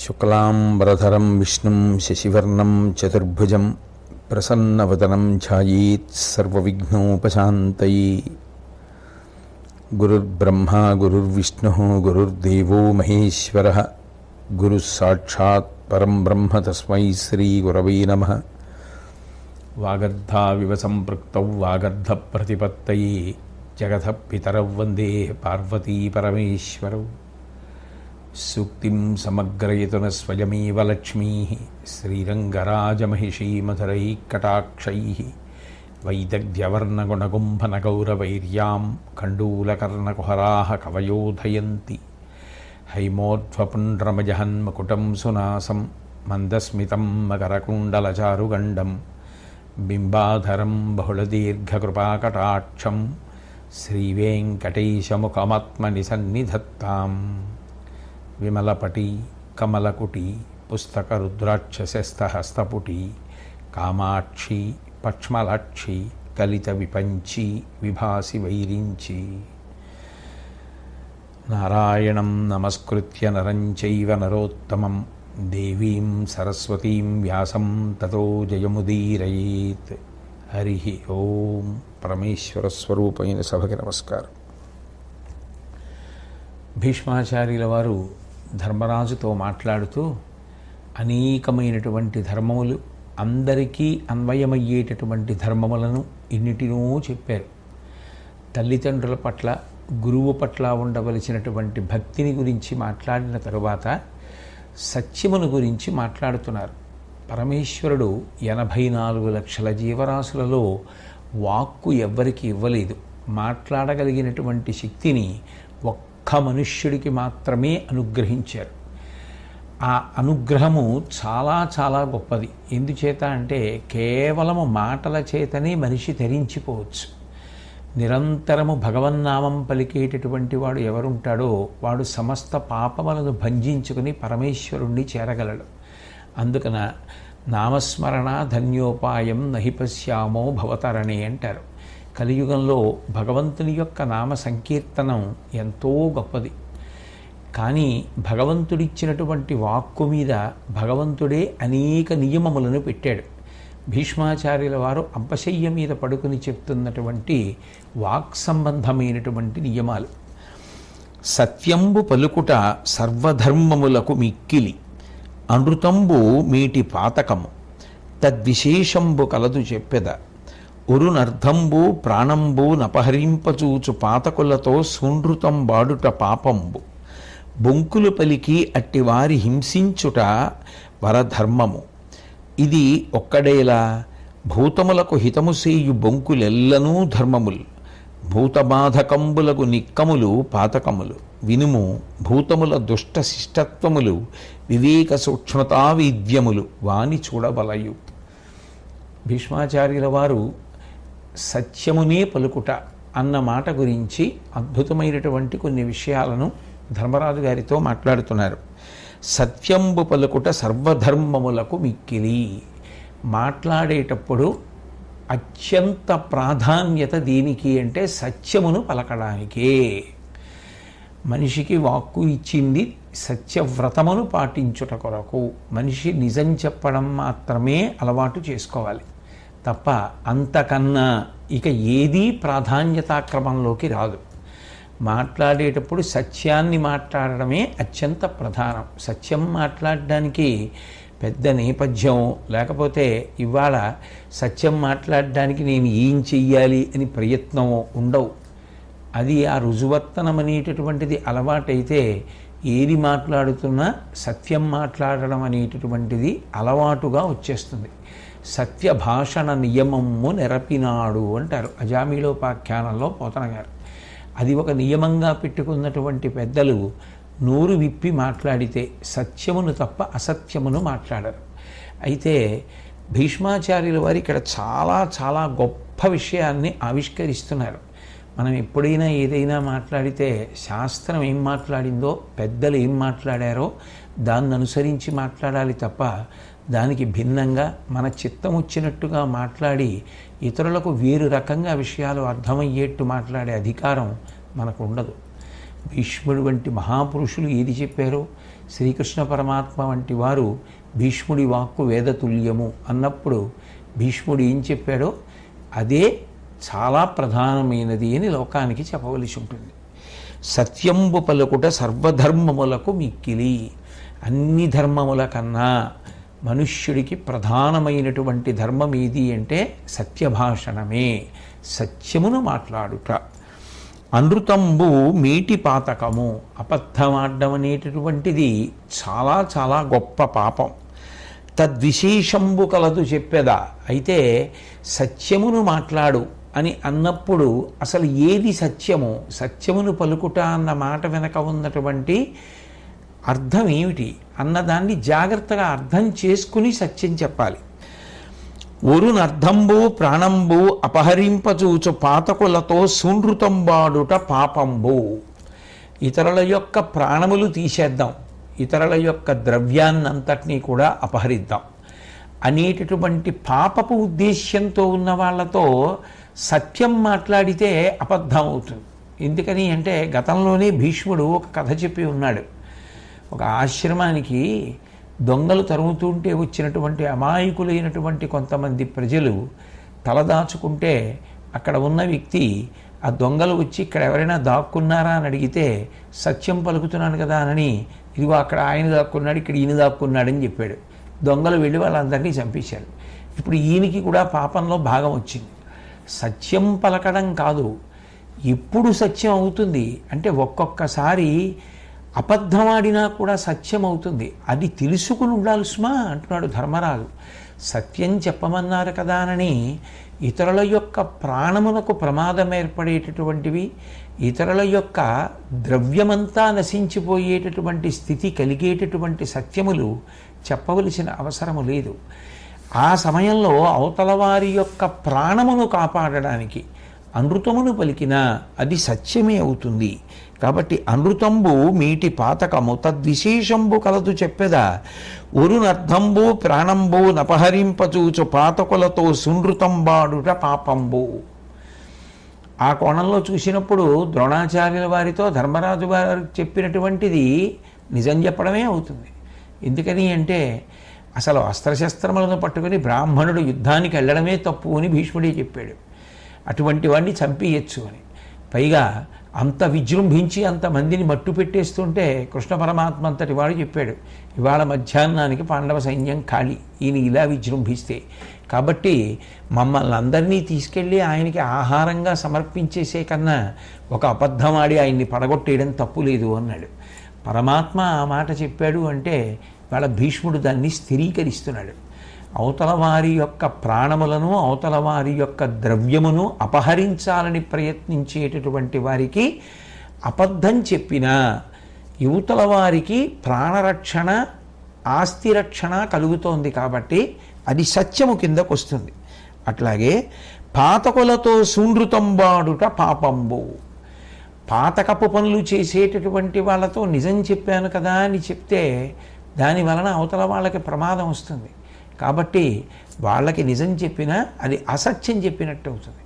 శుక్లాంబరధరం విష్ణుం శశివర్ణం చతుర్భుజం ప్రసన్నవదనం ఛాయేత్ సర్వవిఘ్నోపశాంతయే. గురుర్బ్రహ్మా గురుర్విష్ణుః గురుర్దేవో మహేశ్వరః గురుః సాక్షాత్ పరం బ్రహ్మ తస్మై శ్రీ గురవే నమః. వాగర్ధావివ సంపృక్తౌ వాగర్ధ ప్రతిపత్తయే జగతః పితరౌ వందే పార్వతీ పరమేశ్వరౌ. సూక్తిం సమగ్రయతున స్వయమేవ లక్ష్మీ శ్రీరంగరాజమహిషీమధురైఃకటాక్షైః వైదగ్ధ్యవర్ణగుణగుంభనగౌరవైర్యాం కండూలకర్ణకుహరాः కవయోధయంతి. హైమోర్ధ్వపుండ్రమజహన్మకుటం సునాసం మందస్మితం మకరకుండలచారుగండం బింబాధరం బహుళదీర్ఘకృపాకటాక్షం శ్రీవేంకటేశముఖమాత్మని సన్నిధత్తాం. విమలపటి కమలకుటి పుస్తకరుద్రాక్షసస్తహస్తపుటి కామాక్షి పక్ష్మలాక్షి కలిత విపంచి విభాసి వైరించి. నారాయణం నమస్కృత్య నరం చైవ నరోత్తమం దేవీం సరస్వతీం వ్యాసం తతో జయముదీరయేత్. హరి ఓం. పరమేశ్వర స్వరూపైన సభకి నమస్కారం. భీష్మాచార్యుల వారు ధర్మరాజుతో మాట్లాడుతూ అనేకమైనటువంటి ధర్మములు, అందరికీ అన్వయమయ్యేటటువంటి ధర్మములను ఇన్నిటినో చెప్పారు. తల్లిదండ్రుల పట్ల, గురువు పట్ల ఉండవలసినటువంటి భక్తిని గురించి మాట్లాడిన తరువాత సత్యమును గురించి మాట్లాడుతున్నారు. పరమేశ్వరుడు 84 లక్షల జీవరాశులలో వాక్కు ఎవ్వరికి ఇవ్వలేదు. మాట్లాడగలిగినటువంటి శక్తిని ఒక్క మనుష్యుడికి మాత్రమే అనుగ్రహించారు. ఆ అనుగ్రహము చాలా చాలా గొప్పది. ఎందుచేత అంటే కేవలము మాటల చేతనే మనిషి ధరించిపోవచ్చు. నిరంతరము భగవన్నామం పలికేటటువంటి వాడు ఎవరుంటాడో వాడు సమస్త పాపములను భంజించుకుని పరమేశ్వరుణ్ణి చేరగలడు. అందుకన నామస్మరణ ధన్యోపాయం నహి పశ్యామో భవతరణే అంటారు. కలియుగంలో భగవంతుని యొక్క నామ సంకీర్తనం ఎంతో గొప్పది. కానీ భగవంతుడిచ్చినటువంటి వాక్కు మీద భగవంతుడే అనేక నియమములను పెట్టాడు. భీష్మాచార్యుల వారు అంపశయ్య మీద పడుకుని చెప్తున్నటువంటి వాక్ సంబంధమైనటువంటి నియమాలు. సత్యంబు పలుకుట సర్వధర్మములకు మిక్కిలి, అనృతంబు మీటి పాతకము, తద్విశేషంబు కలదు చెప్పెద, ఉరునర్ధంబు ప్రాణంబు నపహరింపచూచు పాతకులతో సునృతం బాడుట పాపంబు, బొంకులు పలికి అట్టివారి హింసించుట వరధర్మము. ఇది ఒక్కడేలా భూతములకు హితము సేయు బొంకులెల్లనూ ధర్మములు, భూతబాధకంబులకు నిక్కములు పాతకములు. వినుము భూతముల దుష్ట శిష్టత్వములు, వివేక సూక్ష్మతా విద్యములు వాని చూడబలయు. భీష్మాచార్యుల వారు సత్యమునే పలుకుట అన్న మాట గురించి అద్భుతమైనటువంటి కొన్ని విషయాలను ధర్మరాజు గారితో మాట్లాడుతున్నారు. సత్యంబు పలుకుట సర్వధర్మములకు మిక్కిలి. మాట్లాడేటప్పుడు అత్యంత ప్రాధాన్యత దేనికి అంటే సత్యమును పలకడానికే. మనిషికి వాక్కు ఇచ్చింది సత్యవ్రతమును పాటించుట కొరకు. మనిషి నిజం చెప్పడం మాత్రమే అలవాటు చేసుకోవాలి తప్ప అంతకన్నా ఇక ఏదీ ప్రాధాన్యతాక్రమంలోకి రాదు. మాట్లాడేటప్పుడు సత్యాన్ని మాట్లాడడమే అత్యంత ప్రధానం. సత్యం మాట్లాడడానికి పెద్ద నేపథ్యం లేకపోతే ఇవాళ సత్యం మాట్లాడడానికి నేను ఏం చెయ్యాలి అని ప్రయత్నం ఉండవు. అది ఆ రుజువర్తనం అనేటటువంటిది అలవాటైతే ఏది మాట్లాడుతున్నా సత్యం మాట్లాడడం అనేటటువంటిది అలవాటుగా వచ్చేస్తుంది. సత్య భాషణ నియమము నెరపినాడు అంటారు అజామిళోపాఖ్యానంలో పోతన గారు. అది ఒక నియమంగా పెట్టుకున్నటువంటి పెద్దలు నోరు విప్పి మాట్లాడితే సత్యమును తప్ప అసత్యమును మాట్లాడరు. అయితే భీష్మాచార్యుల వారు ఇక్కడ చాలా చాలా గొప్ప విషయాన్ని ఆవిష్కరిస్తున్నారు. మనం ఎప్పుడైనా ఏదైనా మాట్లాడితే శాస్త్రం ఏం మాట్లాడిందో, పెద్దలు ఏం మాట్లాడారో దాన్ని అనుసరించి మాట్లాడాలి తప్ప దానికి భిన్నంగా మన చిత్తం వచ్చినట్టుగా మాట్లాడి ఇతరులకు వేరు రకంగా విషయాలు అర్థమయ్యేట్టు మాట్లాడే అధికారం మనకు ఉండదు. భీష్ముడు వంటి మహాపురుషులు ఏది చెప్పారో శ్రీకృష్ణ పరమాత్మ వంటి వారు భీష్ముడి వాక్కు వేదతుల్యము అన్నప్పుడు భీష్ముడు ఏం చెప్పాడో అదే చాలా ప్రధానమైనది అని లోకానికి చెప్పవలసి ఉంటుంది. సత్యంబు పలుకుట సర్వధర్మములకు మిక్కిలి. అన్ని ధర్మముల కన్నా మనుష్యుడికి ప్రధానమైనటువంటి ధర్మం ఏది అంటే సత్యభాషణమే, సత్యమును మాట్లాడుట. అనృతంబు మీటి పాతకము. అబద్ధమాడడం అనేటటువంటిది చాలా చాలా గొప్ప పాపం. తద్విశేషంబు కలదు చెప్పెదా. అయితే సత్యమును మాట్లాడు అని అన్నప్పుడు అసలు ఏది సత్యము, సత్యమును పలుకుట అన్న మాట వెనక ఉన్నటువంటి అర్థం ఏమిటి అన్నదాన్ని జాగ్రత్తగా అర్థం చేసుకుని సత్యం చెప్పాలి. ఒరునర్థంబు ప్రాణంబు అపహరింపచూచు పాతకులతో సునృతంబాడుట పాపంబు. ఇతరుల యొక్క ప్రాణములు తీసేద్దాం, ఇతరుల యొక్క ద్రవ్యాన్నంతటినీ కూడా అపహరిద్దాం అనేటటువంటి పాపపు ఉద్దేశ్యంతో ఉన్న వాళ్ళతో సత్యం మాట్లాడితే అబద్ధం అవుతుంది. ఎందుకని అంటే గతంలోనే భీష్ముడు ఒక కథ చెప్పి ఉన్నాడు. ఒక ఆశ్రమానికి దొంగలు తరుగుతుంటే వచ్చినటువంటి అమాయకులైనటువంటి కొంతమంది ప్రజలు తలదాచుకుంటే అక్కడ ఉన్న వ్యక్తి ఆ దొంగలు వచ్చి ఇక్కడ ఎవరైనా దాక్కున్నారా అని అడిగితే సత్యం పలుకుతున్నాను కదా అని ఇదిగో అక్కడ ఆయన దాక్కున్నాడు, ఇక్కడ ఈయన దాక్కున్నాడని చెప్పాడు. దొంగలు వెళ్ళి వాళ్ళందరినీ చంపేశారు. ఇప్పుడు ఈయనకి కూడా పాపంలో భాగం వచ్చింది. సత్యం పలకడం కాదు, ఎప్పుడు సత్యం అవుతుంది అంటే ఒక్కొక్కసారి అబద్ధమాడినా కూడా సత్యం అవుతుంది. అది తెలుసుకుని ఉండాలి సుమా అంటున్నాడు ధర్మరాజు. సత్యం చెప్పమన్నారు కదా అని ఇతరుల యొక్క ప్రాణమునకు ప్రమాదం ఏర్పడేటటువంటివి, ఇతరుల యొక్క ద్రవ్యమంతా నశించిపోయేటటువంటి స్థితి కలిగేటటువంటి సత్యములు చెప్పవలసిన అవసరము లేదు. ఆ సమయంలో అవతల వారి యొక్క ప్రాణమును కాపాడడానికి అనృతమును పలికినా అది సత్యమే అవుతుంది. కాబట్టి అనృతంబు మీటి పాతకము తద్విశేషంబు కలదు చెప్పెదా. ఒరునర్థంబు ప్రాణంబు నపహరింపచూచు పాతకులతో సునృతంబాడుట పాపంబు. ఆ కోణంలో చూసినప్పుడు ద్రోణాచార్యుల వారితో ధర్మరాజు గారు చెప్పినటువంటిది నిజం చెప్పడమే అవుతుంది. ఎందుకని అంటే అసలు అస్త్రశస్త్రములను పట్టుకుని బ్రాహ్మణుడు యుద్ధానికి వెళ్ళడమే తప్పు అని భీష్ముడే చెప్పాడు. అటువంటి వాడిని చంపేయచ్చు అని. పైగా అంత విజృంభించి అంతమందిని మట్టు పెట్టేస్తుంటే కృష్ణ పరమాత్మ అంతటి వాడు చెప్పాడు, ఇవాళ మధ్యాహ్నానికి పాండవ సైన్యం ఖాళీ, ఈయన ఇలా విజృంభిస్తే. కాబట్టి మమ్మల్ని అందరినీ తీసుకెళ్ళి ఆయనకి ఆహారంగా సమర్పించేసే కన్నా ఒక అబద్ధమాడి ఆయన్ని పడగొట్టేయడం తప్పు లేదు అన్నాడు. పరమాత్మ ఆ మాట చెప్పాడు అంటే వాళ్ళ భీష్ముడు దాన్ని స్థిరీకరిస్తున్నాడు. అవతల వారి యొక్క ప్రాణములను అవతల వారి యొక్క ద్రవ్యమును అపహరించాలని ప్రయత్నించేటటువంటి వారికి అబద్ధం చెప్పినా యువతల వారికి ప్రాణరక్షణ ఆస్తి రక్షణ కలుగుతోంది కాబట్టి అది సత్యము కిందకు వస్తుంది. అట్లాగే పాతకులతో సునృతంబాడుట పాపంబు. పాతకపు పనులు చేసేటటువంటి వాళ్ళతో నిజం చెప్పాను కదా అని చెప్తే దాని వలన అవతల వాళ్ళకి ప్రమాదం వస్తుంది. కాబట్టి వాళ్ళకి నిజం చెప్పినా అది అసత్యం చెప్పినట్టు అవుతుంది.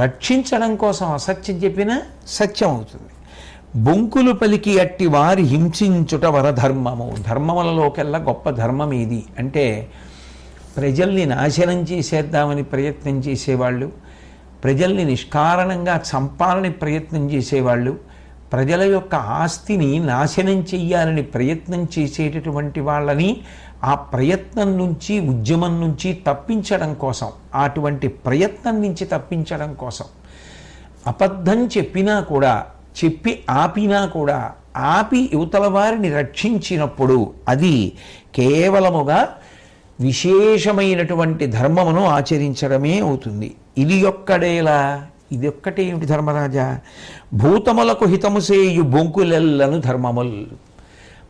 రక్షించడం కోసం అసత్యం చెప్పినా సత్యం అవుతుంది. బొంకులు పలికి అట్టి వారి హింసించుట వరధర్మము. ధర్మములలోకెల్లా గొప్ప ధర్మం ఏది అంటే ప్రజల్ని నాశనం చేసేద్దామని ప్రయత్నం చేసేవాళ్ళు, ప్రజల్ని నిష్కారణంగా చంపాలని ప్రయత్నం చేసేవాళ్ళు, ప్రజల యొక్క ఆస్తిని నాశనం చెయ్యాలని ప్రయత్నం చేసేటటువంటి వాళ్ళని ఆ ప్రయత్నం నుంచి ఉద్యమం నుంచి తప్పించడం కోసం, అటువంటి ప్రయత్నం నుంచి తప్పించడం కోసం అబద్ధం చెప్పినా కూడా, చెప్పి ఆపినా కూడా, ఆపి యువతల వారిని రక్షించినప్పుడు అది కేవలముగా విశేషమైనటువంటి ధర్మమును ఆచరించడమే అవుతుంది. ఇది ఒక్కడేలా, ఇది ఒక్కటే ఏమిటి ధర్మరాజా, భూతములకు హితము చేయు బొంకులెల్లను ధర్మముల్.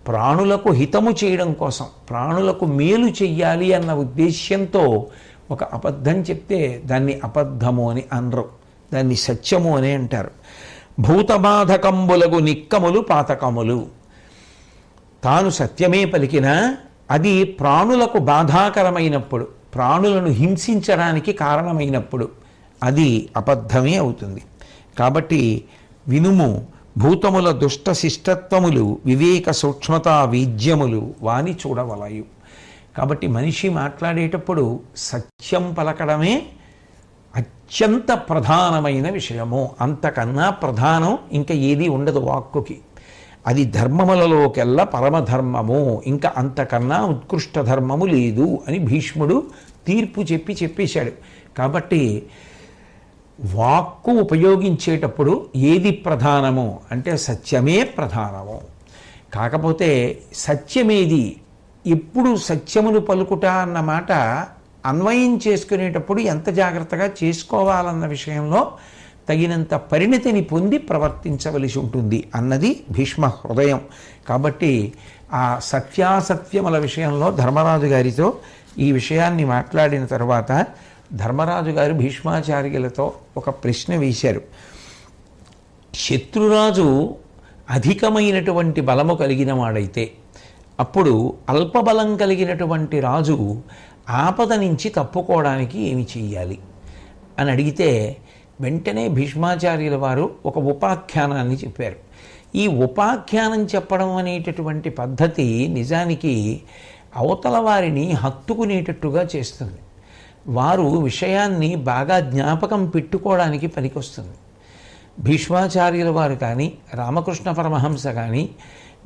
ప్రాణులకు హితము చేయడం కోసం, ప్రాణులకు మేలు చెయ్యాలి అన్న ఉద్దేశ్యంతో ఒక అబద్ధం చెప్తే దాన్ని అబద్ధము అని అనరు, దాన్ని సత్యము అని అంటారు. భూతబాధకంబులగు నిక్కములు పాతకములు. తాను సత్యమే పలికినా అది ప్రాణులకు బాధాకరమైనప్పుడు, ప్రాణులను హింసించడానికి కారణమైనప్పుడు అది అబద్ధమే అవుతుంది. కాబట్టి వినుము, భూతముల దుష్ట శిష్టత్వములు వివేక సూక్ష్మత వీజ్యములు వాని చూడవలయు. కాబట్టి మనిషి మాట్లాడేటప్పుడు సత్యం పలకడమే అత్యంత ప్రధానమైన విషయము. అంతకన్నా ప్రధానం ఇంకా ఏది ఉండదు వాక్కుకి. అది ధర్మములలోకెల్లా పరమధర్మము, ఇంకా అంతకన్నా ఉత్కృష్ట ధర్మము లేదు అని భీష్ముడు తీర్పు చెప్పేశాడు. కాబట్టి వాక్కు ఉపయోగించేటప్పుడు ఏది ప్రధానము అంటే సత్యమే ప్రధానము. కాకపోతే సత్యమేది, ఎప్పుడు సత్యమును పలుకుట అన్న మాట అన్వయం చేసుకునేటప్పుడు ఎంత జాగ్రత్తగా చేసుకోవాలన్న విషయంలో తగినంత పరిణతిని పొంది ప్రవర్తించవలసి ఉంటుంది అన్నది భీష్మ హృదయం. కాబట్టి ఆ సత్యాసత్యముల విషయంలో ధర్మరాజు గారితో ఈ విషయాన్ని మాట్లాడిన తర్వాత ధర్మరాజు గారు భీష్మాచార్యులతో ఒక ప్రశ్న వేశారు. శత్రురాజు అధికమైనటువంటి బలము కలిగిన వాడైతే అప్పుడు అల్పబలం కలిగినటువంటి రాజు ఆపద నుంచి తప్పుకోవడానికి ఏమి చెయ్యాలి అని అడిగితే వెంటనే భీష్మాచార్యుల వారు ఒక ఉపాఖ్యానాన్ని చెప్పారు. ఈ ఉపాఖ్యానం చెప్పడం అనేటటువంటి పద్ధతి నిజానికి అవతల వారిని హత్తుకునేటట్టుగా చేస్తుంది. వారు విషయాన్ని బాగా జ్ఞాపకం పెట్టుకోవడానికి పనికొస్తుంది. భీష్మాచార్యుల వారు కానీ రామకృష్ణ పరమహంస కానీ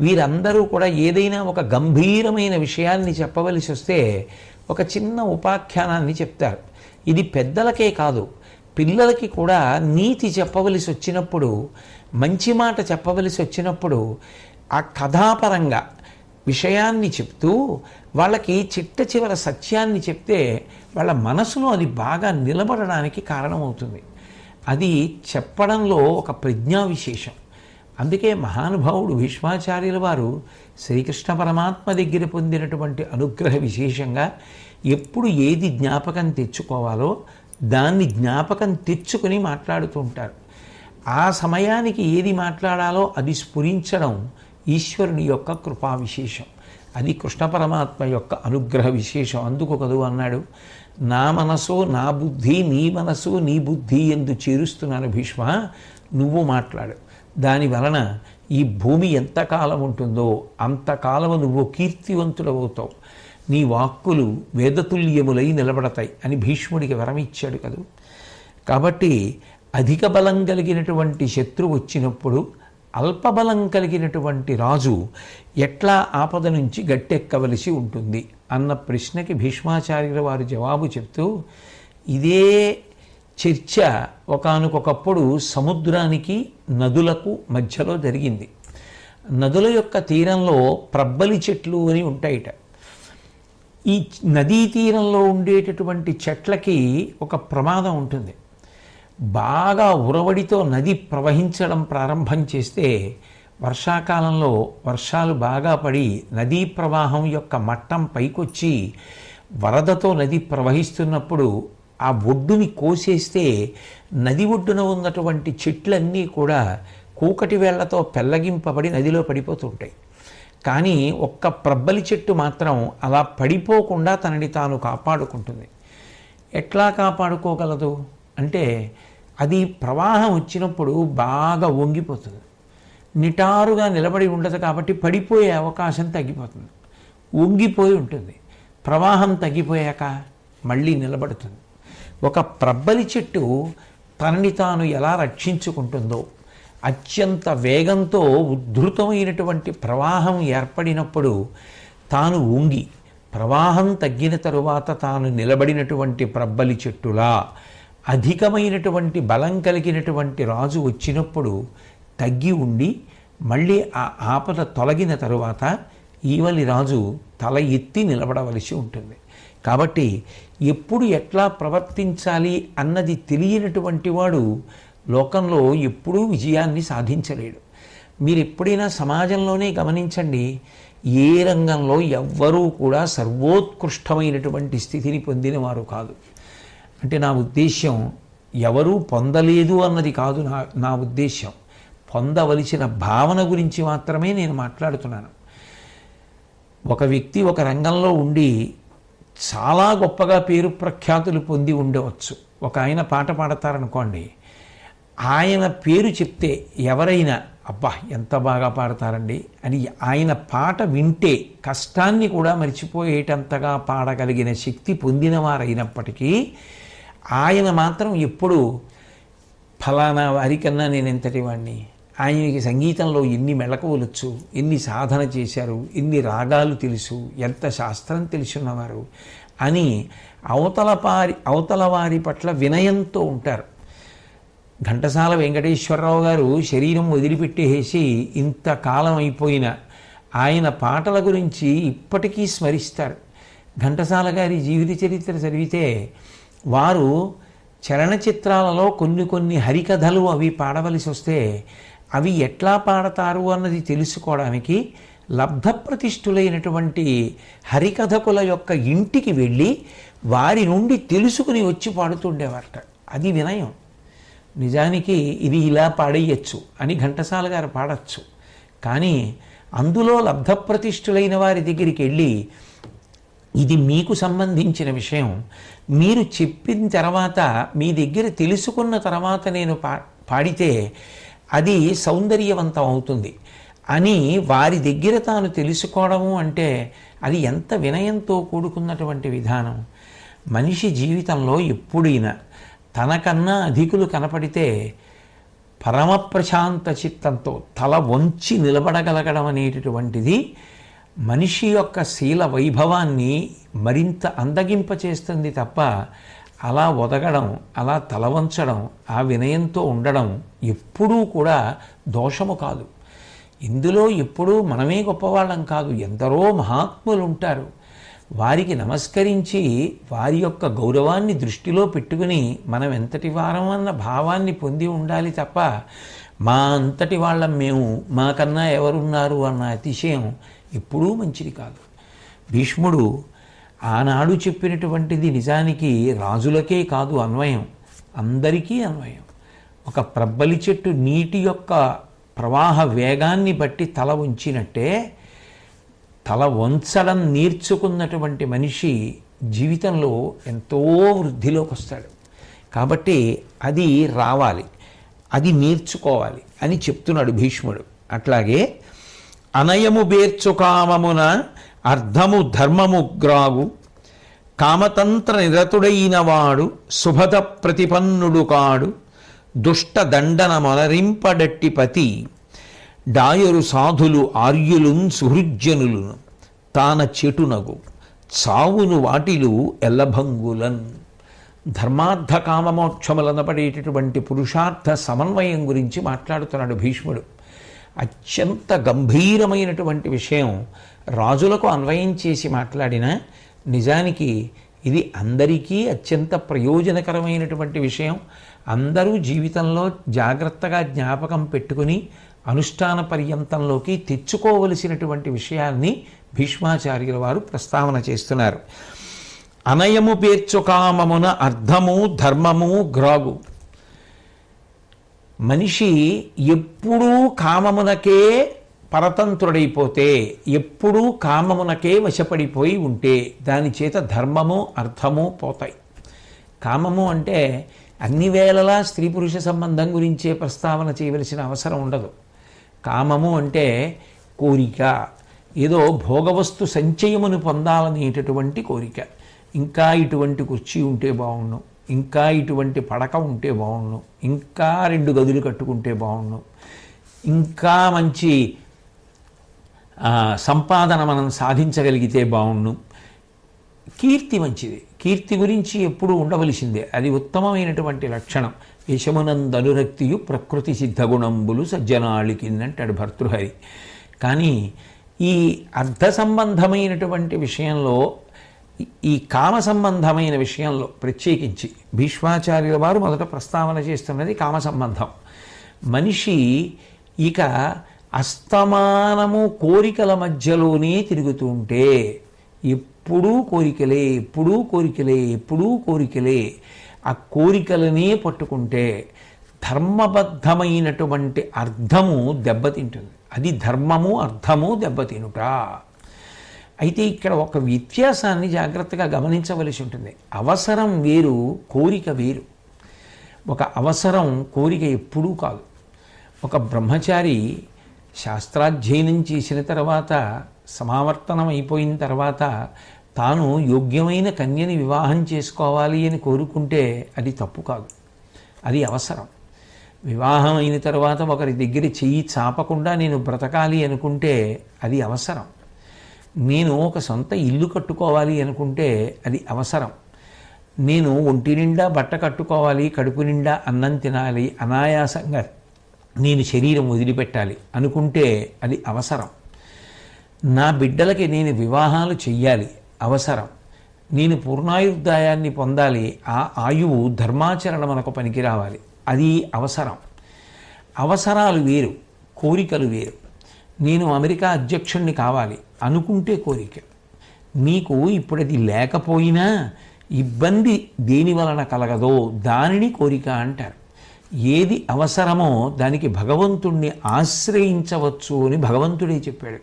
వీరందరూ కూడా ఏదైనా ఒక గంభీరమైన విషయాన్ని చెప్పవలసి వస్తే ఒక చిన్న ఉపాఖ్యానాన్ని చెప్తారు. ఇది పెద్దలకే కాదు, పిల్లలకి కూడా నీతి చెప్పవలసి వచ్చినప్పుడు, మంచి మాట చెప్పవలసి వచ్చినప్పుడు ఆ కథాపరంగా విషయాన్ని చెప్తూ వాళ్ళకి చిట్ట చివర సత్యాన్ని చెప్తే వాళ్ళ మనసులో అది బాగా నిలబడడానికి కారణమవుతుంది. అది చెప్పడంలో ఒక ప్రజ్ఞా విశేషం. అందుకే మహానుభావుడు భీష్మాచార్యుల వారు శ్రీకృష్ణ పరమాత్మ దగ్గర పొందినటువంటి అనుగ్రహ విశేషంగా ఎప్పుడు ఏది జ్ఞాపకం తెచ్చుకోవాలో దాన్ని జ్ఞాపకం తెచ్చుకుని మాట్లాడుతూ ఉంటారు. ఆ సమయానికి ఏది మాట్లాడాలో అది స్ఫురించడం ఈశ్వరుని యొక్క కృపా విశేషం. అది కృష్ణ పరమాత్మ యొక్క అనుగ్రహ విశేషం. అందుకు కదూ అన్నాడు, నా మనసు నా బుద్ధి నీ మనసు నీ బుద్ధి ఎందు చేరుస్తున్నాను భీష్మ, నువ్వు మాట్లాడు. దాని వలన ఈ భూమి ఎంతకాలం ఉంటుందో అంతకాలము నువ్వు కీర్తివంతుడవుతావు, నీ వాక్కులు వేదతుల్యములై నిలబడతాయి అని భీష్ముడికి వరం ఇచ్చాడు కదూ. కాబట్టి అధిక బలం కలిగినటువంటి శత్రువు వచ్చినప్పుడు అల్పబలం కలిగినటువంటి రాజు ఎట్లా ఆపద నుంచి గట్టెక్కవలసి ఉంటుంది అన్న ప్రశ్నకి భీష్మాచార్యుల వారు జవాబు చెప్తూ, ఇదే చర్చ ఒకానొకప్పుడు సముద్రానికి నదులకు మధ్యలో జరిగింది. నదుల యొక్క తీరంలో ప్రబ్బలి చెట్లు అని ఉంటాయిట. ఈ నదీ తీరంలో ఉండేటటువంటి చెట్లకి ఒక ప్రమాదం ఉంటుంది. బాగా ఉరవడితో నది ప్రవహించడం ప్రారంభం చేస్తే వర్షాకాలంలో వర్షాలు బాగా పడి నదీ ప్రవాహం యొక్క మట్టం పైకొచ్చి వరదతో నది ప్రవహిస్తున్నప్పుడు ఆ ఒడ్డుని కోసేస్తే నది ఒడ్డున ఉన్నటువంటి చెట్లన్నీ కూడా కూకటి వేళ్లతో పెళ్ళగింపబడి నదిలో పడిపోతుంటాయి. కానీ ఒక్క ప్రబ్బలి చెట్టు మాత్రం అలా పడిపోకుండా తనని తాను కాపాడుకుంటుంది. ఎట్లా కాపాడుకోగలదు అంటే అది ప్రవాహం వచ్చినప్పుడు బాగా వంగిపోతుంది, నిటారుగా నిలబడి ఉండదు కాబట్టి పడిపోయే అవకాశం తగ్గిపోతుంది. వంగిపోయి ఉంటుంది, ప్రవాహం తగ్గిపోయాక మళ్ళీ నిలబడుతుంది. ఒక ప్రబ్బలి చెట్టు తనని తాను ఎలా రక్షించుకుంటుందో, అత్యంత వేగంతో ఉద్ధృతమైనటువంటి ప్రవాహం ఏర్పడినప్పుడు తాను వంగి ప్రవాహం తగ్గిన తరువాత తాను నిలబడినటువంటి ప్రబ్బలి చెట్టులా అధికమైనటువంటి బలం కలిగినటువంటి రాజు వచ్చినప్పుడు తగ్గి ఉండి మళ్ళీ ఆ ఆపద తొలగిన తరువాత ఈవలి రాజు తల ఎత్తి నిలబడవలసి ఉంటుంది. కాబట్టి ఎప్పుడు ఎట్లా ప్రవర్తించాలి అన్నది తెలియనటువంటి వాడు లోకంలో ఎప్పుడూ విజయాన్ని సాధించలేడు. మీరు ఎప్పుడైనా సమాజంలోనే గమనించండి, ఏ రంగంలో ఎవ్వరూ కూడా సర్వోత్కృష్టమైనటువంటి స్థితిని పొందిన వారు కాదు. అంటే నా ఉద్దేశ్యం ఎవరూ పొందలేదు అన్నది కాదు. నా ఉద్దేశ్యం పొందవలసిన భావన గురించి మాత్రమే నేను మాట్లాడుతున్నాను. ఒక వ్యక్తి ఒక రంగంలో ఉండి చాలా గొప్పగా పేరు ప్రఖ్యాతులు పొంది ఉండవచ్చు. ఒక ఆయన పాట పాడతారనుకోండి, ఆయన పేరు చెప్తే ఎవరైనా అబ్బా ఎంత బాగా పాడతారండి అని ఆయన పాట వింటే కష్టాన్ని కూడా మర్చిపోయేటంతగా పాడగలిగిన శక్తి పొందినవారైనప్పటికీ ఆయన మాత్రం ఎప్పుడు ఫలానా వారికన్నా నేను ఎంతటి వాడిని, ఆయనకి సంగీతంలో ఎన్ని మెళకువలొచ్చు, ఎన్ని సాధన చేశారు, ఎన్ని రాగాలు తెలుసు, ఎంత శాస్త్రం తెలుసున్నవారు అని అవతల వారి పట్ల వినయంతో ఉంటారు. ఘంటసాల వెంకటేశ్వరరావు గారు శరీరం వదిలిపెట్టేసి ఇంతకాలం అయిపోయిన ఆయన పాటల గురించి ఇప్పటికీ స్మరిస్తారు. ఘంటసాల గారి జీవిత చరిత్ర చదివితే వారు చలనచిత్రాలలో కొన్ని హరికథలు అవి పాడవలసి వస్తే అవి ఎట్లా పాడతారు అన్నది తెలుసుకోవడానికి లబ్ధప్రతిష్ఠులైనటువంటి హరికథకుల యొక్క ఇంటికి వెళ్ళి వారి నుండి తెలుసుకుని వచ్చి పాడుతుండేవారట. అది వినయం. నిజానికి ఇది ఇలా పాడేయచ్చు అని ఘంటసాల గారు పాడచ్చు, కానీ అందులో లబ్ధప్రతిష్ఠులైన వారి దగ్గరికి వెళ్ళి ఇది మీకు సంబంధించిన విషయం, మీరు చెప్పిన తర్వాత మీ దగ్గర తెలుసుకున్న తర్వాత నేను పాడితే అది సౌందర్యవంతం అవుతుంది అని వారి దగ్గర తాను తెలుసుకోవడము అంటే అది ఎంత వినయంతో కూడుకున్నటువంటి విధానం. మనిషి జీవితంలో ఎప్పుడైనా తనకన్నా అధికులు కనపడితే పరమ ప్రశాంత చిత్తంతో తల వంచి నిలబడగలగడం అనేటటువంటిది మనిషి యొక్క శీల వైభవాన్ని మరింత అందగింపచేస్తుంది తప్ప అలా ఒదగడం, అలా తల వంచడం, ఆ వినయంతో ఉండడం ఎప్పుడూ కూడా దోషము కాదు. ఇందులో ఎప్పుడూ మనమే గొప్పవాళ్ళం కాదు, ఎందరో మహాత్ములు ఉంటారు. వారికి నమస్కరించి వారి యొక్క గౌరవాన్ని దృష్టిలో పెట్టుకుని మనం ఎంతటి వారం అన్న భావాన్ని పొంది ఉండాలి తప్ప మా అంతటి వాళ్ళం మేము, మాకన్నా ఎవరున్నారు అన్న అతిశయం ఎప్పుడూ మంచిది కాదు. భీష్ముడు ఆనాడు చెప్పినటువంటిది నిజానికి రాజులకే కాదు అన్వయం, అందరికీ అన్వయం. ఒక ప్రబ్బలి చెట్టు నీటి యొక్క ప్రవాహ వేగాన్ని బట్టి తల ఉంచినట్టే తల వంచడం నేర్చుకున్నటువంటి మనిషి జీవితంలో ఎంతో వృద్ధిలోకి వస్తాడు. కాబట్టి అది రావాలి, అది నేర్చుకోవాలి అని చెప్తున్నాడు భీష్ముడు. అట్లాగే అనయము బేర్చు కామమున అర్ధము ధర్మము గ్రాగు, కామతంత్ర నిరతుడైన వాడు శుభద ప్రతిపన్నుడు కాడు, దుష్ట దండన మొనరింపడట్టి పతి, డాయరు సాధులు ఆర్యులున్ సుహృజ్జనులను, తాన చెటునగు చావును వాటిలు ఎల్లభంగులన్. ధర్మార్థ కామమోక్షములనబడేటటువంటి పురుషార్థ సమన్వయం గురించి మాట్లాడుతున్నాడు భీష్ముడు. అత్యంత గంభీరమైనటువంటి విషయం రాజులకు అన్వయం చేసి మాట్లాడిన నిజానికి ఇది అందరికీ అత్యంత ప్రయోజనకరమైనటువంటి విషయం. అందరూ జీవితంలో జాగ్రత్తగా జ్ఞాపకం పెట్టుకుని అనుష్ఠాన పర్యంతంలోకి తెచ్చుకోవలసినటువంటి విషయాన్ని భీష్మాచార్యుల వారు ప్రస్తావన చేస్తున్నారు. అనయము పేర్చు కామమున అర్థము ధర్మము గ్రాగు. మనిషి ఎప్పుడూ కామమునకే పరతంత్రుడైపోతే, ఎప్పుడూ కామమునకే వశపడిపోయి ఉంటే దాని చేత ధర్మము అర్థము పోతాయి. కామము అంటే అన్ని వేళలా స్త్రీ పురుష సంబంధం గురించే ప్రస్తావన చేయవలసిన అవసరం ఉండదు. కామము అంటే కోరిక, ఏదో భోగవస్తు సంచయమును పొందాలనేటటువంటి కోరిక. ఇంకా ఇటువంటి కుర్చీ ఉంటే బాగుండు, ఇంకా ఇటువంటి పడక ఉంటే బాగుండు, ఇంకా 2 గదులు కట్టుకుంటే బాగుండు, ఇంకా మంచి సంపాదన మనం సాధించగలిగితే బాగుండు. కీర్తి మంచిది, కీర్తి గురించి ఎప్పుడు ఉండవలసిందే, అది ఉత్తమమైనటువంటి లక్షణం. యశమునందనురక్తియు ప్రకృతి సిద్ధగుణంబులు సజ్జనాళికిందంటాడు భర్తృహరి. కానీ ఈ అర్థ సంబంధమైనటువంటి విషయంలో, ఈ కామ సంబంధమైన విషయంలో ప్రత్యేకించి భీష్మాచార్యుల వారు మొదట ప్రస్తావన చేస్తున్నది కామ సంబంధం. మనిషి ఇక అస్తమానము కోరికల మధ్యలోనే తిరుగుతూ ఉంటే, ఎప్పుడూ కోరికలే, ఎప్పుడూ కోరికలే, ఎప్పుడూ కోరికలే, ఆ కోరికలనే పట్టుకుంటే ధర్మబద్ధమైనటువంటి అర్థము దెబ్బతింటుంది. అది ధర్మము అర్థము దెబ్బతినుట. అయితే ఇక్కడ ఒక వ్యత్యాసాన్ని జాగ్రత్తగా గమనించవలసి ఉంటుంది. అవసరం వేరు, కోరిక వేరు. ఒక అవసరం కోరిక ఎప్పుడూ కాదు. ఒక బ్రహ్మచారి శాస్త్రాధ్యయనం చేసిన తర్వాత సమావర్తనం అయిపోయిన తర్వాత తాను యోగ్యమైన కన్యని వివాహం చేసుకోవాలి అని కోరుకుంటే అది తప్పు కాదు, అది అవసరం. వివాహం అయిన తర్వాత ఒకరి దగ్గర చెయ్యి చాపకుండా నేను బ్రతకాలి అనుకుంటే అది అవసరం. నేను ఒక సొంత ఇల్లు కట్టుకోవాలి అనుకుంటే అది అవసరం. నేను ఒంటి నిండా బట్ట కట్టుకోవాలి, కడుపు నిండా అన్నం తినాలి, అనాయాసంగా నేను శరీరం వదిలిపెట్టాలి అనుకుంటే అది అవసరం. నా బిడ్డలకి నేను వివాహాలు చెయ్యాలి, అవసరం. నేను పూర్ణాయుర్దాయాన్ని పొందాలి, ఆ ఆయువు ధర్మాచరణ మనకు పనికి రావాలి, అది అవసరం. అవసరాలు వేరు, కోరికలు వేరు. నేను అమెరికా అధ్యక్షుణ్ణి కావాలి అనుకుంటే కోరిక. నీకు ఇప్పుడు అది లేకపోయినా ఇబ్బంది దేని వలన కలగదో దానిని కోరిక అంటారు. ఏది అవసరమో దానికి భగవంతుణ్ణి ఆశ్రయించవచ్చు అని భగవంతుడే చెప్పాడు.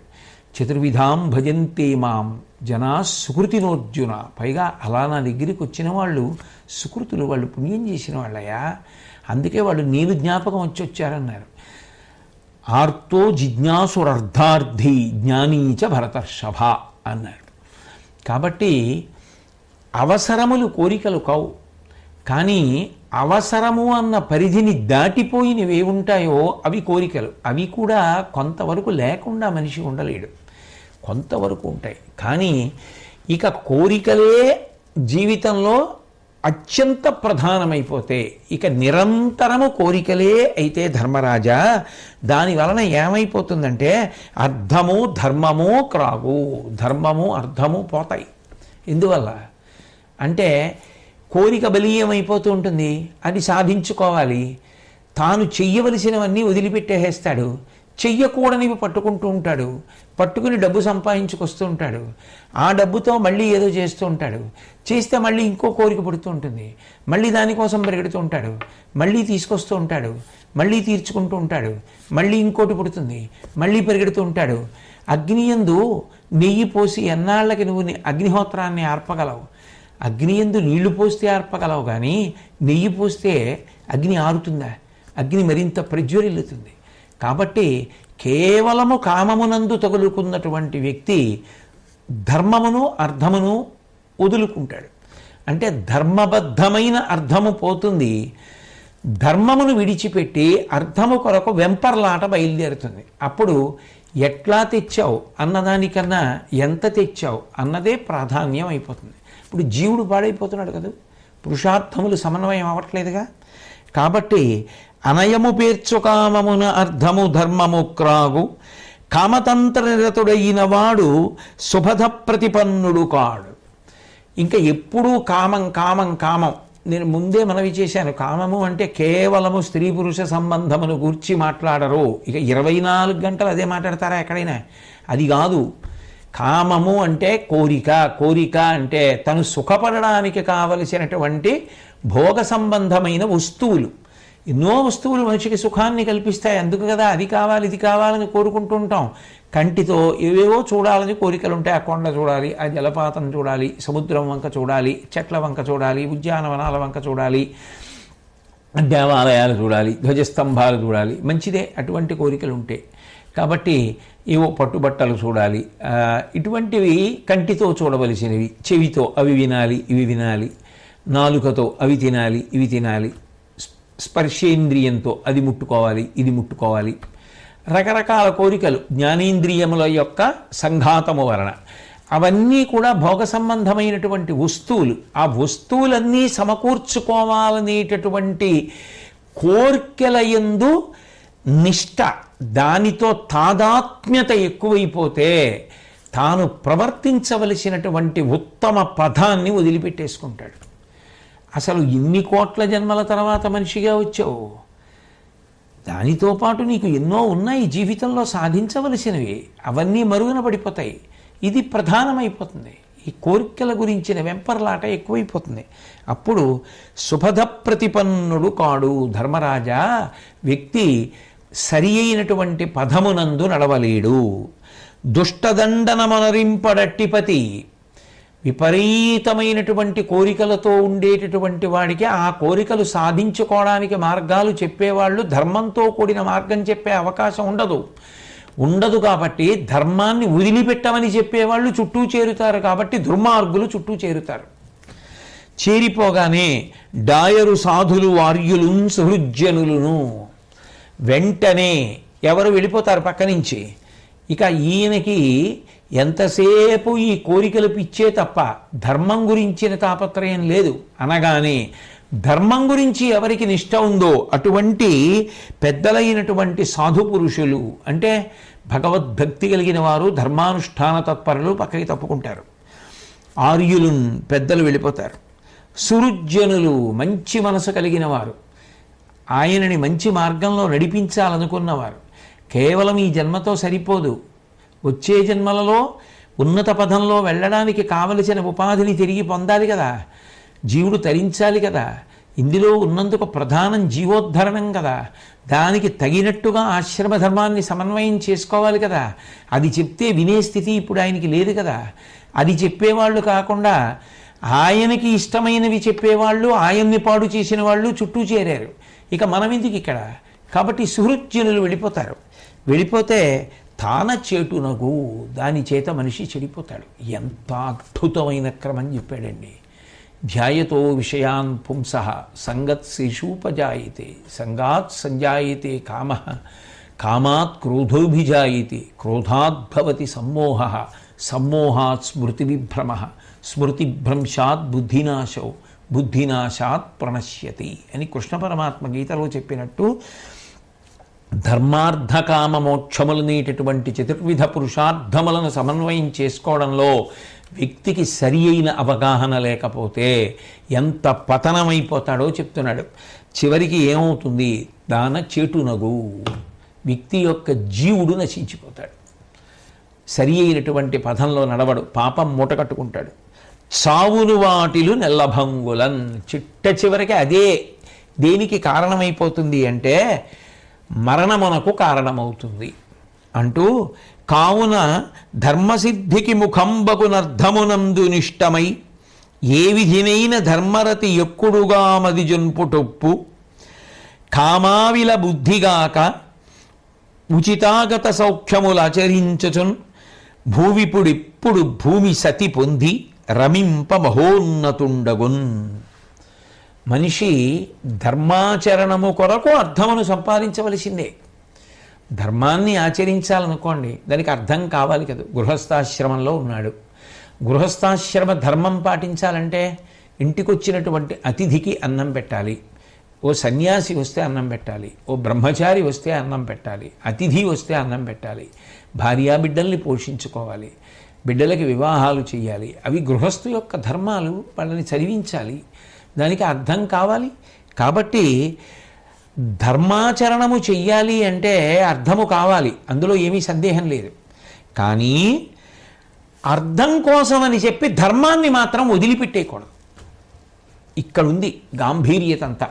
చతుర్విధాం భజంతే మాం జనా సుకృతినోర్జున. పైగా అలా నా దగ్గరికి వచ్చిన వాళ్ళు సుకృతులు, వాళ్ళు పుణ్యం చేసిన వాళ్ళయా, అందుకే వాళ్ళు నేను జ్ఞాపకం వచ్చారన్నారు. ఆర్తో జిజ్ఞాసురర్ధార్థి జ్ఞానీచ భరతర్షభ అన్నారు. కాబట్టి అవసరములు కోరికలు కావు, కానీ అవసరము అన్న పరిధిని దాటిపోయినవి ఏముంటాయో అవి కోరికలు. అవి కూడా కొంతవరకు లేకుండా మనిషి ఉండలేడు, కొంతవరకు ఉంటాయి. కానీ ఇక కోరికలే జీవితంలో అత్యంత ప్రధానమైపోతే, ఇక నిరంతరము కోరికలే అయితే ధర్మరాజా, దాని వలన ఏమైపోతుందంటే అర్థము ధర్మము క్రాగు, ధర్మము అర్థము పోతాయి. ఎందువల్ల అంటే కోరిక బలీయం అయిపోతూ ఉంటుంది, అది సాధించుకోవాలి. తాను చెయ్యవలసినవన్నీ వదిలిపెట్టేస్తాడు, చెయ్యకూడనివి పట్టుకుంటూ ఉంటాడు, పట్టుకుని డబ్బు సంపాదించుకొస్తూ ఉంటాడు. ఆ డబ్బుతో మళ్ళీ ఏదో చేస్తూ ఉంటాడు, చేస్తే మళ్ళీ ఇంకో కోరిక పుడుతూ ఉంటుంది, మళ్ళీ దానికోసం పరిగెడుతూ ఉంటాడు, మళ్ళీ తీసుకొస్తూ ఉంటాడు, మళ్ళీ తీర్చుకుంటూ ఉంటాడు, మళ్ళీ ఇంకోటి పుడుతుంది, మళ్ళీ పరిగెడుతూ ఉంటాడు. అగ్నియందు నెయ్యి పోసి ఎన్నాళ్ళకి నువ్వు అగ్నిహోత్రాన్ని ఆర్పగలవు? అగ్నియందు నీళ్లు పోస్తే ఆర్పగలవు, కానీ నెయ్యి పోస్తే అగ్ని ఆరుతుందా? అగ్ని మరింత ప్రజ్వరిల్లుతుంది. కాబట్టి కేవలము కామమునందు తగులుకున్నటువంటి వ్యక్తి ధర్మమును అర్థమును వదులుకుంటాడు. అంటే ధర్మబద్ధమైన అర్థము పోతుంది, ధర్మమును విడిచిపెట్టి అర్థము కొరకు వెంపర్లాట బయలుదేరుతుంది. అప్పుడు ఎట్లా తెచ్చావు అన్నదానికన్నా ఎంత తెచ్చావు అన్నదే ప్రాధాన్యం అయిపోతుంది. ఇప్పుడు జీవుడు పాడైపోతున్నాడు కదా, పురుషార్థములు సమన్వయం అవ్వట్లేదుగా. కాబట్టి అనయము పేర్చు కామమున అర్థము ధర్మము క్రాగు, కామతంత్ర నిరతుడైన వాడు శుభధ ప్రతిపన్నుడు కాడు. ఇంకా ఎప్పుడూ కామం కామం కామం. నేను ముందే మనవి చేశాను, కామము అంటే కేవలము స్త్రీ పురుష సంబంధమును గూర్చి మాట్లాడరు. ఇక 24 గంటలు అదే మాట్లాడతారా ఎక్కడైనా? అది కాదు. కామము అంటే కోరిక, కోరిక అంటే తను సుఖపడడానికి కావలసినటువంటి భోగ సంబంధమైన వస్తువులు. ఎన్నో వస్తువులు మనిషికి సుఖాన్ని కల్పిస్తాయి, అందుకు కదా అది కావాలి ఇది కావాలని కోరుకుంటూ ఉంటాం. కంటితో ఏవేవో చూడాలని కోరికలు ఉంటాయి. ఆ కొండ చూడాలి, ఆ జలపాతం చూడాలి, సముద్రం వంక చూడాలి, చెట్ల వంక చూడాలి, ఉద్యానవనాల వంక చూడాలి, దేవాలయాలు చూడాలి, ధ్వజస్తంభాలు చూడాలి, మంచిదే, అటువంటి కోరికలు ఉంటాయి. కాబట్టి ఏవో పట్టుబట్టలు చూడాలి, ఇటువంటివి కంటితో చూడవలసినవి, చెవితో అవి వినాలి ఇవి వినాలి, నాలుకతో అవి తినాలి ఇవి తినాలి, స్పర్శేంద్రియంతో అది ముట్టుకోవాలి ఇది ముట్టుకోవాలి, రకరకాల కోరికలు జ్ఞానేంద్రియముల యొక్క సంఘాతము వలన. అవన్నీ కూడా భోగ సంబంధమైనటువంటి వస్తువులు. ఆ వస్తువులన్నీ సమకూర్చుకోవాలనేటటువంటి కోర్కెల యందు నిష్ఠ, దానితో తాదాత్మ్యత ఎక్కువైపోతే తాను ప్రవర్తించవలసినటువంటి ఉత్తమ పదాన్ని వదిలిపెట్టేసుకుంటాడు. అసలు ఇన్ని కోట్ల జన్మల తర్వాత మనిషిగా వచ్చావు, దానితో పాటు నీకు ఎన్నో ఉన్నాయి జీవితంలో సాధించవలసినవి, అవన్నీ మరుగున పడిపోతాయి. ఇది ప్రధానమైపోతుంది. ఈ కోరికల గురించిన వెంపర్లాట ఎక్కువైపోతుంది. అప్పుడు శుభద ప్రతిపన్నుడు కాడు. ధర్మరాజా, వ్యక్తి సరి అయినటువంటి పదమునందు నడవలేడు. దుష్టదండన మనరింపడట్టిపతి, విపరీతమైనటువంటి కోరికలతో ఉండేటటువంటి వాడికి ఆ కోరికలు సాధించుకోవడానికి మార్గాలు చెప్పేవాళ్ళు ధర్మంతో కూడిన మార్గం చెప్పే అవకాశం ఉండదు కాబట్టి ధర్మాన్ని వదిలిపెట్టమని చెప్పేవాళ్ళు చుట్టూ చేరుతారు, కాబట్టి దుర్మార్గులు చుట్టూ చేరుతారు. చేరిపోగానే డాయరు సాధులు వార్యులు సుహృజ్జనులను వెంటనే ఎవరు వెళ్ళిపోతారు పక్క నుంచి. ఇక ఈయనకి ఎంతసేపు ఈ కోరికలు పిచ్చే తప్ప ధర్మం గురించిన తాపత్రయం లేదు. అనగానే ధర్మం గురించి ఎవరికి నిష్ట ఉందో అటువంటి పెద్దలైనటువంటి సాధు పురుషులు, అంటే భగవద్భక్తి కలిగిన వారు, ధర్మానుష్ఠాన తత్పరులు పక్కకి తప్పుకుంటారు. ఆర్యులు పెద్దలు వెళ్ళిపోతారు. సురుజ్జనులు మంచి మనసు కలిగిన వారు, ఆయనని మంచి మార్గంలో నడిపించాలనుకున్నవారు. కేవలం ఈ జన్మతో సరిపోదు, వచ్చే జన్మలలో ఉన్నత పదంలో వెళ్ళడానికి కావలసిన ఉపాధిని తిరిగి పొందాలి కదా, జీవుడు తరించాలి కదా, ఇందులో ఉన్నందుకు ప్రధానం జీవోద్ధరణం కదా, దానికి తగినట్టుగా ఆశ్రమ ధర్మాన్ని సమన్వయం చేసుకోవాలి కదా. అది చెప్తే వినే స్థితి ఇప్పుడు ఆయనకి లేదు కదా. అది చెప్పేవాళ్ళు కాకుండా ఆయనకి ఇష్టమైనవి చెప్పేవాళ్ళు, ఆయన్ని పాడు చేసిన వాళ్ళు చుట్టూ చేరారు. ఇక మనం ఎందుకు ఇక్కడ? కాబట్టి సుహృజ్జనులు వెళ్ళిపోతారు. వెళ్ళిపోతే తాన చేటునగు, దాని చేత మనిషి చెడిపోతాడు. ఎంత అద్భుతమైన క్రమం చెప్పాడండి. ధ్యాయతో విషయాన్ పుంసః సంగత్ శిశూపజాయతే, సంగాత్ సంజాయతే కామః, కామాత్ క్రోధోభిజాయతే, క్రోధాత్ భవతి సమ్మోహః, సమ్మోహాత్ స్మృతి విభ్రమః, స్మృతిభ్రంశాత్ బుద్ధినాశో, బుద్ధినాశాత్ ప్రణశ్యతి అని కృష్ణ పరమాత్మ గీతలో చెప్పినట్టు ధర్మార్థకామ మోక్షములనేటటువంటి చతుర్విధ పురుషార్థములను సమన్వయం చేసుకోవడంలో వ్యక్తికి సరి అయిన అవగాహన లేకపోతే ఎంత పతనమైపోతాడో చెప్తున్నాడు. చివరికి ఏమవుతుంది? దాన చేటునగు, వ్యక్తి యొక్క జీవుడు నశించిపోతాడు. సరి అయినటువంటి పదంలో నడవడు, పాపం మూట కట్టుకుంటాడు. సావును వాటిలు నెల్లభంగులన్, చిట్ట చివరికి అదే దేనికి కారణమైపోతుంది అంటే మరణమునకు కారణమవుతుంది అంటూ, కావున ధర్మసిద్ధికి ముఖంబకునర్థమునందు నిష్టమై ఏ విధినైన ధర్మరతి ఎక్కుడుగా మది జొన్పుటొప్పు, కామావిల బుద్ధిగాక ఉచితాగత సౌఖ్యములాచరించుచున్, భూవిపుడిప్పుడు భూమి సతి పొంది రమింప మహోన్నతుండగున్. మనిషి ధర్మాచరణము కొరకు అర్థమును సంపాదించవలసిందే. ధర్మాన్ని ఆచరించాలనుకోండి, దానికి అర్థం కావాలి కదా. గృహస్థాశ్రమంలో ఉన్నాడు, గృహస్థాశ్రమ ధర్మం పాటించాలంటే ఇంటికి వచ్చినటువంటి అతిథికి అన్నం పెట్టాలి, ఓ సన్యాసి వస్తే అన్నం పెట్టాలి, ఓ బ్రహ్మచారి వస్తే అన్నం పెట్టాలి, అతిథి వస్తే అన్నం పెట్టాలి, భార్యాబిడ్డల్ని పోషించుకోవాలి, బిడ్డలకి వివాహాలు చేయాలి. అవి గృహస్థు యొక్క ధర్మాలు, వాళ్ళని చదివించాలి, దానికి అర్థం కావాలి. కాబట్టి ధర్మాచరణము చెయ్యాలి అంటే అర్థము కావాలి, అందులో ఏమీ సందేహం లేదు. కానీ అర్థం కోసమని చెప్పి ధర్మాన్ని మాత్రం వదిలిపెట్టేయకూడదు. ఇక్కడుంది గాంభీర్యత అంతా.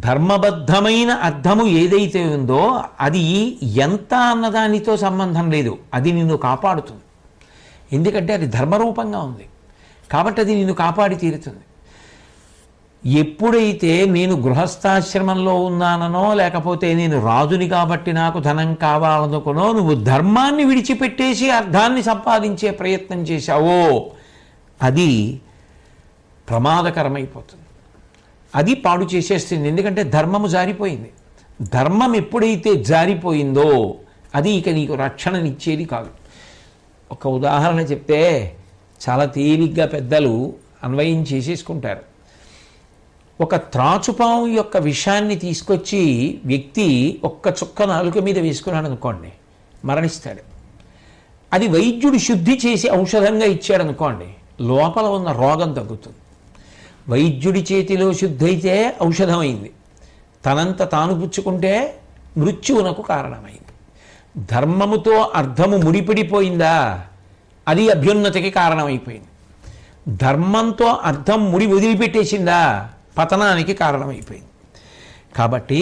ధర్మబద్ధమైన అర్థము ఏదైతే ఉందో అది ఎంత అన్నదానితో సంబంధం లేదు, అది నిన్ను కాపాడుతుంది. ఎందుకంటే అది ధర్మరూపంగా ఉంది కాబట్టి అది నిన్ను కాపాడి తీరుతుంది. ఎప్పుడైతే నేను గృహస్థాశ్రమంలో ఉన్నానో, లేకపోతే నేను రాజుని కాబట్టి నాకు ధనం కావాలనుకునో, నువ్వు ధర్మాన్ని విడిచిపెట్టేసి అర్థాన్ని సంపాదించే ప్రయత్నం చేశావో అది ప్రమాదకరమైపోతుంది, అది పాడు చేసేస్తుంది. ఎందుకంటే ధర్మము జారిపోయింది. ధర్మం ఎప్పుడైతే జారిపోయిందో అది ఇక నీకు రక్షణనిచ్చేది కాదు. ఒక ఉదాహరణ చెప్తే చాలా తేలిగ్గా పెద్దలు అన్వయం చేసేసుకుంటారు. ఒక త్రాచుపాము యొక్క విషాన్ని తీసుకొచ్చి వ్యక్తి ఒక్క చుక్క నాలుక మీద వేసుకున్నాడు అనుకోండి, మరణిస్తాడు. అది వైద్యుడు శుద్ధి చేసి ఔషధంగా ఇచ్చాడు అనుకోండి, లోపల ఉన్న రోగం తగ్గుతుంది. వైద్యుడి చేతిలో శుద్ధి అయితే ఔషధమైంది, తనంత తాను పుచ్చుకుంటే మృత్యువునకు కారణమైంది. ధర్మముతో అర్థము ముడిపడిపోయిందా, అది అభ్యున్నతికి కారణమైపోయింది. ధర్మంతో అర్థం ముడి వదిలిపెట్టేసిందా, పతనానికి కారణమైపోయింది. కాబట్టి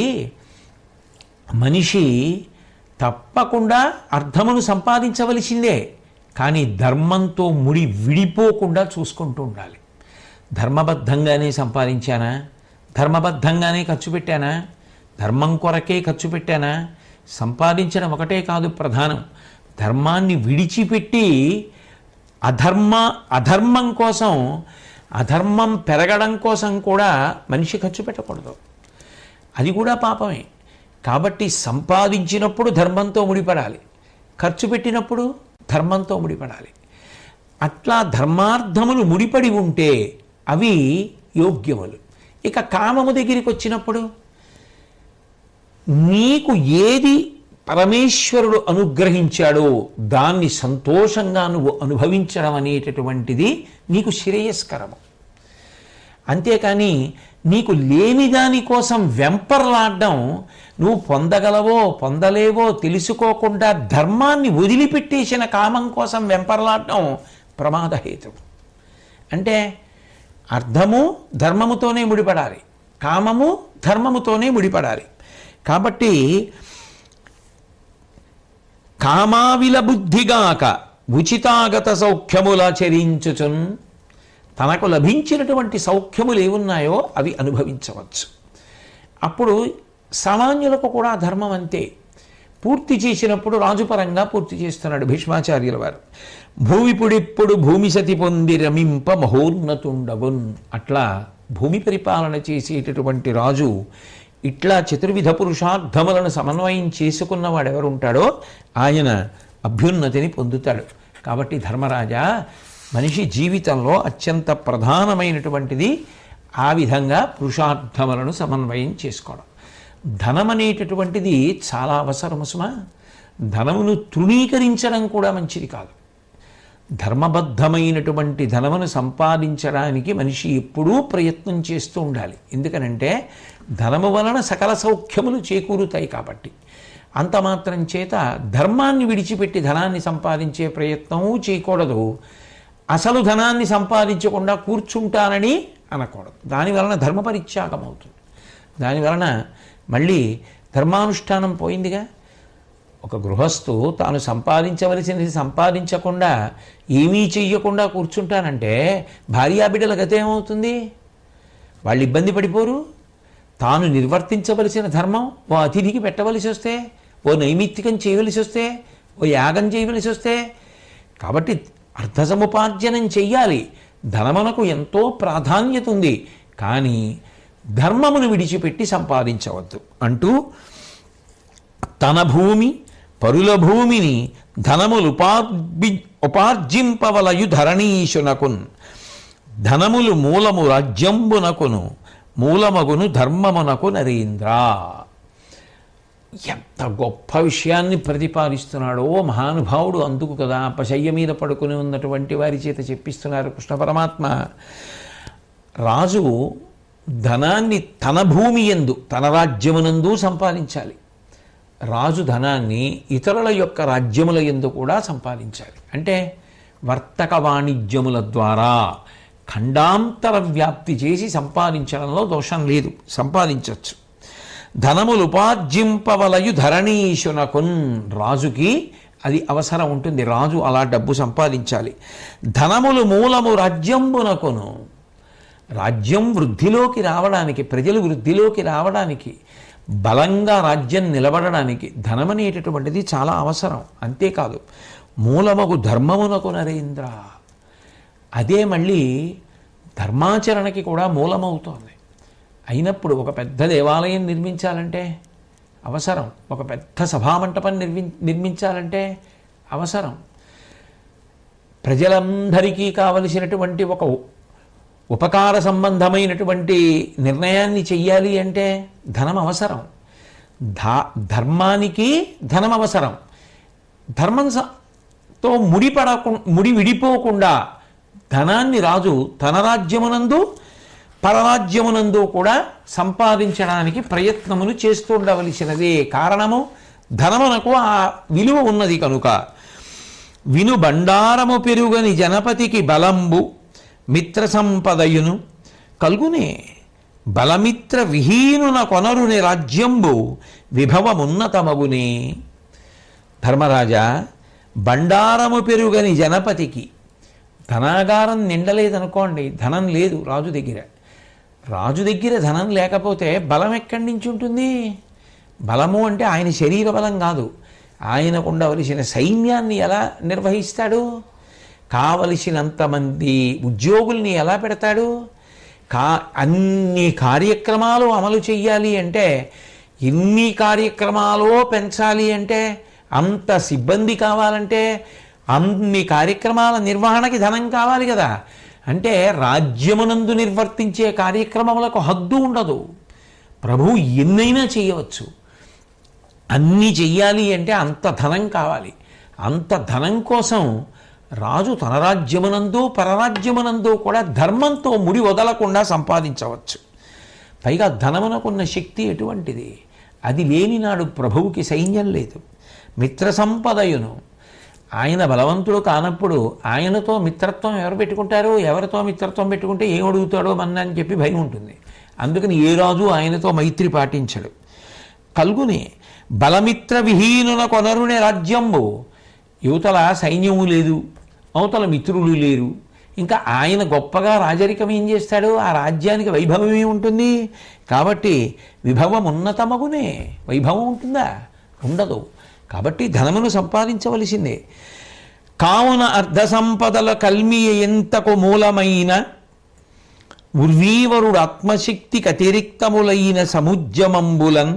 మనిషి తప్పకుండా అర్థమును సంపాదించవలసిందే. కానీ ధర్మంతో ముడి విడిపోకుండా చూసుకుంటూ ఉండాలి. ధర్మబద్ధంగానే సంపాదించానా, ధర్మబద్ధంగానే ఖర్చు పెట్టానా, ధర్మం కొరకే ఖర్చు పెట్టానా, సంపాదించడం ఒకటే కాదు ప్రధానం, ధర్మాన్ని విడిచిపెట్టి అధర్మం కోసం, అధర్మం పెరగడం కోసం కూడా మనిషి ఖర్చు పెట్టకూడదు. అది కూడా పాపమే. కాబట్టి సంపాదించినప్పుడు ధర్మంతో ముడిపడాలి, ఖర్చు పెట్టినప్పుడు ధర్మంతో ముడిపడాలి. అట్లా ధర్మార్థములు ముడిపడి ఉంటే అవి యోగ్యములు. ఇక కామము దగ్గరికి వచ్చినప్పుడు నీకు ఏది పరమేశ్వరుడు అనుగ్రహించాడో దాన్ని సంతోషంగా నువ్వు అనుభవించడం అనేటటువంటిది నీకు శ్రేయస్కరము. అంతేకాని నీకు లేని దానికోసం వెంపర్లాడడం, నువ్వు పొందగలవో పొందలేవో తెలుసుకోకుండా ధర్మాన్ని వదిలిపెట్టేసిన కామం కోసం వెంపర్లాడడం ప్రమాదహేతువు. అంటే అర్థము ధర్మముతోనే ముడిపడాలి, కామము ధర్మముతోనే ముడిపడాలి. కాబట్టి కామావిల బుద్ధిగాక ఉచితాగత సౌఖ్యములాచరించుచున్, తనకు లభించినటువంటి సౌఖ్యములు ఏమున్నాయో అవి అనుభవించవచ్చు. అప్పుడు సామాన్యులకు కూడా ధర్మం అంతే. పూర్తి చేసినప్పుడు రాజుపరంగా పూర్తి చేస్తున్నాడు భీష్మాచార్యుల వారు. భూమిపుడిప్పుడు భూమి సతి పొంది రమింప మహోన్నతుండగున్. అట్లా భూమి పరిపాలన చేసేటటువంటి రాజు ఇట్లా చతుర్విధ పురుషార్థములను సమన్వయం చేసుకున్నవాడెవరుంటాడో ఆయన అభ్యున్నతిని పొందుతాడు. కాబట్టి ధర్మరాజా, మనిషి జీవితంలో అత్యంత ప్రధానమైనటువంటిది ఆ విధంగా పురుషార్థములను సమన్వయం చేసుకోవడం. ధనం అనేటటువంటిది చాలా అవసరము సుమా. ధనమును తృణీకరించడం కూడా మంచిది కాదు. ధర్మబద్ధమైనటువంటి ధనమును సంపాదించడానికి మనిషి ఎప్పుడూ ప్రయత్నం చేస్తూ ఉండాలి. ఎందుకనంటే ధనము వలన సకల సౌఖ్యములు చేకూరుతాయి. కాబట్టి అంత మాత్రం చేత ధర్మాన్ని విడిచిపెట్టి ధనాన్ని సంపాదించే ప్రయత్నము చేయకూడదు. అసలు ధనాన్ని సంపాదించకుండా కూర్చుంటానని అనకూడదు. దానివలన ధర్మపరిత్యాగం అవుతుంది. దానివలన మళ్ళీ ధర్మానుష్ఠానం పోయిందిగా. ఒక గృహస్థు తాను సంపాదించవలసినది సంపాదించకుండా ఏమీ చెయ్యకుండా కూర్చుంటానంటే భార్యాబిడ్డల గతి ఏమవుతుంది? వాళ్ళు ఇబ్బంది పడిపోరు? తాను నిర్వర్తించవలసిన ధర్మం ఓ అతిథికి పెట్టవలసి వస్తే, ఓ నైమిత్తికం చేయవలసి వస్తే, ఓ యాగం చేయవలసి వస్తే, కాబట్టి అర్థసముపార్జనం చెయ్యాలి. ధనమునకు ఎంతో ప్రాధాన్యత ఉంది. కానీ ధర్మమును విడిచిపెట్టి సంపాదించవద్దు అంటూ తన భూమి పరుల భూమిని ధనములు ఉపార్జింపవలయు ధరణీశునకున్, ధనములు మూలము రాజ్యంబునకును మూలమగును ధర్మమునకు నరేంద్ర. ఎంత గొప్ప విషయాన్ని ప్రతిపాదిస్తున్నాడో మహానుభావుడు. అందుకు కదా పశయ్య మీద పడుకుని ఉన్నటువంటి వారి చేత చెప్పిస్తున్నారు కృష్ణ పరమాత్మ. రాజు ధనాన్ని తన భూమి యందు, తన రాజ్యమునందు సంపాదించాలి. రాజు ధనాన్ని ఇతరుల యొక్క రాజ్యముల యందు కూడా సంపాదించాలి. అంటే వర్తక వాణిజ్యముల ద్వారా ఖండాంతర వ్యాప్తి చేసి సంపాదించడంలో దోషం లేదు, సంపాదించవచ్చు. ధనములు ఉపార్జింపవలయు ధరణీశునకున్, రాజుకి అది అవసరం ఉంటుంది. రాజు అలా డబ్బు సంపాదించాలి. ధనములు మూలము రాజ్యంబునకును, రాజ్యం వృద్ధిలోకి రావడానికి, ప్రజలు వృద్ధిలోకి రావడానికి, బలంగా రాజ్యం నిలబడడానికి ధనం అనేటటువంటిది చాలా అవసరం. అంతేకాదు మూలమగు ధర్మమునకు నరేంద్ర, అదే మళ్ళీ ధర్మాచరణకి కూడా మూలమవుతోంది. అయినప్పుడు ఒక పెద్ద దేవాలయం నిర్మించాలంటే అవసరం, ఒక పెద్ద సభామంటపం నిర్మించాలంటే అవసరం, ప్రజలందరికీ కావలసినటువంటి ఒక ఉపకార సంబంధమైనటువంటి నిర్ణయాన్ని చెయ్యాలి అంటే ధనం అవసరం. ధర్మానికి ధనం అవసరం. ధర్మంతో ముడి విడిపోకుండా ధనాన్ని రాజు తన రాజ్యమునందు పరరాజ్యమునందు కూడా సంపాదించడానికి ప్రయత్నములు చేస్తూ ఉండవలసినదే. కారణము ధనమునకు ఆ విలువ ఉన్నది కనుక. విను బండారము పెరుగని జనపతికి బలంబు మిత్ర సంపదయును కల్గునే, బలమిత్ర విహీనున కొనరుని రాజ్యంబు విభవమున్నతమగునే. ధర్మరాజా, బండారము పెరుగని జనపతికి. ధనాగారం నిండలేదనుకోండి, ధనం లేదు రాజు దగ్గర. రాజు దగ్గర ధనం లేకపోతే బలం ఎక్కడి నుంచి ఉంటుంది? బలము అంటే ఆయన శరీర బలం కాదు, ఆయనకు ఉండవలసిన సైన్యాన్ని ఎలా నిర్వహిస్తాడు? కావలసినంతమంది ఉద్యోగుల్ని ఎలా పెడతాడు? అన్ని కార్యక్రమాలు అమలు చెయ్యాలి అంటే, ఎన్ని కార్యక్రమాలు పెంచాలి అంటే, అంత సిబ్బంది కావాలంటే, అన్ని కార్యక్రమాల నిర్వహణకి ధనం కావాలి కదా. అంటే రాజ్యమునందు నిర్వర్తించే కార్యక్రమములకు హద్దు ఉండదు. ప్రభువు ఎన్నైనా చేయవచ్చు. అన్నీ చెయ్యాలి అంటే అంత ధనం కావాలి. అంత ధనం కోసం రాజు తన రాజ్యమునందు పరరాజ్యమునందు కూడా ధర్మంతో ముడి వదలకుండా సంపాదించవచ్చు. పైగా ధనమునకున్న శక్తి ఎటువంటిది? అది లేని నాడు ప్రభువుకి సైన్యం లేదు. మిత్ర సంపదయును, ఆయన బలవంతుడు కానప్పుడు ఆయనతో మిత్రత్వం ఎవరు పెట్టుకుంటారు? ఎవరితో మిత్రత్వం పెట్టుకుంటే ఏం అడుగుతాడో అని చెప్పి భయం ఉంటుంది. అందుకని ఏ రాజు ఆయనతో మైత్రి పాటించడు. కల్గునే బలమిత్ర విహీనున కొనరునే రాజ్యంబు. యువతల సైన్యము లేదు, అవతల మిత్రులు లేరు, ఇంకా ఆయన గొప్పగా రాజరికం ఏం చేస్తాడు? ఆ రాజ్యానికి వైభవం ఏముంటుంది? కాబట్టి విభవం ఉన్నతమగునే, వైభవం ఉంటుందా? ఉండదు. కాబట్టి ధనమును సంపాదించవలసిందే. కావున అర్ధ సంపదల కల్మియ ఎంతకు మూలమైన ఉర్వీవరుడు ఆత్మశక్తికి అతిరిక్తములైన సముద్యమంబులన్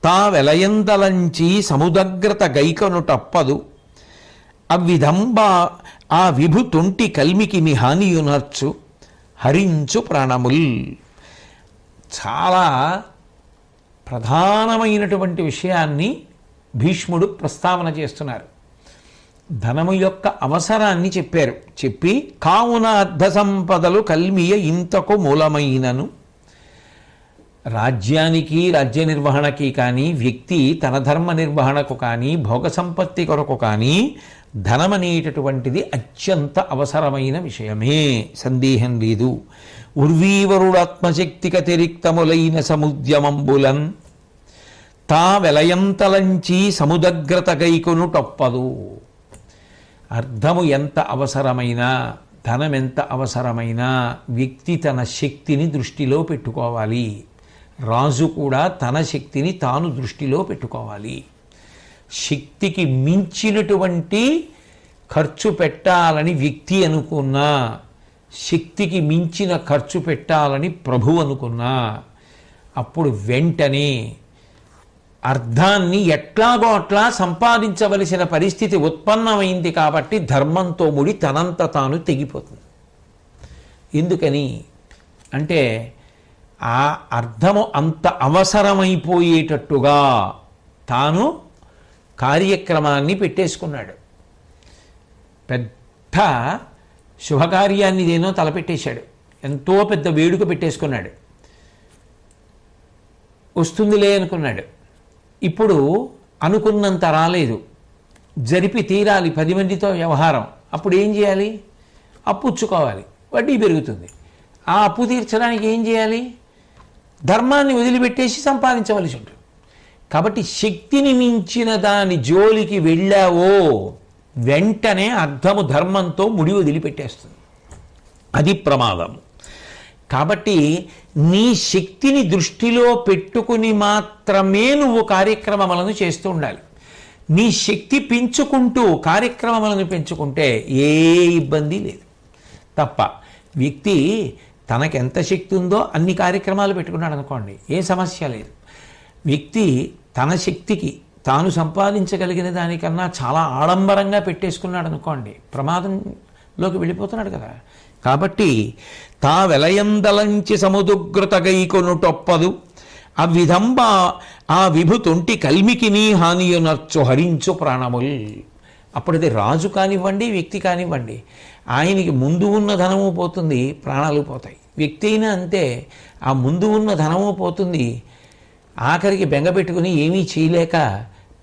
తా వెలయందలంచి సముదగ్రత గైకను తప్పదు. అవ్విధంబా ఆ విభు తొంటి కల్మికి హానియునర్చు హరించు ప్రాణముల్. చాలా ప్రధానమైనటువంటి విషయాన్ని భీష్ముడు ప్రస్తావన చేస్తున్నారు. ధనము యొక్క అవసరాన్ని చెప్పారు. చెప్పి కావున అర్ధ సంపదలు కల్మియ ఇంతకు మూలమైనను. రాజ్యానికి, రాజ్య నిర్వహణకి కానీ, వ్యక్తి తన ధర్మ నిర్వహణకు కానీ, భోగ సంపత్తి కొరకు కానీ ధనం అనేటటువంటిది అత్యంత అవసరమైన విషయమే, సందేహం లేదు. ఉర్వీవరుడాత్మశక్తికతిరిక్తములైన సముద్యమంబులన్ తా వెలయంతలంచి సముదగ్రత గైకొను తప్పదు. అర్థము ఎంత అవసరమైనా, ధనం ఎంత అవసరమైనా వ్యక్తి తన శక్తిని దృష్టిలో పెట్టుకోవాలి. రాజు కూడా తన శక్తిని తాను దృష్టిలో పెట్టుకోవాలి. శక్తికి మించినటువంటి ఖర్చు పెట్టాలని వ్యక్తి అనుకున్నా, శక్తికి మించిన ఖర్చు పెట్టాలని ప్రభు అనుకున్నా, అప్పుడు వెంటనే అర్థాన్ని ఎట్లాగో అట్లా సంపాదించవలసిన పరిస్థితి ఉత్పన్నమైంది. కాబట్టి ధర్మంతో ముడి తనంత తాను తెగిపోతుంది. ఎందుకని అంటే ఆ అర్థము అంత అవసరమైపోయేటట్టుగా తాను కార్యక్రమాన్ని పెట్టేసుకున్నాడు. పెద్ద శుభకార్యాన్ని ఏదో తలపెట్టేశాడు, ఎంతో పెద్ద వేడుక పెట్టేసుకున్నాడు. వస్తుందిలే అనుకున్నాడు. ఇప్పుడు అనుకున్నంత రాలేదు, జరిపి తీరాలి 10 మందితో వ్యవహారం. అప్పుడు ఏం చేయాలి? అప్పు పుచ్చుకోవాలి, వడ్డీ పెరుగుతుంది. ఆ అప్పు తీర్చడానికి ఏం చేయాలి? ధర్మాన్ని వదిలిపెట్టేసి సంపాదించవలసి ఉంటుంది. కాబట్టి శక్తిని మించిన దాని జోలికి వెళ్ళావో వెంటనే అర్థము ధర్మంతో ముడి వదిలిపెట్టేస్తుంది. అది ప్రమాదం. కాబట్టి నీ శక్తిని దృష్టిలో పెట్టుకుని మాత్రమే నువ్వు కార్యక్రమములను చేస్తూ ఉండాలి. నీ శక్తి పెంచుకుంటూ కార్యక్రమములను పెంచుకుంటే ఏ ఇబ్బంది లేదు. తప్ప వ్యక్తి తనకెంత శక్తి ఉందో అన్ని కార్యక్రమాలు పెట్టుకున్నాడు అనుకోండి, ఏ సమస్య లేదు. వ్యక్తి తన శక్తికి తాను సంపాదించగలిగిన దానికన్నా చాలా ఆడంబరంగా పెట్టేసుకున్నాడు అనుకోండి, ప్రమాదంలోకి వెళ్ళిపోతున్నాడు కదా. కాబట్టి తా వెలయందలంచి సముదుగ్రత గైకొనుటొప్పదు. అవ్విధంబ ఆ విభుతుంటి కల్మికిని హానియునర్చు హరించు ప్రాణముల్. అప్పుడది రాజు కానివ్వండి, వ్యక్తి కానివ్వండి, ఆయనకి ముందు ఉన్న ధనము పోతుంది, ప్రాణాలు పోతాయి. వ్యక్తి అయినా అంతే, ఆ ముందు ఉన్న ధనము పోతుంది, ఆఖరికి బెంగపెట్టుకుని ఏమీ చేయలేక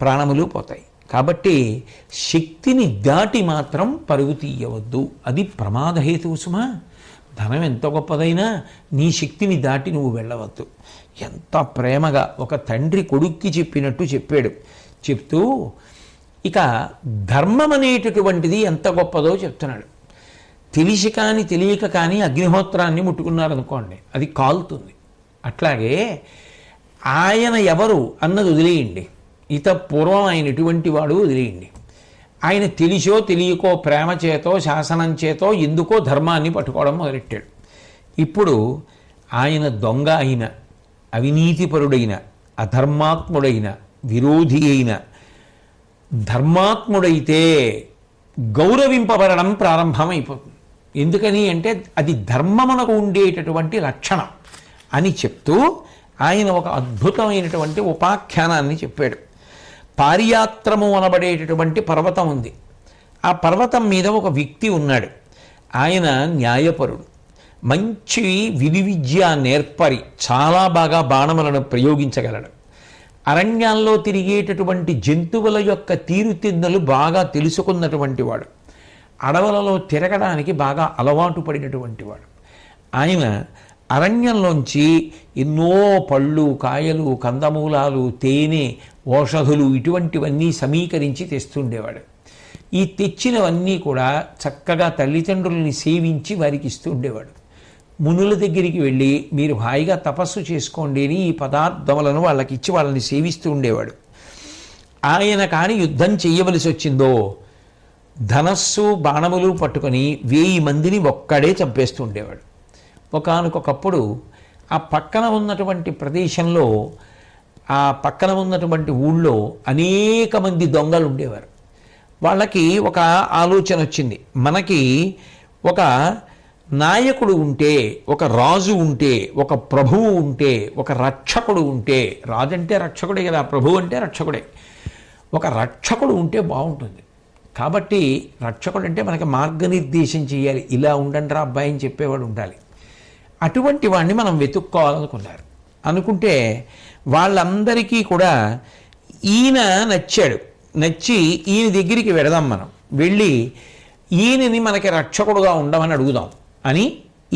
ప్రాణములు పోతాయి. కాబట్టి శక్తిని దాటి మాత్రం పరుగు తీయవద్దు. అది ప్రమాదహేతువు సుమా. ధనం ఎంత గొప్పదైనా నీ శక్తిని దాటి నువ్వు వెళ్ళవద్దు. ఎంత ప్రేమగా ఒక తండ్రి కొడుక్కి చెప్పినట్టు చెప్పాడు. చెప్తూ ఇక ధర్మం అనేటటువంటిది ఎంత గొప్పదో చెప్తున్నాడు. తెలిసి కానీ తెలియక కానీ అగ్నిహోత్రాన్ని ముట్టుకున్నారనుకోండి, అది కాలుతుంది. అట్లాగే ఆయన ఎవరు అన్నది వదిలేయండి, పూర్వం ఆయన ఎటువంటి వాడు వదిలేయండి. ఆయన తెలిసో తెలియకో ప్రేమ చేతో శాసనం చేతో ఎందుకో ధర్మాన్ని పట్టుకోవడం మొదలెట్టాడు. ఇప్పుడు ఆయన దొంగ అయిన, అవినీతిపరుడైన, అధర్మాత్ముడైన, విరోధి అయిన, ధర్మాత్ముడైతే గౌరవింపబడడం ప్రారంభమైపోతుంది. ఎందుకని అంటే అది ధర్మమునకు ఉండేటటువంటి లక్షణం అని చెప్తూ ఆయన ఒక అద్భుతమైనటువంటి ఉపాఖ్యానాన్ని చెప్పాడు. పారియాత్రము అనబడేటటువంటి పర్వతం ఉంది. ఆ పర్వతం మీద ఒక వ్యక్తి ఉన్నాడు. ఆయన న్యాయపరుడు, మంచి విలువిద్య నేర్పరి, చాలా బాగా బాణములను ప్రయోగించగలడు. అరణ్యాల్లో తిరిగేటటువంటి జంతువుల యొక్క తీరుతెన్నులు బాగా తెలుసుకున్నటువంటి వాడు, అడవులలో తిరగడానికి బాగా అలవాటు పడినటువంటి వాడు. ఆయన అరణ్యంలోంచి ఎన్నో పళ్ళు, కాయలు, కందమూలాలు, తేనె, ఔషధులు ఇటువంటివన్నీ సమీకరించి తెస్తుండేవాడు. ఈ తెచ్చినవన్నీ కూడా చక్కగా తల్లిదండ్రులని సేవించి వారికి ఇస్తూ ఉండేవాడు. మునుల దగ్గరికి వెళ్ళి మీరు హాయిగా తపస్సు చేసుకోండి అని ఈ పదార్థములను వాళ్ళకి ఇచ్చి వాళ్ళని సేవిస్తూ ఉండేవాడు. ఆయన కానీ యుద్ధం చేయవలసి వచ్చిందో ధనస్సు బాణములు పట్టుకొని 1000 మందిని ఒక్కడే చంపేస్తూ ఉండేవాడు. ఒకానొకప్పుడు ఆ పక్కన ఉన్నటువంటి ప్రదేశంలో, ఆ పక్కన ఉన్నటువంటి ఊళ్ళో అనేక మంది దొంగలు ఉండేవారు. వాళ్ళకి ఒక ఆలోచన వచ్చింది, మనకి ఒక నాయకుడు ఉంటే, ఒక రాజు ఉంటే, ఒక ప్రభువు ఉంటే, ఒక రక్షకుడు ఉంటే, రాజు అంటే రక్షకుడే కదా, ప్రభువు అంటే రక్షకుడే, ఒక రక్షకుడు ఉంటే బాగుంటుంది. కాబట్టి రక్షకుడు అంటే మనకి మార్గనిర్దేశం చేయాలి, ఇలా ఉండండి రా అబ్బాయి అని చెప్పేవాడు ఉండాలి. అటువంటి వాడిని మనం వెతుక్కోవాలనుకున్నారు. అనుకుంటే వాళ్ళందరికీ కూడా ఈయన నచ్చాడు. నచ్చి ఈయన దగ్గరికి వెడదాం, మనం వెళ్ళి ఈయనని మనకి రక్షకుడుగా ఉండమని అడుగుదాం అని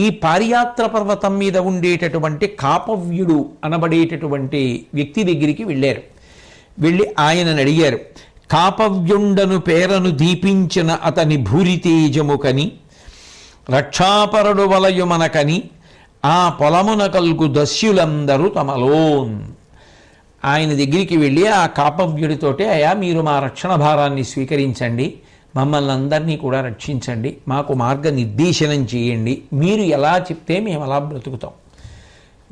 ఈ పారియాత్ర పర్వతం మీద ఉండేటటువంటి కాపవ్యుడు అనబడేటటువంటి వ్యక్తి దగ్గరికి వెళ్ళారు. వెళ్ళి ఆయనను అడిగారు, కాపవ్యుండను పేరను దీపించిన అతని భూరితేజము కని రక్షాపరుడు వలయు మనకని ఆ పొలమున కల్గు దస్యులందరూ తమలోన్. ఆయన దగ్గరికి వెళ్ళి ఆ కాపవ్యుడితోటే, అయా మీరు మా రక్షణ భారాన్ని స్వీకరించండి, మమ్మల్ని అందరినీ కూడా రక్షించండి, మాకు మార్గనిర్దేశనం చేయండి, మీరు ఎలా చెప్తే మేము అలా బ్రతుకుతాం,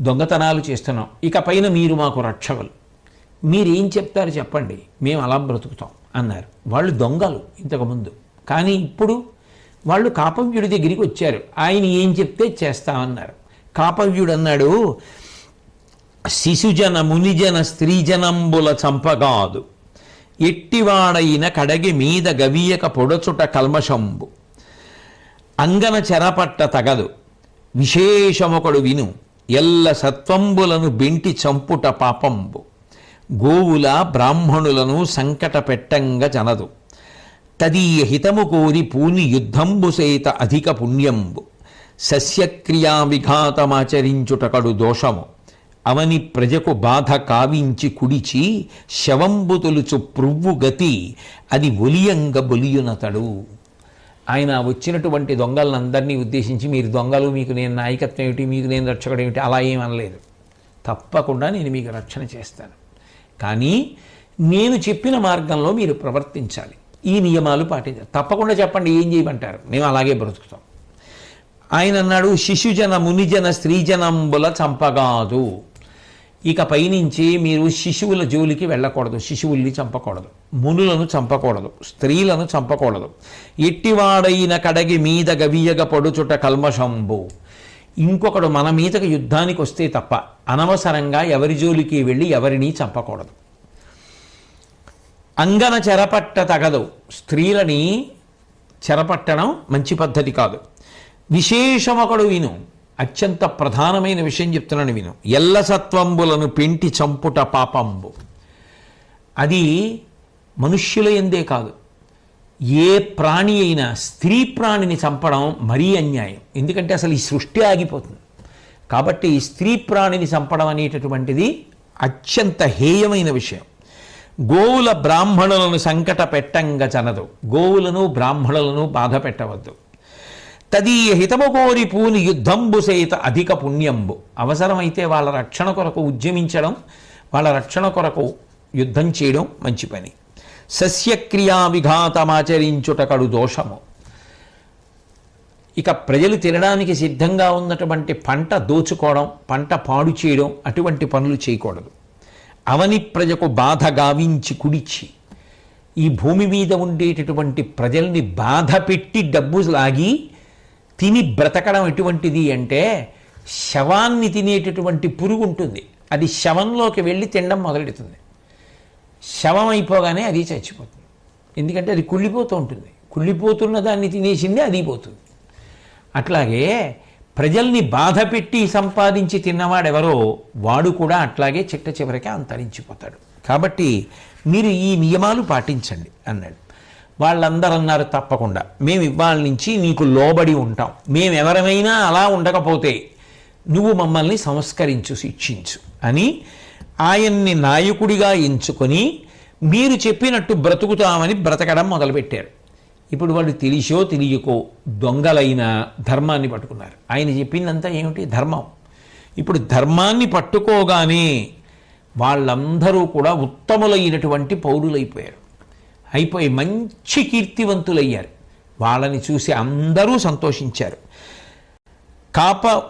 దొంగతనాలు చేస్తున్నాం, ఇక పైన మీరు మాకు రక్షకులు, మీరేం చెప్తారు చెప్పండి, మేము అలా బ్రతుకుతాం అన్నారు. వాళ్ళు దొంగలు ఇంతకుముందు, కానీ ఇప్పుడు వాళ్ళు కాపవ్యుడి దగ్గరికి వచ్చారు. ఆయన ఏం చెప్తే చేస్తామన్నారు. కాపవ్యుడు అన్నాడు, శిశుజన మునిజన స్త్రీజనంబుల చంపగాదు, ఎట్టివాడైన కడగి మీద గవియక పొడచుట కల్మషంబు, అంగన చెరపట్ట తగదు విశేషమొకడు విను, ఎల్ల సత్వంబులను బెంటి చంపుట పాపంబు, గోవుల బ్రాహ్మణులను సంకట పెట్టంగ జనదు, తదీయ హితము కోరి పూని యుద్ధంబు సైత అధిక పుణ్యంబు, సస్యక్రియా విఘాతమాచరించుటకడు దోషము, అవని ప్రజకు బాధ కావించి కుడిచి శవంబు తొలుచు పృవ్వు గతి, అది ఒలియంగ బొలియునతడు. ఆయన వచ్చినటువంటి దొంగలందరినీ ఉద్దేశించి, మీరు దొంగలు, మీకు నేను నాయకత్వం ఏమిటి, మీకు నేను రక్షకుడు ఏమిటి, అలా ఏమనలేదు. తప్పకుండా నేను మీకు రక్షణ చేస్తాను, కానీ నేను చెప్పిన మార్గంలో మీరు ప్రవర్తించాలి, ఈ నియమాలు పాటించాలి. తప్పకుండా చెప్పండి ఏం చేయమంటారు, మేము అలాగే బ్రతుకుతాం. ఆయన అన్నాడు, శిశుజన మునిజన స్త్రీజనంబుల చంపగాదు, ఇక పైనుంచి మీరు శిశువుల జోలికి వెళ్ళకూడదు, శిశువుల్ని చంపకూడదు, మునులను చంపకూడదు, స్త్రీలను చంపకూడదు, ఎట్టివాడైన కడగి మీద గవియగ పొడుచుట కల్మషంబు, ఇంకొకడు మన మీదకి యుద్ధానికి వస్తే తప్ప అనవసరంగా ఎవరి జోలికి వెళ్ళి ఎవరిని చంపకూడదు. అంగన చెరపట్ట తగదు, స్త్రీలని చెరపట్టడం మంచి పద్ధతి కాదు. విశేషమొకడు విను, అత్యంత ప్రధానమైన విషయం చెప్తున్నాను విను, ఎల్ల సత్వంబులను పెంటి చంపుట పాపంబు, అది మనుష్యుల యందే కాదు, ఏ ప్రాణి అయినా స్త్రీ ప్రాణిని చంపడం మరీ అన్యాయం. ఎందుకంటే అసలు ఈ సృష్టి ఆగిపోతుంది. కాబట్టి స్త్రీ ప్రాణిని చంపడం అనేటటువంటిది అత్యంత హేయమైన విషయం. గోవుల బ్రాహ్మణులను సంకట పెట్టంగ చనదు. గోవులను బ్రాహ్మణులను బాధ పెట్టవద్దు. తదీయ హితము కోరి పూని యుద్ధంబు సైత అధిక పుణ్యంబు. అవసరమైతే వాళ్ళ రక్షణ కొరకు ఉద్యమించడం, వాళ్ళ రక్షణ కొరకు యుద్ధం చేయడం మంచి పని. సస్యక్రియా విఘాతమాచరించుట కడు దోషము. ఇక ప్రజలు తినడానికి సిద్ధంగా ఉన్నటువంటి పంట దోచుకోవడం, పంట పాడు చేయడం, అటువంటి పనులు చేయకూడదు. అవని ప్రజకు బాధ గావించి కుడిచి, ఈ భూమి మీద ఉండేటటువంటి ప్రజల్ని బాధ పెట్టి డబ్బు లాగి తిని బ్రతకడం ఎటువంటిది అంటే, శవాన్ని తినేటటువంటి పురుగు ఉంటుంది, అది శవంలోకి వెళ్ళి తినడం మొదలెడుతుంది. శవం అయిపోగానే అది చచ్చిపోతుంది. ఎందుకంటే అది కుళ్ళిపోతూ ఉంటుంది. కుళ్ళిపోతున్న దాన్ని తినేసింది అది పోతుంది. అట్లాగే ప్రజల్ని బాధ పెట్టి సంపాదించి తిన్నవాడెవరో వాడు కూడా అట్లాగే చిట్ట చివరికి అంతరించిపోతాడు. కాబట్టి మీరు ఈ నియమాలు పాటించండి అన్నాడు. వాళ్ళందరూ అన్నారు, తప్పకుండా మేము ఇవాళ నుంచి నీకు లోబడి ఉంటాం. మేమెవరమైనా అలా ఉండకపోతే నువ్వు మమ్మల్ని సంస్కరించు, శిక్షించు అని ఆయన్ని నాయకుడిగా ఎంచుకొని మీరు చెప్పినట్టు బ్రతుకుతామని బ్రతకడం మొదలుపెట్టారు. ఇప్పుడు వాళ్ళు తెలిసో తెలియకో దొంగలైన ధర్మాన్ని పట్టుకున్నారు. ఆయన చెప్పిందంతా ఏమిటి? ధర్మం. ఇప్పుడు ధర్మాన్ని పట్టుకోగానే వాళ్ళందరూ కూడా ఉత్తములైనటువంటి పౌరులైపోయారు. అయిపోయి మంచి కీర్తివంతులయ్యారు. వాళ్ళని చూసి అందరూ సంతోషించారు.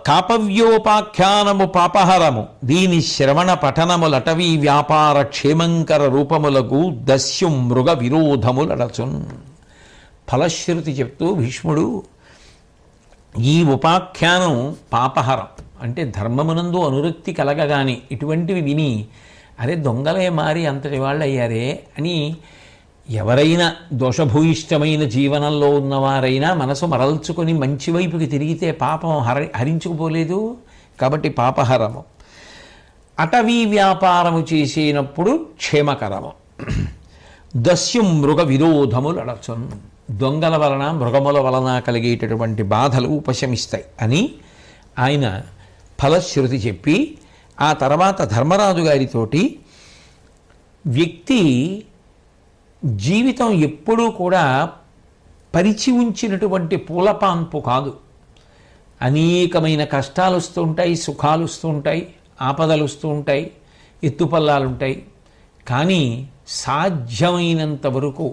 కాపవ్యోపాఖ్యానము పాపహరము దీని శ్రవణ పఠనములటవీ వ్యాపార క్షేమంకర రూపములకు దస్యు మృగ విరోధములడచున్. ఫలశ్రుతి చెప్తూ భీష్ముడు, ఈ ఉపాఖ్యానం పాపహరం అంటే ధర్మమునందు అనురక్తి కలగగానే ఇటువంటివి విని, అరే దొంగలే మారి అంతటి వాళ్ళు అయ్యారే అని ఎవరైనా దోషభూయిష్టమైన జీవనంలో ఉన్నవారైనా మనసు మరల్చుకొని మంచి వైపుకి తిరిగితే పాపం హరించుకుపోలేదు. కాబట్టి పాపహరము. అటవీ వ్యాపారము చేసినప్పుడు క్షేమకరము. దస్యు మృగ విరోధములు అడచున్. దొంగల వలన మృగముల వలన కలిగేటటువంటి బాధలు ఉపశమిస్తాయి అని ఆయన ఫలశ్రుతి చెప్పి, ఆ తర్వాత ధర్మరాజు గారితోటి వ్యక్తి జీవితం ఎప్పుడూ కూడా పరిచి ఉంచినటువంటి పూలపాన్పు కాదు. అనేకమైన కష్టాలు వస్తూ ఉంటాయి, సుఖాలు వస్తూ ఉంటాయి, ఆపదలు వస్తూ ఉంటాయి, ఎత్తుపల్లాలు ఉంటాయి. కానీ సాధ్యమైనంత వరకు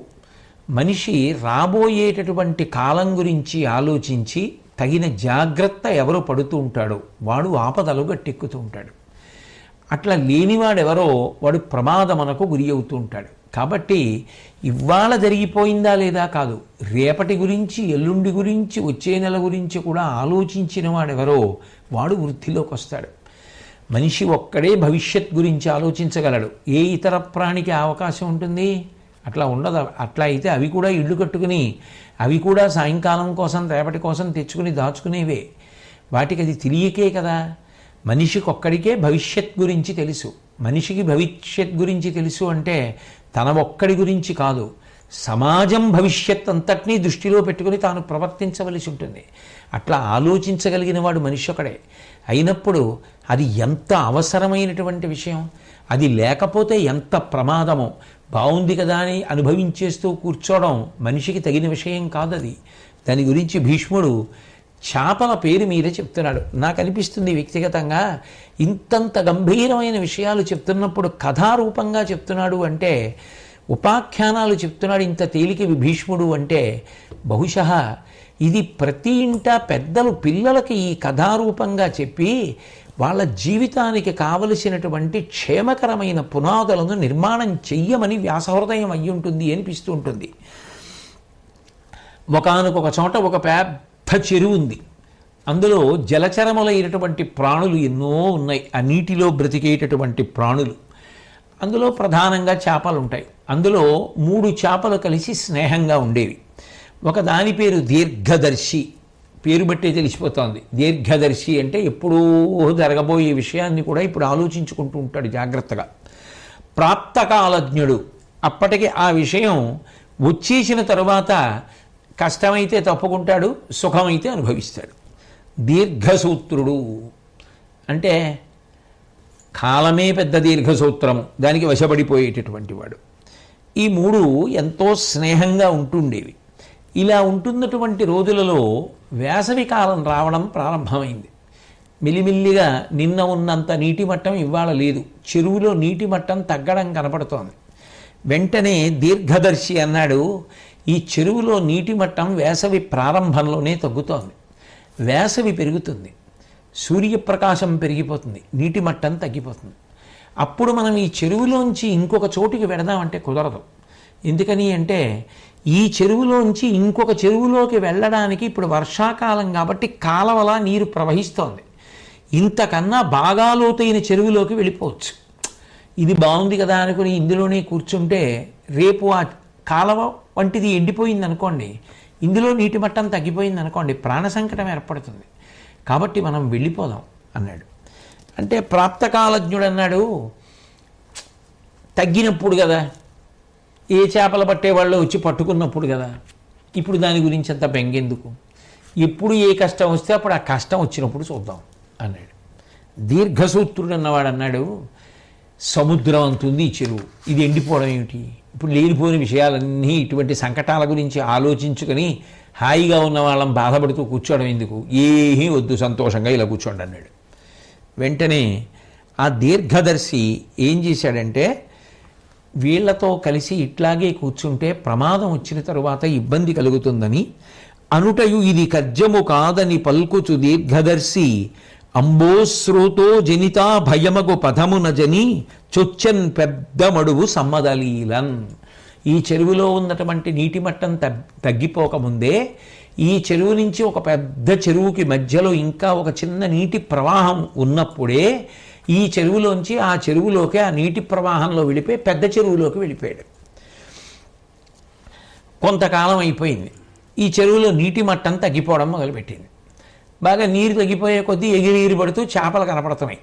మనిషి రాబోయేటటువంటి కాలం గురించి ఆలోచించి తగిన జాగ్రత్త ఎవరు పడుతూ ఉంటాడో వాడు ఆపదలు గట్టెక్కుతూ ఉంటాడు. అట్లా లేనివాడెవరో వాడు ప్రమాదమునకు గురి అవుతూ ఉంటాడు. కాబట్టి ఇవాళ జరిగిపోయిందా లేదా కాదు, రేపటి గురించి, ఎల్లుండి గురించి, వచ్చే నెల గురించి కూడా ఆలోచించిన వాడెవరో వాడు వృద్ధిలోకి వస్తాడు. మనిషి ఒక్కడే భవిష్యత్ గురించి ఆలోచించగలడు. ఏ ఇతర ప్రాణికి అవకాశం ఉంటుంది? అట్లా ఉండదు. అట్లా అయితే అవి కూడా ఇళ్ళు కట్టుకుని, అవి కూడా సాయంకాలం కోసం, రేపటి కోసం తెచ్చుకుని దాచుకునేవే. వాటికి అది తెలియకే కదా. మనిషికి ఒక్కడికే భవిష్యత్ గురించి తెలుసు. మనిషికి భవిష్యత్ గురించి తెలుసు అంటే తన ఒక్కడి గురించి కాదు, సమాజం భవిష్యత్ అంతటినీ దృష్టిలో పెట్టుకుని తాను ప్రవర్తించవలసి ఉంటుంది. అట్లా ఆలోచించగలిగిన వాడు మనిషి ఒకడే. అయినప్పుడు అది ఎంత అవసరమైనటువంటి విషయం, అది లేకపోతే ఎంత ప్రమాదమో. బాగుంది కదా అని అనుభవించేస్తూ కూర్చోవడం మనిషికి తగిన విషయం కాదది. దాని గురించి భీష్ముడు చేపల పేరు మీదే చెప్తున్నాడు. నాకు అనిపిస్తుంది వ్యక్తిగతంగా, ఇంతంత గంభీరమైన విషయాలు చెప్తున్నప్పుడు కథారూపంగా చెప్తున్నాడు అంటే, ఉపాఖ్యానాలు చెప్తున్నాడు ఇంత తేలిక భీష్ముడు అంటే, బహుశः ఇది ప్రతి ఇంట పెద్దలు పిల్లలకి ఈ కథారూపంగా చెప్పి వాళ్ళ జీవితానికి కావలసినటువంటి క్షేమకరమైన పునాదులను నిర్మాణం చెయ్యమని వ్యాసహృదయం అయ్యి ఉంటుంది అనిపిస్తూ ఉంటుంది. ఒకానొక చోట ఒక పెద్ద చెరువు ఉంది. అందులో జలచరములైనటువంటి ప్రాణులు ఎన్నో ఉన్నాయి. ఆ నీటిలో బ్రతికేటటువంటి ప్రాణులు. అందులో ప్రధానంగా చేపలు ఉంటాయి. అందులో 3 చేపలు కలిసి స్నేహంగా ఉండేవి. ఒక దాని పేరు దీర్ఘదర్శి. పేరు బట్టే తెలిసిపోతోంది. దీర్ఘదర్శి అంటే ఎప్పుడూ జరగబోయే విషయాన్ని కూడా ఇప్పుడు ఆలోచించుకుంటూ ఉంటాడు జాగ్రత్తగా. ప్రాప్తకాలజ్ఞుడు. అప్పటికి ఆ విషయం వచ్చేసిన తరువాత కష్టమైతే తప్పుకుంటాడు, సుఖమైతే అనుభవిస్తాడు. దీర్ఘసూత్రుడు అంటే కాలమే పెద్ద దీర్ఘసూత్రము, దానికి వశపడిపోయేటటువంటి వాడు. ఈ మూడు ఎంతో స్నేహంగా ఉంటుండేవి. ఇలా ఉంటున్నటువంటి రోజులలో వేసవి కాలం రావడం ప్రారంభమైంది. మిలిమిల్లిగా నిన్న ఉన్నంత నీటి మట్టం ఇవాళ లేదు. చెరువులో నీటి మట్టం తగ్గడం కనపడుతోంది. వెంటనే దీర్ఘదర్శి అన్నాడు, ఈ చెరువులో నీటి మట్టం వేసవి ప్రారంభంలోనే తగ్గుతోంది. వేసవి పెరుగుతుంది, సూర్యప్రకాశం పెరిగిపోతుంది, నీటి మట్టం తగ్గిపోతుంది. అప్పుడు మనం ఈ చెరువులోంచి ఇంకొక చోటికి వెడదామంటే కుదరదు. ఎందుకని అంటే ఈ చెరువులోంచి ఇంకొక చెరువులోకి వెళ్ళడానికి ఇప్పుడు వర్షాకాలం కాబట్టి కాలవలా నీరు ప్రవహిస్తోంది. ఇంతకన్నా బాగా లోతైన చెరువులోకి వెళ్ళిపోవచ్చు. ఇది బాగుంది కదా అనుకుని ఇందులోనే కూర్చుంటే రేపు ఆ కాలవ వంటిది ఎండిపోయింది అనుకోండి, ఇందులో నీటి మట్టం తగ్గిపోయింది అనుకోండి, ప్రాణ సంకటం ఏర్పడుతుంది. కాబట్టి మనం వెళ్ళిపోదాం అన్నాడు. అంటే ప్రాప్తకాలజ్ఞుడు అన్నాడు, తగ్గినప్పుడు కదా, ఏ చేపలు పట్టేవాళ్ళు వచ్చి పట్టుకున్నప్పుడు కదా, ఇప్పుడు దాని గురించి అంత బెంగెందుకు, ఎప్పుడు ఏ కష్టం వస్తే అప్పుడు ఆ కష్టం వచ్చినప్పుడు చూద్దాం అన్నాడు. దీర్ఘసూత్రుడు అన్నవాడు అన్నాడు, సముద్రం అంతుంది ఈ చెరువు, ఇది ఎండిపోవడం ఏమిటి, ఇప్పుడు లేనిపోయిన విషయాలన్నీ ఇటువంటి సంకటాల గురించి ఆలోచించుకొని హాయిగా ఉన్న వాళ్ళని బాధపడుతూ కూర్చోవడం ఎందుకు, ఏమీ వద్దు, సంతోషంగా ఇలా కూర్చోండి అన్నాడు. వెంటనే ఆ దీర్ఘదర్శి ఏం చేశాడంటే, వీళ్లతో కలిసి ఇట్లాగే కూర్చుంటే ప్రమాదం వచ్చిన తరువాత ఇబ్బంది కలుగుతుందని అనుటయు ఇది కర్జము కాదని పల్కుచు దీర్ఘదర్శి అంబోశ్రోతో జనితా భయమగు పదమున జని చొచ్చన్ పెద్ద మడువు సమ్మదలీలన్. ఈ చెరువులో ఉన్నటువంటి నీటి మట్టం తగ్గిపోకముందే ఈ చెరువు నుంచి ఒక పెద్ద చెరువుకి మధ్యలో ఇంకా ఒక చిన్న నీటి ప్రవాహం ఉన్నప్పుడే ఈ చెరువులోంచి ఆ చెరువులోకి, ఆ నీటి ప్రవాహంలో వెళ్ళిపోయి పెద్ద చెరువులోకి వెళ్ళిపోయాడు. కొంతకాలం అయిపోయింది, ఈ చెరువులో నీటి మట్టం తగ్గిపోవడం మొదలుపెట్టింది. బాగా నీరు తగ్గిపోయే కొద్దీ ఎగిరి పడుతూ చేపలు కనపడుతున్నాయి.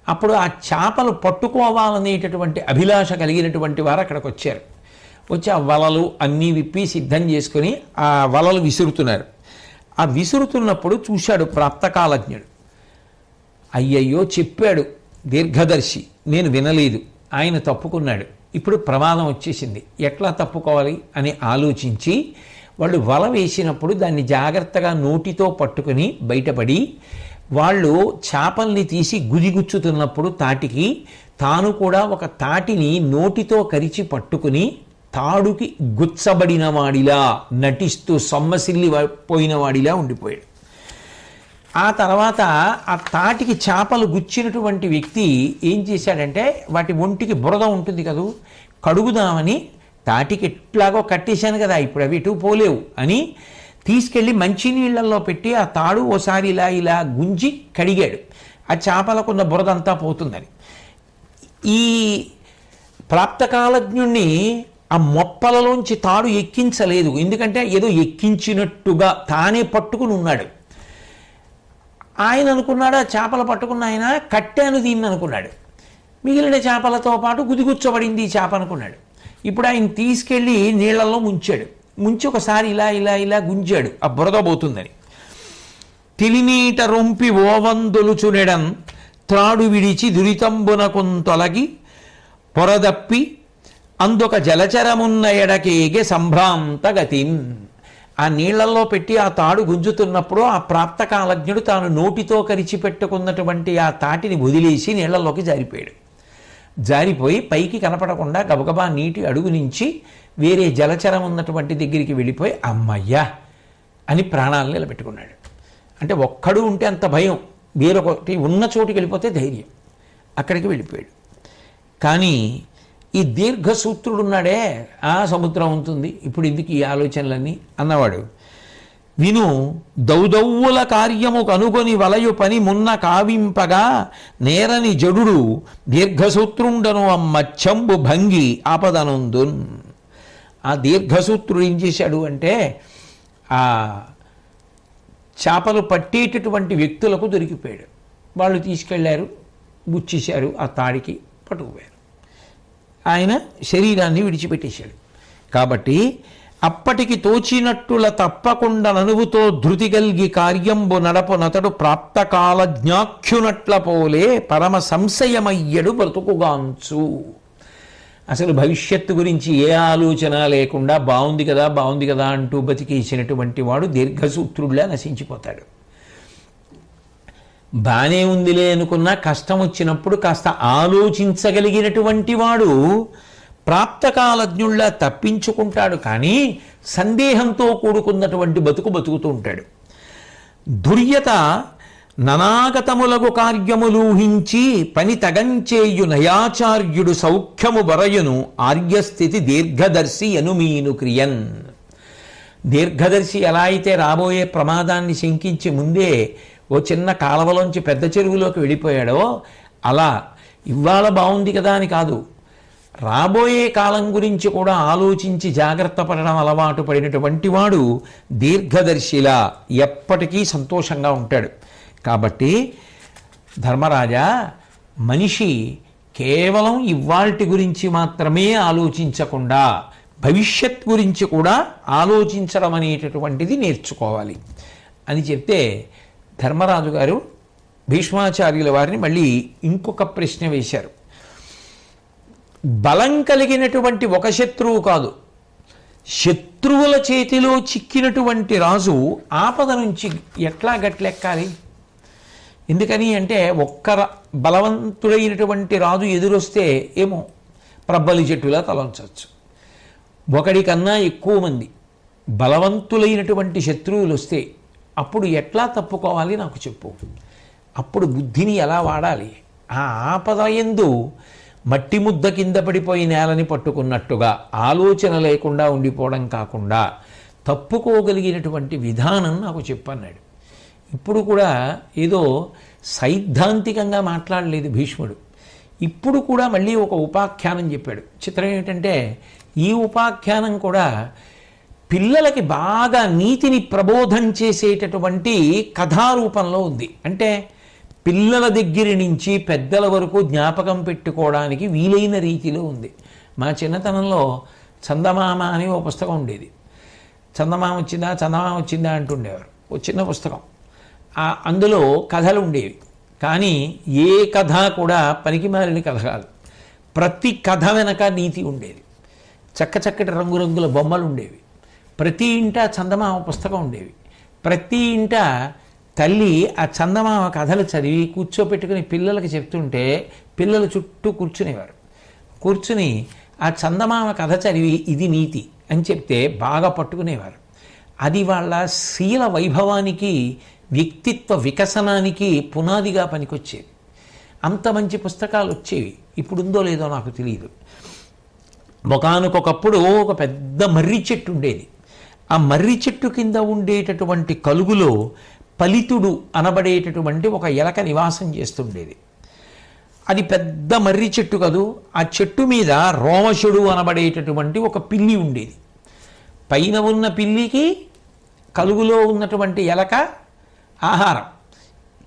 అప్పుడు ఆ చేపలు పట్టుకోవాలనేటటువంటి అభిలాష కలిగినటువంటి వారు అక్కడికి వచ్చారు. వచ్చి ఆ వలలు అన్నీ విప్పి సిద్ధం చేసుకొని ఆ వలలు విసురుతున్నారు. ఆ విసురుతున్నప్పుడు చూశాడు ప్రాప్తకాలజ్ఞుడు. అయ్యయ్యో చెప్పాడు దీర్ఘదర్శి, నేను వినలేదు, ఆయన తప్పుకున్నాడు, ఇప్పుడు ప్రమాదం వచ్చేసింది, ఎట్లా తప్పుకోవాలి అని ఆలోచించి వాళ్ళు వల వేసినప్పుడు దాన్ని జాగ్రత్తగా నోటితో పట్టుకుని బయటపడి వాళ్ళు చేపల్ని తీసి గుదిగుచ్చుతున్నప్పుడు తాటికి తాను కూడా ఒక తాటిని నోటితో కరిచి పట్టుకుని తాడుకి గుచ్చబడిన వాడిలా నటిస్తూ సొమ్మసిల్లి పోయిన వాడిలా ఉండిపోయాడు. ఆ తర్వాత ఆ తాటికి చేపలు గుచ్చినటువంటి వ్యక్తి ఏం చేశాడంటే, వాటి ఒంటికి బురద ఉంటుంది కదూ, కడుగుదామని తాటికి ఎట్లాగో కట్టేశాను కదా, ఇప్పుడు అవి ఇటు పోలేవు అని తీసుకెళ్ళి మంచినీళ్ళల్లో పెట్టి ఆ తాడు ఓసారి ఇలా ఇలా గుంజి కడిగాడు. ఆ చేపలకున్న బురదంతా పోతుందని. ఈ ప్రాప్తకాలజ్ఞుణ్ణి ఆ మొప్పలలోంచి తాడు ఎక్కించలేదు, ఎందుకంటే ఏదో ఎక్కించినట్టుగా తానే పట్టుకుని ఉన్నాడు. ఆయన అనుకున్నాడు, ఆ చేపలు పట్టుకున్న ఆయన కట్టాను దీన్ని అనుకున్నాడు. మిగిలిన చేపలతో పాటు గుదిగుచ్చబడింది ఈ చేప అనుకున్నాడు. ఇప్పుడు ఆయన తీసుకెళ్ళి నీళ్లలో ముంచాడు. ముంచి ఒకసారి ఇలా ఇలా ఇలా గుంజాడు, ఆ బురద పోతుందని. తెలినీట రొంపి ఓవందులుచునెడన్ త్రాడు విడిచి దురితంబునకుం తొలగి పొరదప్పి అందొక జలచరమున్న ఎడకేగే సంభ్రాంత గతిన్. ఆ నీళ్లలో పెట్టి ఆ తాడు గుంజుతున్నప్పుడు ఆ ప్రాప్తకాలజ్ఞుడు తాను నోటితో కరిచి పెట్టుకున్నటువంటి ఆ తాటిని వదిలేసి నీళ్లలోకి జారిపోయాడు. జారిపోయి పైకి కనపడకుండా గబగబా నీటి అడుగు నుంచి వేరే జలచరం ఉన్నటువంటి దగ్గరికి వెళ్ళిపోయి అమ్మయ్యా అని ప్రాణాలు నిలబెట్టుకున్నాడు. అంటే ఒక్కడు ఉంటే అంత భయం, వేరొకటి ఉన్న చోటుకి వెళ్ళిపోతే ధైర్యం, అక్కడికి వెళ్ళిపోయాడు. కానీ ఈ దీర్ఘసూత్రుడున్నాడే, ఆ సముద్రం ఉంటుంది, ఇప్పుడు ఎందుకు ఈ ఆలోచనలన్నీ అన్నవాడు. విను దౌదౌవుల కార్యము కనుగొని వలయు పని మున్న కావింపగా నేరని జడుడు దీర్ఘసూత్రుండను అమ్మచ్చంబు భంగి ఆపదనందున్. ఆ దీర్ఘసూత్రుడు ఏం చేశాడు అంటే, ఆ చేపలు పట్టేటటువంటి వ్యక్తులకు దొరికిపోయాడు. వాళ్ళు తీసుకెళ్లారు, గుచ్చేశారు, ఆ తాడికి పట్టుకుపోయారు. ఆయన శరీరాన్ని విడిచిపెట్టేశాడు. కాబట్టి అప్పటికి తోచినట్టుల తప్పకుండా ననువుతో ధృతి గల్గి కార్యంబు నడపు నతడు ప్రాప్తకాల జ్ఞాఖ్యునట్ల పోలే పరమ సంశయమయ్యడు బ్రతుకుగాంచు. అసలు భవిష్యత్తు గురించి ఏ ఆలోచన లేకుండా బాగుంది కదా బాగుంది కదా అంటూ బతికేసినటువంటి వాడు దీర్ఘసూత్రుడిలా నశించిపోతాడు. బానే ఉందిలే అనుకున్నా కష్టం వచ్చినప్పుడు కాస్త ఆలోచించగలిగినటువంటి వాడు ప్రాప్తకాలజ్ఞుల్లా తప్పించుకుంటాడు, కానీ సందేహంతో కూడుకున్నటువంటి బతుకుతూ ఉంటాడు. దుర్యత ననాగతములగు కార్యములూహించి పని తగంచేయు నయాచార్యుడు సౌఖ్యము బరయును ఆర్యస్థితి దీర్ఘదర్శి అనుమీను క్రియన్. దీర్ఘదర్శి ఎలా అయితే రాబోయే ప్రమాదాన్ని శంకించి ముందే ఓ చిన్న కాలవలోంచి పెద్ద చెరువులోకి వెళ్ళిపోయాడో, అలా ఇవాళ బాగుంది కదా అని కాదు, రాబోయే కాలం గురించి కూడా ఆలోచించి జాగ్రత్త పడడం అలవాటు పడినటువంటి వాడు దీర్ఘదర్శిలా ఎప్పటికీ సంతోషంగా ఉంటాడు. కాబట్టి ధర్మరాజా, మనిషి కేవలం ఇవాల్టి గురించి మాత్రమే ఆలోచించకుండా భవిష్యత్ గురించి కూడా ఆలోచించడం అనేటటువంటిది నేర్చుకోవాలి అని చెప్తే, ధర్మరాజు గారు భీష్మాచార్యుల వారిని మళ్ళీ ఇంకొక ప్రశ్న వేశారు. బలం కలిగినటువంటి ఒక శత్రువు కాదు, శత్రువుల చేతిలో చిక్కినటువంటి రాజు ఆపద నుంచి ఎట్లా గట్లెక్కాలి? ఎందుకని అంటే, ఒక్క బలవంతుడైనటువంటి రాజు ఎదురొస్తే ఏమో ప్రబ్బలి చెట్టులా తలంచవచ్చు. ఒకడికన్నా ఎక్కువ మంది బలవంతులైనటువంటి శత్రువులు వస్తే అప్పుడు ఎట్లా తప్పుకోవాలి నాకు చెప్పు. అప్పుడు బుద్ధిని ఎలా వాడాలి? ఆ ఆపద యందు మట్టి ముద్ద కింద పడిపోయి నేలని పట్టుకున్నట్టుగా ఆలోచన లేకుండా ఉండిపోవడం కాకుండా తప్పుకోగలిగినటువంటి విధానం నాకు చెప్పన్నాడు. ఇప్పుడు కూడా ఏదో సైద్ధాంతికంగా మాట్లాడలేదు భీష్ముడు. ఇప్పుడు కూడా మళ్ళీ ఒక ఉపాఖ్యానం చెప్పాడు. చిత్రం ఏమిటంటే, ఈ ఉపాఖ్యానం కూడా పిల్లలకి బాగా నీతిని ప్రబోధం చేసేటటువంటి కథారూపంలో ఉంది. అంటే పిల్లల దగ్గర నుంచి పెద్దల వరకు జ్ఞాపకం పెట్టుకోవడానికి వీలైన రీతిలో ఉంది. మా చిన్నతనంలో చందమామ అని ఓ పుస్తకం ఉండేది. చందమామ వచ్చిందా అంటుండేవారు. ఓ చిన్న పుస్తకం, అందులో కథలు ఉండేవి. కానీ ఏ కథ కూడా పనికిమాలిన కథ కాదు. ప్రతి కథ వెనక నీతి ఉండేది. చక్కటి రంగురంగుల బొమ్మలు ఉండేవి. ప్రతి ఇంట చందమామ పుస్తకం ఉండేవి. ప్రతి ఇంట తల్లి ఆ చందమామ కథలు చదివి కూర్చోపెట్టుకుని పిల్లలకి చెప్తుంటే పిల్లలు చుట్టూ కూర్చునేవారు. కూర్చుని ఆ చందమామ కథ చదివి ఇది నీతి అని చెప్తే బాగా పట్టుకునేవారు. అది వాళ్ళ శీల వైభవానికి, వ్యక్తిత్వ వికసనానికి పునాదిగా పనికొచ్చేది. అంత మంచి పుస్తకాలు వచ్చేవి. ఇప్పుడుందో లేదో నాకు తెలియదు. ఒకానొకప్పుడు ఒక పెద్ద మర్రి చెట్టు ఉండేది. ఆ మర్రి చెట్టు కింద ఉండేటటువంటి కలుగులో పలితుడు అనబడేటటువంటి ఒక ఎలక నివాసం చేస్తుండేది. అది పెద్ద మర్రి చెట్టు కదూ. ఆ చెట్టు మీద రోమశుడు అనబడేటటువంటి ఒక పిల్లి ఉండేది. పైన ఉన్న పిల్లికి కలుగులో ఉన్నటువంటి ఎలక ఆహారం,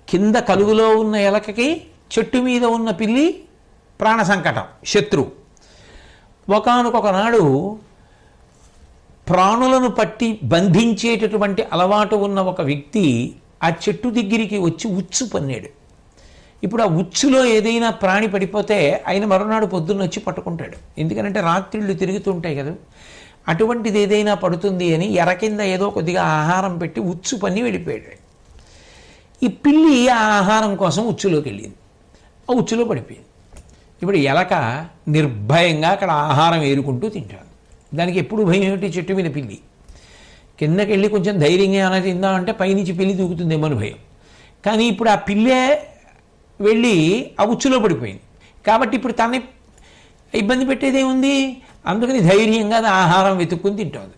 కింద కలుగులో ఉన్న ఎలకకి చెట్టు మీద ఉన్న పిల్లి ప్రాణ సంకటం, శత్రువు. ఒకానొక నాడు ప్రాణులను పట్టి బంధించేటటువంటి అలవాటు ఉన్న ఒక వ్యక్తి ఆ చెట్టు దగ్గరికి వచ్చి ఉచ్చు పన్నాడు. ఇప్పుడు ఆ ఉచ్చులో ఏదైనా ప్రాణి పడిపోతే ఆయన మరునాడు పొద్దున్న వచ్చి పట్టుకుంటాడు. ఎందుకంటే రాత్రిళ్ళు తిరుగుతుంటాయి కదా. అటువంటిది ఏదైనా పడుతుంది అని ఎర కింద ఏదో కొద్దిగా ఆహారం పెట్టి ఉచ్చు పన్ని వెళ్ళిపోయాడు. ఈ పిల్లి ఆ ఆహారం కోసం ఉచ్చులోకి వెళ్ళింది. ఆ ఉచ్చులో పడిపోయింది. ఇప్పుడు ఎలక నిర్భయంగా అక్కడ ఆహారం ఏరుకుంటూ తింటాడు. దానికి ఎప్పుడు భయం ఏమిటి? చెట్టు మీద పిల్లి. కిందకి వెళ్ళి కొంచెం ధైర్యంగా ఏమైనా తిందామంటే పైనుంచి పిల్లి దూకుతుందేమో అని భయం. కానీ ఇప్పుడు ఆ పిల్లే వెళ్ళి ఆ ఉచ్చులో పడిపోయింది. కాబట్టి ఇప్పుడు తనని ఇబ్బంది పెట్టేదేముంది? అందుకని ధైర్యంగా ఆహారం వెతుక్కుని తింటుంది.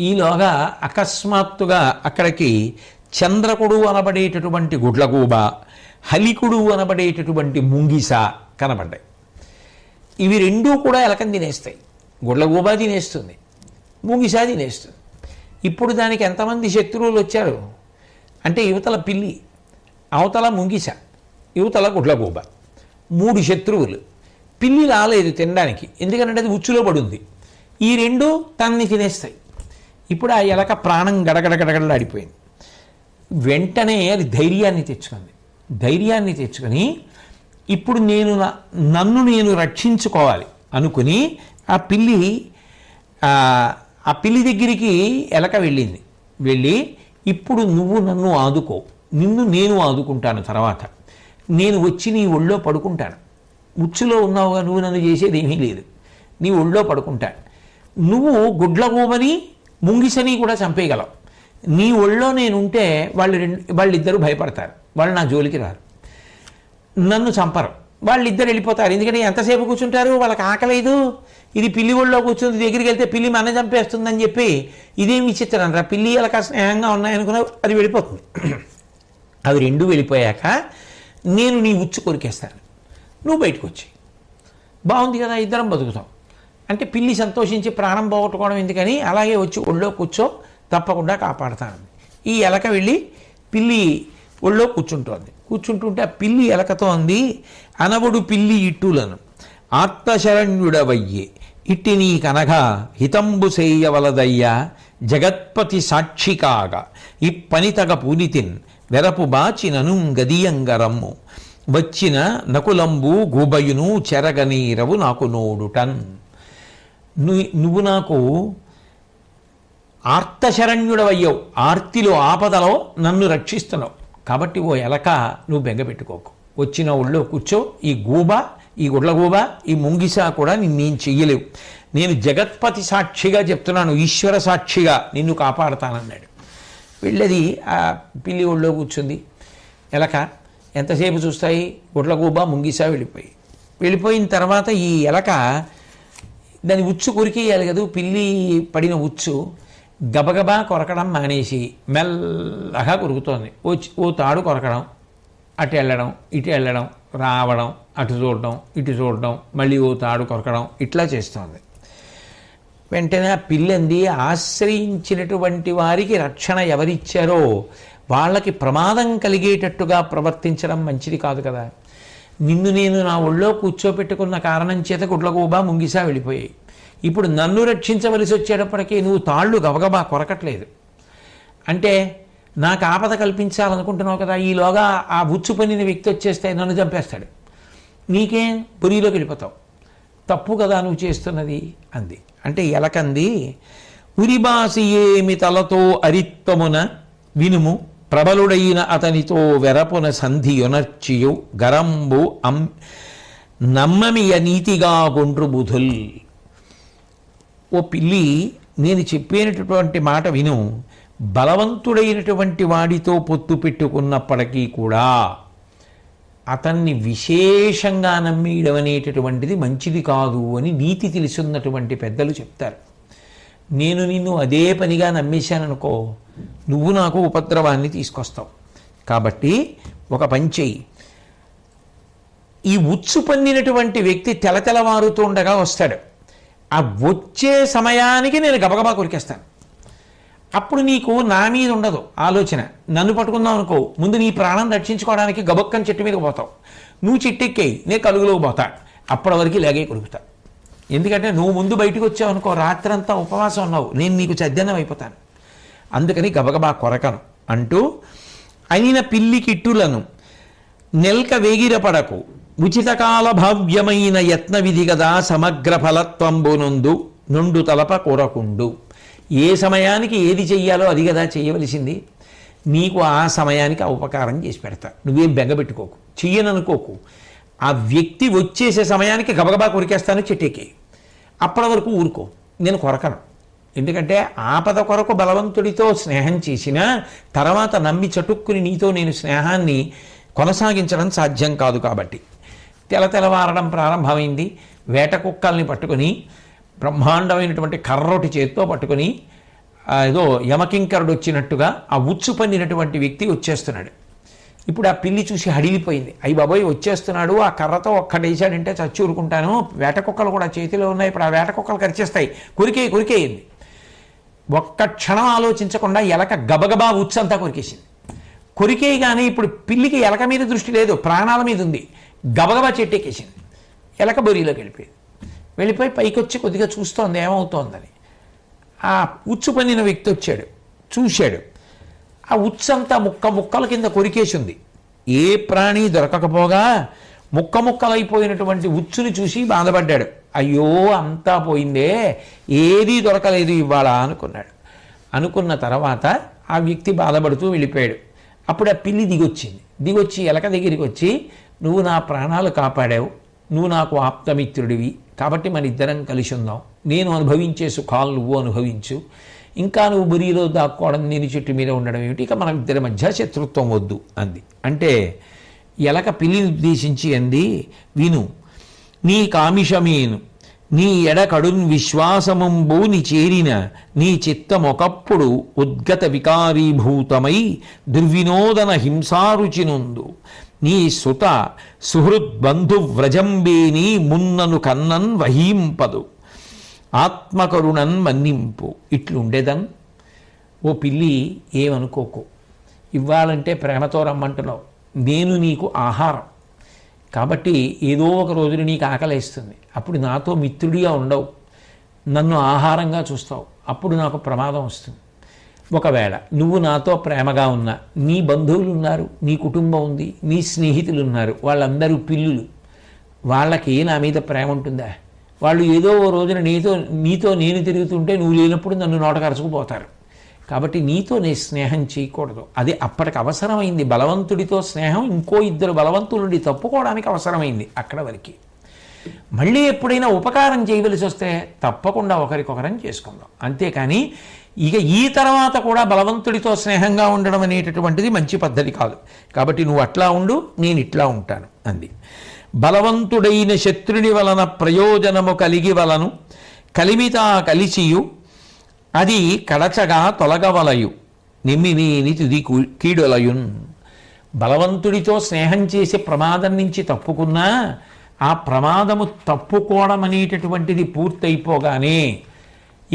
ఈలోగా అకస్మాత్తుగా అక్కడికి చంద్రకుడు అనబడేటటువంటి గుడ్లగూబ, హలికుడు అనబడేటటువంటి ముంగిస కనబడ్డాయి. ఇవి రెండూ కూడా ఎలకని తినేస్తాయి. గుడ్లగూబ తినేస్తుంది, ముంగిస తినేస్తుంది. ఇప్పుడు దానికి ఎంతమంది శత్రువులు వచ్చారు అంటే, యువతల పిల్లి, అవతల ముంగిస, యువతల గుడ్లగూబ, 3 శత్రువులు. పిల్లి రాలేదు తినడానికి, ఎందుకంటే అది ఉచ్చులో పడుంది. ఈ రెండు తనని తినేస్తాయి. ఇప్పుడు ఆ ఎలక ప్రాణం గడగడగడగడలాడిపోయింది. వెంటనే అది ధైర్యాన్ని తెచ్చుకొని ఇప్పుడు నన్ను నేను రక్షించుకోవాలి అనుకుని ఆ పిల్లి దగ్గరికి ఎలక వెళ్ళి ఇప్పుడు నువ్వు నన్ను ఆదుకో, నిన్ను నేను ఆదుకుంటాను, తర్వాత నేను వచ్చి నీ ఒళ్ళో పడుకుంటాను, ఉచ్చులో ఉన్నావుగా, నువ్వు నన్ను చేసేది ఏమీ లేదు, నీ ఒళ్ళో పడుకుంటాను, నువ్వు గుడ్లగూబని ముంగిసని కూడా చంపేయగలవు, నీ ఒళ్ళో నేనుంటే వాళ్ళిద్దరూ భయపడతారు, వాళ్ళు నా జోలికి రారు, నన్ను చంపరు, వాళ్ళిద్దరు వెళ్ళిపోతారు. ఎందుకంటే ఎంతసేపు కూర్చుంటారు, వాళ్ళకి ఆకలేదు, ఇది పిల్లి ఒళ్ళో కూర్చుంది, దగ్గరికి వెళ్తే పిల్లి మన చంపేస్తుందని చెప్పి ఇదేం విచిత్రం రా, పిల్లి ఎలక స్నేహంగా ఉన్నాయనుకున్నా అది వెళ్ళిపోతుంది. అవి రెండు వెళ్ళిపోయాక నేను నీ ఉచ్చు కొరికేస్తాను, నువ్వు బయటకు వచ్చి బాగుంది కదా, ఇద్దరం బతుకుతాం అంటే పిల్లి సంతోషించి ప్రాణం పోగొట్టుకోవడం ఎందుకని అలాగే వచ్చి ఒళ్ళో కూర్చో, తప్పకుండా కాపాడుతాను. ఈ ఎలక వెళ్ళి పిల్లి ఒళ్ళో కూర్చుంటుంటే ఆ పిల్లి ఎలకతో అంది, అనవుడు పిల్లి ఇట్టులను ఆత్మశరణ్యుడవయ్యే ఇట్టి నీ కనగా హితంబు సేయవలదయ్యా, జగత్పతి సాక్షి కాగా ఈ పనితగ పూనితిన్ వెరపు బాచినను గదియంగరమ్ము, వచ్చిన నకులంబు గూబయును చెరగనీరవు నాకు నోడుటన్. నువ్వు నాకు ఆర్తశరణ్యుడవయ్యావు, ఆర్తిలో ఆపదలో నన్ను రక్షిస్తున్నావు, కాబట్టి ఓ ఎలక నువ్వు బెంగపెట్టుకోకు, వచ్చిన ఒళ్ళో కూర్చో, ఈ గుడ్లగూబ ఈ ముంగిసా కూడా నిన్నేం చెయ్యలేవు, నేను జగత్పతి సాక్షిగా చెప్తున్నాను, ఈశ్వర సాక్షిగా నిన్ను కాపాడుతానన్నాడు. వెళ్ళది ఆ పిల్లి ఒళ్ళో కూర్చుంది. ఎలక ఎంతసేపు చూస్తాయి, గుడ్లగూబ ముంగిసా వెళ్ళిపోయిన తర్వాత ఈ ఎలక దాని ఉచ్చు కొరికేయాలి కదా, పిల్లి పడిన ఉచ్చు గబగబా కొరకడం మానేసి మెల్లగా కొరుకుతోంది. ఓ తాడు కొరకడం, అటు వెళ్ళడం ఇటు వెళ్ళడం, రావడం, అటు చూడడం ఇటు చూడడం, మళ్ళీ ఓ తాడు కొరకడం, ఇట్లా చేస్తోంది. వెంటనే ఆ పిల్లంది, ఆశ్రయించినటువంటి వారికి రక్షణ ఎవరిచ్చారో వాళ్ళకి ప్రమాదం కలిగేటట్టుగా ప్రవర్తించడం మంచిది కాదు కదా, నిన్ను నేను నా ఒళ్ళో కూర్చోపెట్టుకున్న కారణం చేత గుడ్లగూబ ముంగిసా వెళ్ళిపోయాయి, ఇప్పుడు నన్ను రక్షించవలసి వచ్చేటప్పటికీ నువ్వు తాళ్ళు గబగబా కొరకట్లేదు అంటే నాకు ఆపద కల్పించాలనుకుంటున్నావు కదా, ఈలోగా ఆ ఉచ్చు పనిన వ్యక్తి వచ్చేస్తే నన్ను చంపేస్తాడు, నీకేం పురిలోకి వెళ్ళిపోతావు, తప్పు కదా నువ్వు చేస్తున్నది అంది. అంటే ఎలకంది, ఉరిబాసి ఏమి తలతో అరిత్వమున వినుము, ప్రబలుడైన అతనితో వెరపున సంధియొనర్చియు గరంబు నమ్మమియ నీతిగా గుండ్రు బుధుల్. ఓ పిల్లి, నేను చెప్పినటువంటి మాట విను, బలవంతుడైనటువంటి వాడితో పొత్తు పెట్టుకున్నప్పటికీ కూడా అతన్ని విశేషంగా నమ్మేయడం అనేటటువంటిది మంచిది కాదు అని నీతి తెలుసున్నటువంటి పెద్దలు చెప్తారు. నేను నిన్ను అదే పనిగా నమ్మేశాననుకో, నువ్వు నాకు ఉపద్రవాన్ని తీసుకొస్తావు, కాబట్టి ఒక పని చెయ్యి, ఈ ఉచ్చు పన్నినటువంటి వ్యక్తి తెలతెలవారుతూ ఉండగా వస్తాడు, ఆ వచ్చే సమయానికి నేను గబగబా కొరికేస్తాను, అప్పుడు నీకు నా మీద ఉండదు ఆలోచన, నన్ను పట్టుకుందాం అనుకో, ముందు నీ ప్రాణం రక్షించుకోవడానికి గబక్కని చెట్టు మీదకి పోతావు, నువ్వు చెట్టెక్కేయి, నేను కలుగులోకి పోతా, అప్పటి వరకు ఇలాగే కొరుకుతా, ఎందుకంటే నువ్వు ముందు బయటకు వచ్చావు అనుకో, రాత్రంతా ఉపవాసం ఉన్నావు, నేను నీకు చద్దన్నం అయిపోతాను, అందుకని గబగబా కొరకను అంటూ అయిన పిల్లికిట్టులను నెల్క వేగిరపడకు, ఉచితకాల భావ్యమైన యత్న విధి గదా సమగ్ర ఫలత్వంబునందు నుండు తలప కొరకుండు. ఏ సమయానికి ఏది చెయ్యాలో అది కదా చేయవలసింది, నీకు ఆ సమయానికి ఆ ఉపకారం చేసి పెడతా, నువ్వేం బెంగపెట్టుకోకు, చెయ్యననుకోకు, ఆ వ్యక్తి వచ్చేసే సమయానికి గబగబా కొరికేస్తాను, చెట్టెక్కి అప్పటి వరకు ఊరుకో, నేను కొరకను, ఎందుకంటే ఆపద కొరకు బలవంతుడితో స్నేహం చేసిన తర్వాత నమ్మి చటుక్కుని నీతో నేను స్నేహాన్ని కొనసాగించడం సాధ్యం కాదు, కాబట్టి తెలవారడం ప్రారంభమైంది. వేట కుక్కల్ని పట్టుకొని బ్రహ్మాండమైనటువంటి కర్రోటి చేత్తో పట్టుకొని ఏదో యమకింకరుడు వచ్చినట్టుగా ఆ ఉచ్చు పన్నినటువంటి వ్యక్తి వచ్చేస్తున్నాడు. ఇప్పుడు ఆ పిల్లి చూసి హడిలిపోయింది, అయ్యి బాబోయ్ వచ్చేస్తున్నాడు, ఆ కర్రతో ఒక్కటేసాడంటే చచ్చి ఊరుకుంటాను, వేట కుక్కలు కూడా చేతిలో ఉన్నాయి, ఇప్పుడు ఆ వేట కుక్కలు కరిచేస్తాయి, కొరికేయింది. ఒక్క క్షణం ఆలోచించకుండా ఎలక గబగబా ఉచ్చంతా కొరికేసింది. కొరికేయగానే ఇప్పుడు పిల్లికి ఎలక మీద దృష్టి లేదు, ప్రాణాల మీద ఉంది, గబగబా చెట్టెక్కేసింది, ఎలక బొరిలోకి వెళ్ళిపోయి పైకి వచ్చి కొద్దిగా చూస్తోంది ఏమవుతోందని. ఆ ఉచ్చు పన్నిన వ్యక్తి వచ్చాడు, చూశాడు. ఆ ఉచ్చంతా ముక్క ముక్కల కింద కొరికేసి ఉంది. ఏ ప్రాణి దొరకకపోగా ముక్క ముక్కలైపోయినటువంటి ఉచ్చుని చూసి బాధపడ్డాడు. అయ్యో అంతా పోయిందే, ఏదీ దొరకలేదు ఇవాళ అనుకున్నాడు. అనుకున్న తర్వాత ఆ వ్యక్తి బాధపడుతూ వెళ్ళిపోయాడు. అప్పుడు ఆ పిల్లి దిగొచ్చి ఎలక దగ్గరికి వచ్చి, నువ్వు నా ప్రాణాలు కాపాడావు, నువ్వు నాకు ఆప్తమిత్రుడివి, కాబట్టి మన ఇద్దరం కలిసి ఉందాం, నేను అనుభవించే సుఖాలు నువ్వు అనుభవించు, ఇంకా నువ్వు బురిలో దాక్కోవడం, నేను చెట్టు మీద ఉండడం ఏమిటి, ఇక మన ఇద్దరి మధ్య శత్రుత్వం వద్దు అంది. అంటే ఎలక పిల్లిని ఉద్దేశించి అంది, విను, నీ కామిషమేను, నీ ఎడకడున్ విశ్వాసముంబూని చేరిన నీ చిత్తమొకప్పుడు ఉద్గత వికారీభూతమై దుర్వినోదన హింసారుచినుందు నీ సుత సుహృద్బంధు వ్రజంబేని మున్నను కన్నన్ వహీంపదు ఆత్మకరుణన్ మన్నింపు. ఇట్లుండేదన్. ఓ పిల్లి, ఏమనుకోకు, ఇవ్వాలంటే ప్రేమతో రమ్మంటున్నావు, నేను నీకు ఆహారం కాబట్టి ఏదో ఒక రోజున నీకు ఆకలేస్తుంది, అప్పుడు నాతో మిత్రుడిగా ఉండవు, నన్ను ఆహారంగా చూస్తావు, అప్పుడు నాకు ప్రమాదం వస్తుంది. ఒకవేళ నువ్వు నాతో ప్రేమగా ఉన్నా, నీ బంధువులు ఉన్నారు, నీ కుటుంబం ఉంది, నీ స్నేహితులు ఉన్నారు, వాళ్ళందరూ పిల్లులు, వాళ్ళకి నా మీద ప్రేమ ఉంటుందా? వాళ్ళు ఏదో ఓ రోజున నీతో నేను తిరుగుతుంటే నువ్వు లేనప్పుడు నన్ను నోటకరుచుకుపోతారు. కాబట్టి నీతో నేను స్నేహం చేయకూడదు. అది అప్పటికి అవసరమైంది. బలవంతుడితో స్నేహం ఇంకో ఇద్దరు బలవంతులుండి తప్పుకోవడానికి అవసరమైంది అక్కడ వరకు. మళ్ళీ ఎప్పుడైనా ఉపకారం చేయవలసి వస్తే తప్పకుండా ఒకరికొకరం చేసుకుందాం, అంతేకాని ఇక ఈ తర్వాత కూడా బలవంతుడితో స్నేహంగా ఉండడం అనేటటువంటిది మంచి పద్ధతి కాదు. కాబట్టి నువ్వు అట్లా ఉండు, నేను ఇట్లా ఉంటాను అంది. బలవంతుడైన శత్రుని వలన ప్రయోజనము కలిగి వలను కలిమితా కలిసియు అది కడచగా తొలగవలయు నిమ్మినేని తుది కీడొలయున్. బలవంతుడితో స్నేహం చేసి ప్రమాదం నుంచి తప్పుకున్నా ఆ ప్రమాదము తప్పుకోవడం అనేటటువంటిది పూర్తయిపోగానే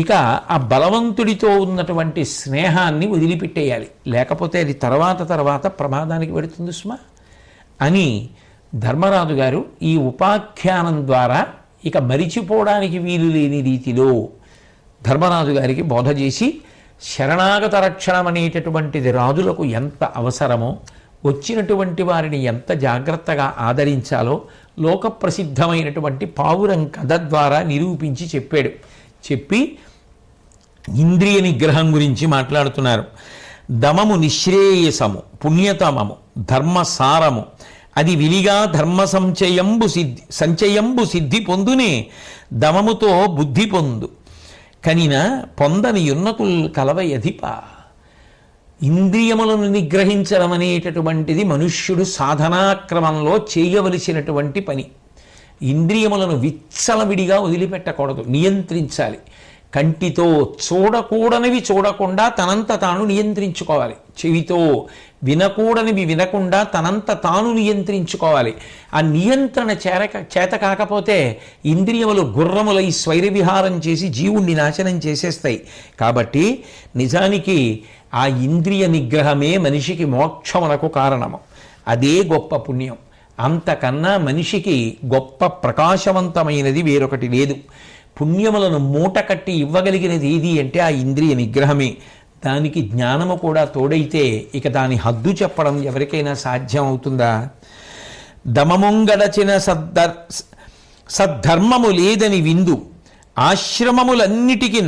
ఇక ఆ బలవంతుడితో ఉన్నటువంటి స్నేహాన్ని వదిలిపెట్టేయాలి, లేకపోతే అది తర్వాత ప్రమాదానికి పెడుతుంది సుమా అని ధర్మరాజు గారు ఈ ఉపాఖ్యానం ద్వారా ఇక మరిచిపోవడానికి వీలు లేని రీతిలో ధర్మరాజు గారికి బోధ చేసి శరణాగత రక్షణం అనేటటువంటిది రాజులకు ఎంత అవసరమో, వచ్చినటువంటి వారిని ఎంత జాగ్రత్తగా ఆదరించాలో లోకప్రసిద్ధమైనటువంటి పావురం కథ ద్వారా నిరూపించి చెప్పాడు. చెప్పి ఇంద్రియ నిగ్రహం గురించి మాట్లాడుతున్నారు. దమము నిశ్రేయసము, పుణ్యతమము, ధర్మసారము, అది విలిగా ధర్మ సంచయంబు సిద్ధి పొందునే దమముతో బుద్ధి పొందు కనిన పొందని యున్నతుల్ కలవయధిప. ఇంద్రియములను నిగ్రహించడం అనేటటువంటిది మనుష్యుడు సాధనాక్రమంలో చేయవలసినటువంటి పని. ఇంద్రియములను విచ్చలవిడిగా వదిలిపెట్టకూడదు, నియంత్రించాలి. కంటితో చూడకూడనివి చూడకుండా తనంత తాను నియంత్రించుకోవాలి. చెవితో వినకూడనివి వినకుండా తనంత తాను నియంత్రించుకోవాలి. ఆ నియంత్రణ చేత కాకపోతే ఇంద్రియములు గుర్రములై స్వైరవిహారం చేసి జీవుణ్ణి నాశనం చేసేస్తాయి. కాబట్టి నిజానికి ఆ ఇంద్రియ నిగ్రహమే మనిషికి మోక్షమునకు కారణము. అదే గొప్ప పుణ్యం. అంతకన్నా మనిషికి గొప్ప ప్రకాశవంతమైనది వేరొకటి లేదు. పుణ్యములను మూట కట్టి ఇవ్వగలిగినది ఏది అంటే ఆ ఇంద్రియ నిగ్రహమే. దానికి జ్ఞానము కూడా తోడైతే ఇక దాని హద్దు చెప్పడం ఎవరికైనా సాధ్యం అవుతుందా? దమముంగడచిన సద్ధర్మము లేదని విందు ఆశ్రమములన్నిటికి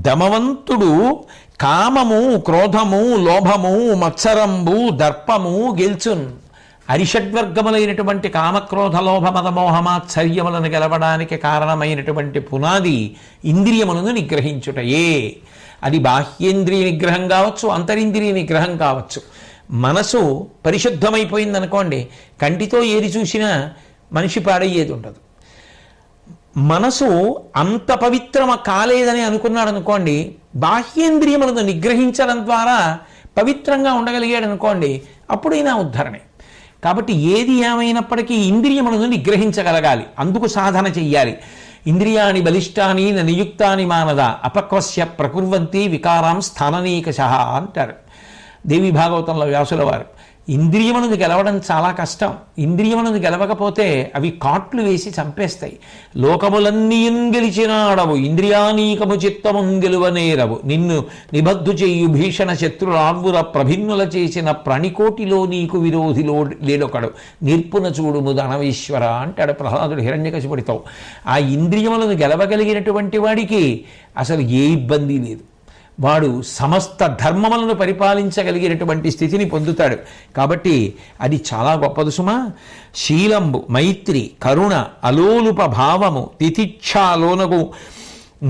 దమవంతుడు కామము, క్రోధము, లోభము, మత్సరంబు, దర్పము గెల్చున్. అరిషడ్వర్గములైనటువంటి కామక్రోధ లోభ మదమోహమాత్సర్యములను గెలవడానికి కారణమైనటువంటి పునాది ఇంద్రియములను నిగ్రహించుటయే. అది బాహ్యేంద్రియ నిగ్రహం కావచ్చు, అంతరింద్రియ నిగ్రహం కావచ్చు. మనసు పరిశుద్ధమైపోయిందనుకోండి, కంటితో ఏది చూసినా మనిషి పాడయ్యేది ఉండదు. మనసు అంత పవిత్రమ కాలేదని అనుకున్నాడు అనుకోండి, బాహ్యేంద్రియములను నిగ్రహించడం ద్వారా పవిత్రంగా ఉండగలిగాడు అనుకోండి, అప్పుడైనా ఉద్ధరణే. కాబట్టి ఏది ఏమైనప్పటికీ ఇంద్రియములను నిగ్రహించగలగాలి, అందుకు సాధన చెయ్యాలి. ఇంద్రియాణి బలిష్టాని నియుక్తాని మానద అపక్వస్య ప్రకుర్వంతి వికారాం స్థాననీకశ అంటారు. దేవి భాగవతంలో వ్యాసుల వారు. ఇంద్రియములను గెలవడం చాలా కష్టం. ఇంద్రియములను గెలవకపోతే అవి కాట్లు వేసి చంపేస్తాయి. లోకములన్నీయున్ గెలిచినాడవు ఇంద్రియానీకము చిత్తమున్ గెలువనేరవు నిన్ను నిబద్ధు చేయు భీషణ శత్రురార్వుర ప్రభిన్నుల చేసిన ప్రాణికోటిలో నీకు విరోధిలో లేడొకడు నిర్పున చూడుము ధనవీశ్వర అంటాడు ప్రహ్లాదుడు హిరణ్యకశిపుడితో. ఆ ఇంద్రియములను గెలవగలిగినటువంటి వాడికి అసలు ఏ ఇబ్బంది లేదు. వాడు సమస్త ధర్మములను పరిపాలించగలిగినటువంటి స్థితిని పొందుతాడు. కాబట్టి అది చాలా గొప్పది సుమా. శీలంబు మైత్రి కరుణ అలోలుప భావము తితిక్షాలోనగు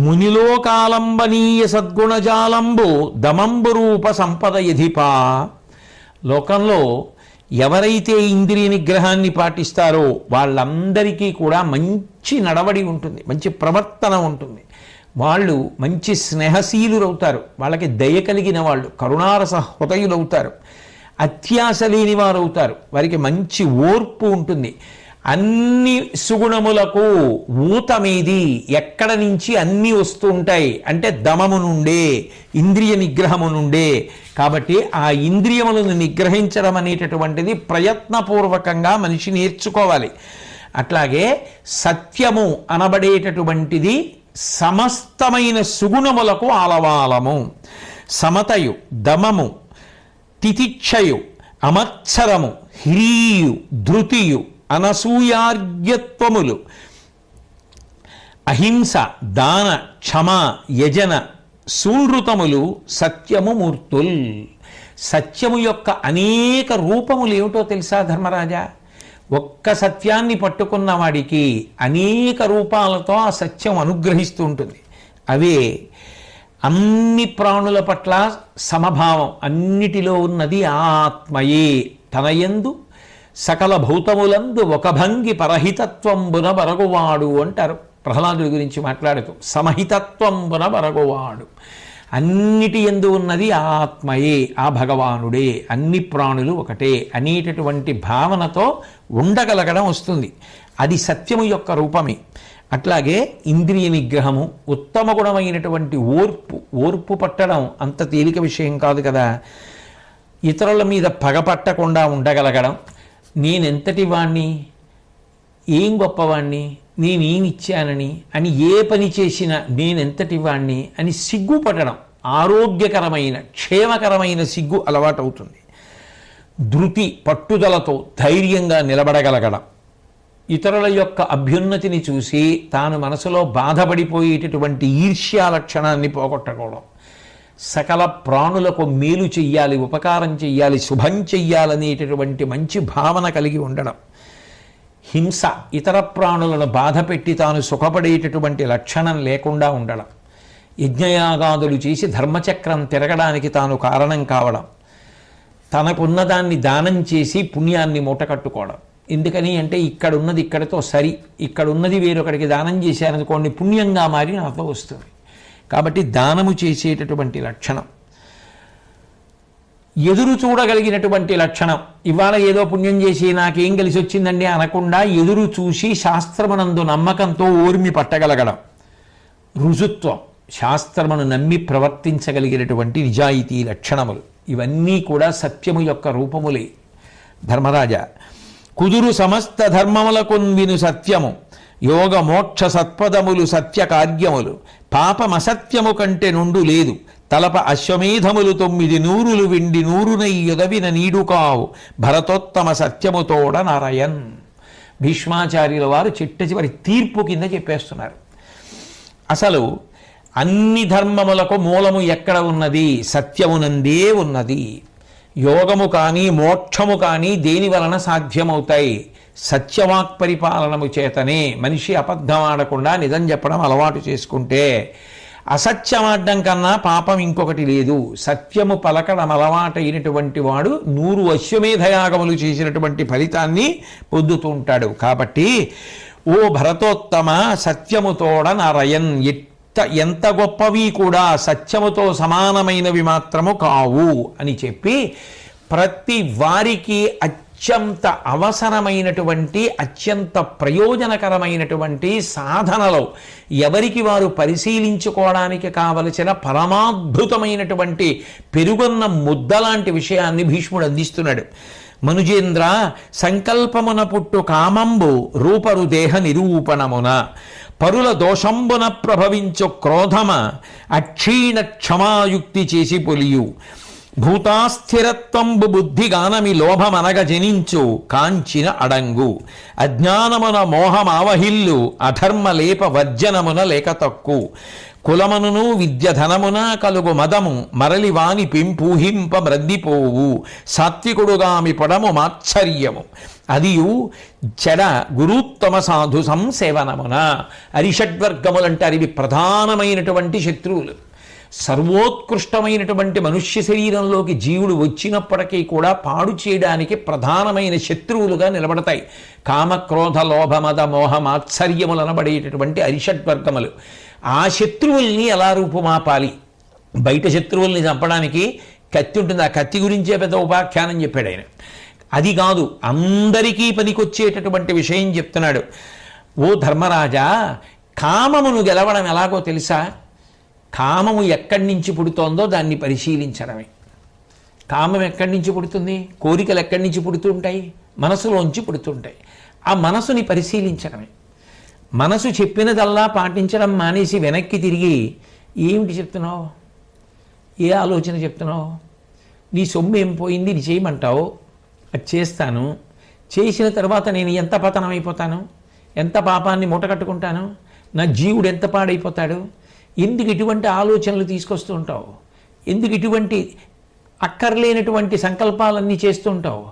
మునిలోకాలంబనీయ సద్గుణజాలంబు దమంబు రూప సంపద యధిపా. లోకంలో ఎవరైతే ఇంద్రియ నిగ్రహాన్ని పాటిస్తారో వాళ్ళందరికీ కూడా మంచి నడవడి ఉంటుంది, మంచి ప్రవర్తన ఉంటుంది. వాళ్ళు మంచి స్నేహశీలురవుతారు, వాళ్ళకి దయ కలిగిన వాళ్ళు కరుణారస హృదయులవుతారు, అత్యాశ లేని వారు అవుతారు, వారికి మంచి ఓర్పు ఉంటుంది. అన్ని సుగుణములకు ఊతమేది ఎక్కడ నుంచి అన్నీ వస్తూ ఉంటాయి అంటే దమము నుండే, ఇంద్రియ నిగ్రహము నుండే. కాబట్టి ఆ ఇంద్రియములను నిగ్రహించడం అనేటటువంటిది ప్రయత్నపూర్వకంగా మనిషి నేర్చుకోవాలి. అట్లాగే సత్యము అనబడేటటువంటిది సమస్తమైన సుగుణములకు ఆలవాలము. సమతయు దమము తితిక్షయు అమత్సరము హ్రీయు ధృతియు అనసూయార్ఘ్యత్వములు అహింస దాన క్షమ యజన సూనృతములు సత్యము మూర్తుల్. సత్యము యొక్క అనేక రూపములు ఏమిటో తెలుసా ధర్మరాజా? ఒక్క సత్యాన్ని పట్టుకున్న వాడికి అనేక రూపాలతో ఆ సత్యం అనుగ్రహిస్తూ ఉంటుంది. అవే అన్ని ప్రాణుల పట్ల సమభావం, అన్నిటిలో ఉన్నది ఆత్మయే. తనయందు సకల భూతములందు ఒక భంగి పరహితత్వంబున బరగువాడు అంటారు ప్రహ్లాదుడి గురించి మాట్లాడుతూ. సమహితత్వంబున బరగువాడు, అన్నిటి యందు ఉన్నది ఆత్మయే, ఆ భగవానుడే, అన్ని ప్రాణులు ఒకటే అనేటటువంటి భావనతో ఉండగలగడం వస్తుంది. అది సత్యము యొక్క రూపమే. అట్లాగే ఇంద్రియ నిగ్రహము, ఉత్తమ గుణమైనటువంటి ఓర్పు పట్టడం అంత తేలిక విషయం కాదు కదా. ఇతరుల మీద పగపట్టకుండా ఉండగలగడం, నేనెంతటి వాణ్ణి, ఏం గొప్పవాణ్ణి, నేనేమిచ్చానని అని ఏ పని చేసినా నేనెంతటి వాణ్ణి అని సిగ్గుపడడం, ఆరోగ్యకరమైన క్షేమకరమైన సిగ్గు అలవాటవుతుంది. ధృతి పట్టుదలతో ధైర్యంగా నిలబడగలగడం, ఇతరుల యొక్క అభ్యున్నతిని చూసి తాను మనసులో బాధపడిపోయేటటువంటి ఈర్ష్యా లక్షణాన్ని పోగొట్టుకోవడం, సకల ప్రాణులకు మేలు చెయ్యాలి, ఉపకారం చెయ్యాలి, శుభం చెయ్యాలనేటటువంటి మంచి భావన కలిగి ఉండడం, హింస ఇతర ప్రాణులను బాధ పెట్టి తాను సుఖపడేటటువంటి లక్షణం లేకుండా ఉండడం, యజ్ఞయాగాదులు చేసి ధర్మచక్రం తిరగడానికి తాను కారణం కావడం, తనకున్నదాన్ని దానం చేసి పుణ్యాన్ని మూటకట్టుకోవడం. ఎందుకని అంటే ఇక్కడున్నది ఇక్కడితో సరి, ఇక్కడున్నది వేరొకడికి దానం చేశారనుకోండి పుణ్యంగా మారి నాతో వస్తుంది. కాబట్టి దానము చేసేటటువంటి లక్షణం, ఎదురు చూడగలిగినటువంటి లక్షణం. ఇవాళ ఏదో పుణ్యం చేసి నాకేం కలిసి వచ్చిందండి అనకుండా ఎదురు చూసి శాస్త్రమునందు నమ్మకంతో ఊర్మి పట్టగలగడం, రుజుత్వం, శాస్త్రమును నమ్మి ప్రవర్తించగలిగినటువంటి నిజాయితీ లక్షణములు, ఇవన్నీ కూడా సత్యము యొక్క రూపములే. ధర్మరాజా, కుదురు సమస్త ధర్మములకున్ విను సత్యము, యోగ మోక్ష సత్పదములు సత్య కార్యములు, పాపమసత్యము కంటే నుండు లేదు, తలప అశ్వమేధములు 900 విండి 100 యొదవిన నీడు కావు, భరతోత్తమ సత్యముతోడ నారాయణ్. భీష్మాచార్యుల వారు చిట్ట చివరి తీర్పు కింద చెప్పేస్తున్నారు. అసలు అన్ని ధర్మములకు మూలము ఎక్కడ ఉన్నది? సత్యమునందే ఉన్నది. యోగము కానీ మోక్షము కానీ దేని వలన సాధ్యమవుతాయి? సత్యవాక్ పరిపాలనము చేతనే. మనిషి అబద్ధం ఆడకుండా నిజం చెప్పడం అలవాటు చేసుకుంటే, అసత్యమాడడం కన్నా పాపం ఇంకొకటి లేదు. సత్యము పలకడం అలవాటైనటువంటి వాడు 100 అశ్వమేధయాగములు చేసినటువంటి ఫలితాన్ని పొందుతూ ఉంటాడు. కాబట్టి ఓ భరతోత్తమ, సత్యముతోడ నారాయణ్, ఎంత గొప్పవి కూడా సత్యముతో సమానమైనవి మాత్రము కావు అని చెప్పి ప్రతి వారికి అత్యంత అవసరమైనటువంటి అత్యంత ప్రయోజనకరమైనటువంటి సాధనలో ఎవరికి వారు పరిశీలించుకోవడానికి కావలసిన పరమాద్భుతమైనటువంటి పెరుగన్న ముద్దలాంటి విషయాన్ని భీష్ముడు అందిస్తున్నాడు. మనుజేంద్ర, సంకల్పమున పుట్టు కామంబు రూపరు దేహ నిరూపణమున పరుల దోషంబున ప్రభవించు క్రోధమ అక్షీణ క్షమాయుక్తి చేసి పొలియు భూతాస్థిరత్వంబు బుద్ధిగానమి లోభమనగ జనించు కాంచిన అడంగు అజ్ఞానమున మోహమావహిల్లు అధర్మలేప వర్జనమున లేక తక్కు కులమనును విద్యధనమున కలుగు మదము మరలి వాని పింపూహింప మ్రద్దిపోవు సాత్వికుడుగామి పడము మాత్సర్యము అదియు చెడ గురుత్తమ సాధు సంసేవనమున. అరిషడ్వర్గములంటారు, ఇవి ప్రధానమైనటువంటి శత్రువులు. సర్వోత్కృష్టమైనటువంటి మనుష్య శరీరంలోకి జీవుడు వచ్చినప్పటికీ కూడా పాడు చేయడానికి ప్రధానమైన శత్రువులుగా నిలబడతాయి. కామక్రోధ లోభమద మోహ మాత్సర్యములు అనబడేటటువంటి అరిషడ్వర్గములు. ఆ శత్రువుల్ని ఎలా రూపుమాపాలి? బయట శత్రువుల్ని చంపడానికి కత్తి ఉంటుంది, ఆ కత్తి గురించే పెద్ద ఉపాఖ్యానం చెప్పాడు ఆయన. అది కాదు, అందరికీ పనికొచ్చేటటువంటి విషయం చెప్తున్నాడు. ఓ ధర్మరాజా, కామమును గెలవడం ఎలాగో తెలుసా? కామము ఎక్కడి నుంచి పుడుతోందో దాన్ని పరిశీలించడమే. కామం ఎక్కడి నుంచి పుడుతుంది? కోరికలు ఎక్కడి నుంచి పుడుతూ ఉంటాయి? మనసులోంచి పుడుతుంటాయి. ఆ మనసుని పరిశీలించడమే. మనసు చెప్పినదల్లా పాటించడం మానేసి వెనక్కి తిరిగి ఏమిటి చెప్తున్నావు, ఏ ఆలోచన చెప్తున్నావు, నీ సొమ్ము ఏం పోయింది, నీ చేయమంటావు, అది చేస్తాను, చేసిన తర్వాత నేను ఎంత పతనమైపోతాను, ఎంత పాపాన్ని మూటకట్టుకుంటాను, నా జీవుడు ఎంత పాడైపోతాడు, ఎందుకు ఇటువంటి ఆలోచనలు తీసుకొస్తూ ఉంటావు, ఎందుకు ఇటువంటి అక్కర్లేనటువంటి సంకల్పాలన్నీ చేస్తుంటావు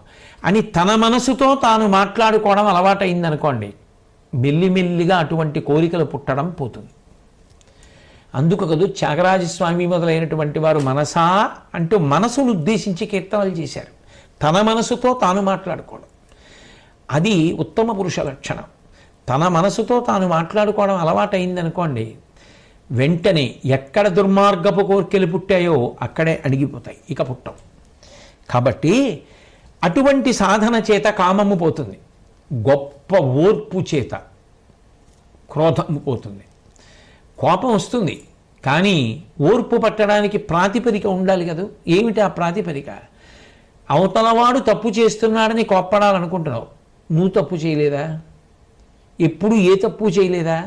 అని తన మనసుతో తాను మాట్లాడుకోవడం అలవాటైందనుకోండి, మెల్లిమెల్లిగా అటువంటి కోరికలు పుట్టడం పోతుంది. అందుకు కదూ త్యాగరాజస్వామి మొదలైనటువంటి వారు మనసా అంటూ మనసును ఉద్దేశించి కీర్తనలు చేశారు. తన మనసుతో తాను మాట్లాడుకోవడం అది ఉత్తమ పురుష లక్షణం. తన మనసుతో తాను మాట్లాడుకోవడం అలవాటైందనుకోండి, వెంటనే ఎక్కడ దుర్మార్గపు కోరికలు పుట్టాయో అక్కడే అణిగిపోతాయి, ఇక పుట్టవు. కాబట్టి అటువంటి సాధన చేత కామము పోతుంది, గొప్ప ఓర్పు చేత క్రోధము పోతుంది. కోపం వస్తుంది, కానీ ఓర్పు పట్టడానికి ప్రాతిపదిక ఉండాలి కదా. ఏమిటి ఆ ప్రాతిపదిక? అవతలవాడు తప్పు చేస్తున్నాడని కోప్పడాలనుకుంటున్నావు, నువ్వు తప్పు చేయలేదా? ఎప్పుడు ఏ తప్పు చేయలేదా?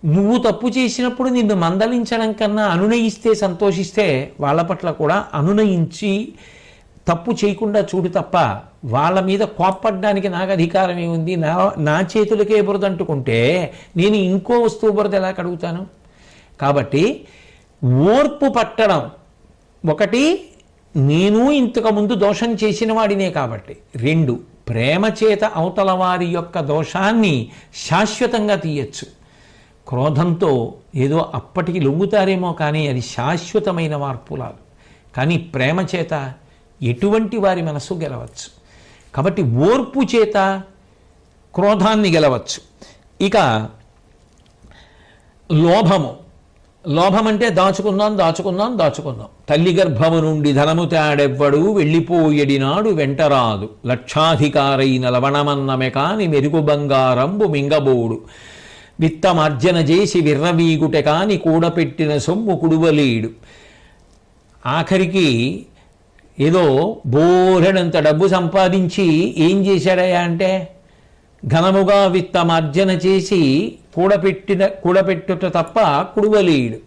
నువ్వు తప్పు చేసినప్పుడు నిన్ను మందలించడం కన్నా అనునయిస్తే సంతోషిస్తే వాళ్ళ పట్ల కూడా అనునయించి తప్పు చేయకుండా చూడు తప్ప వాళ్ళ మీద కోప్పడ్డానికి నాకు అధికారం ఏముంది? నా చేతులకే బురద అంటుకుంటే నేను ఇంకో వస్తువు బురద ఎలా కడుగుతాను? కాబట్టి ఓర్పు పట్టడం ఒకటి, నేను ఇంతకుముందు దోషం చేసిన వాడినే కాబట్టి. రెండు, ప్రేమ చేత అవతల వారి యొక్క దోషాన్ని శాశ్వతంగా తీయచ్చు. క్రోధంతో ఏదో అప్పటికి లొంగుతారేమో కానీ అది శాశ్వతమైన మార్పులాలు. కానీ ప్రేమ చేత ఎటువంటి వారి మనసు గెలవచ్చు. కాబట్టి ఓర్పు చేత క్రోధాన్ని గెలవచ్చు. ఇక లోభము, లోభం అంటే దాచుకుందాం దాచుకుందాం దాచుకుందాం. తల్లి గర్భము నుండి ధనము తాడెవ్వడు వెళ్ళిపోయడినాడు వెంటరాదు, లక్షాధికారైన లవణమన్నమె కాని మెరుగు బంగారంబు మింగబోడు, విత్తమార్జన చేసి విర్రవీగుటె కాని కూడపెట్టిన సొమ్ము కుడువలేడు. ఆఖరికి ఏదో బోరెడంత డబ్బు సంపాదించి ఏం అంటే ఘనముగా విత్తమార్జన చేసి కూడపెట్టుట తప్ప కుడువలేడు.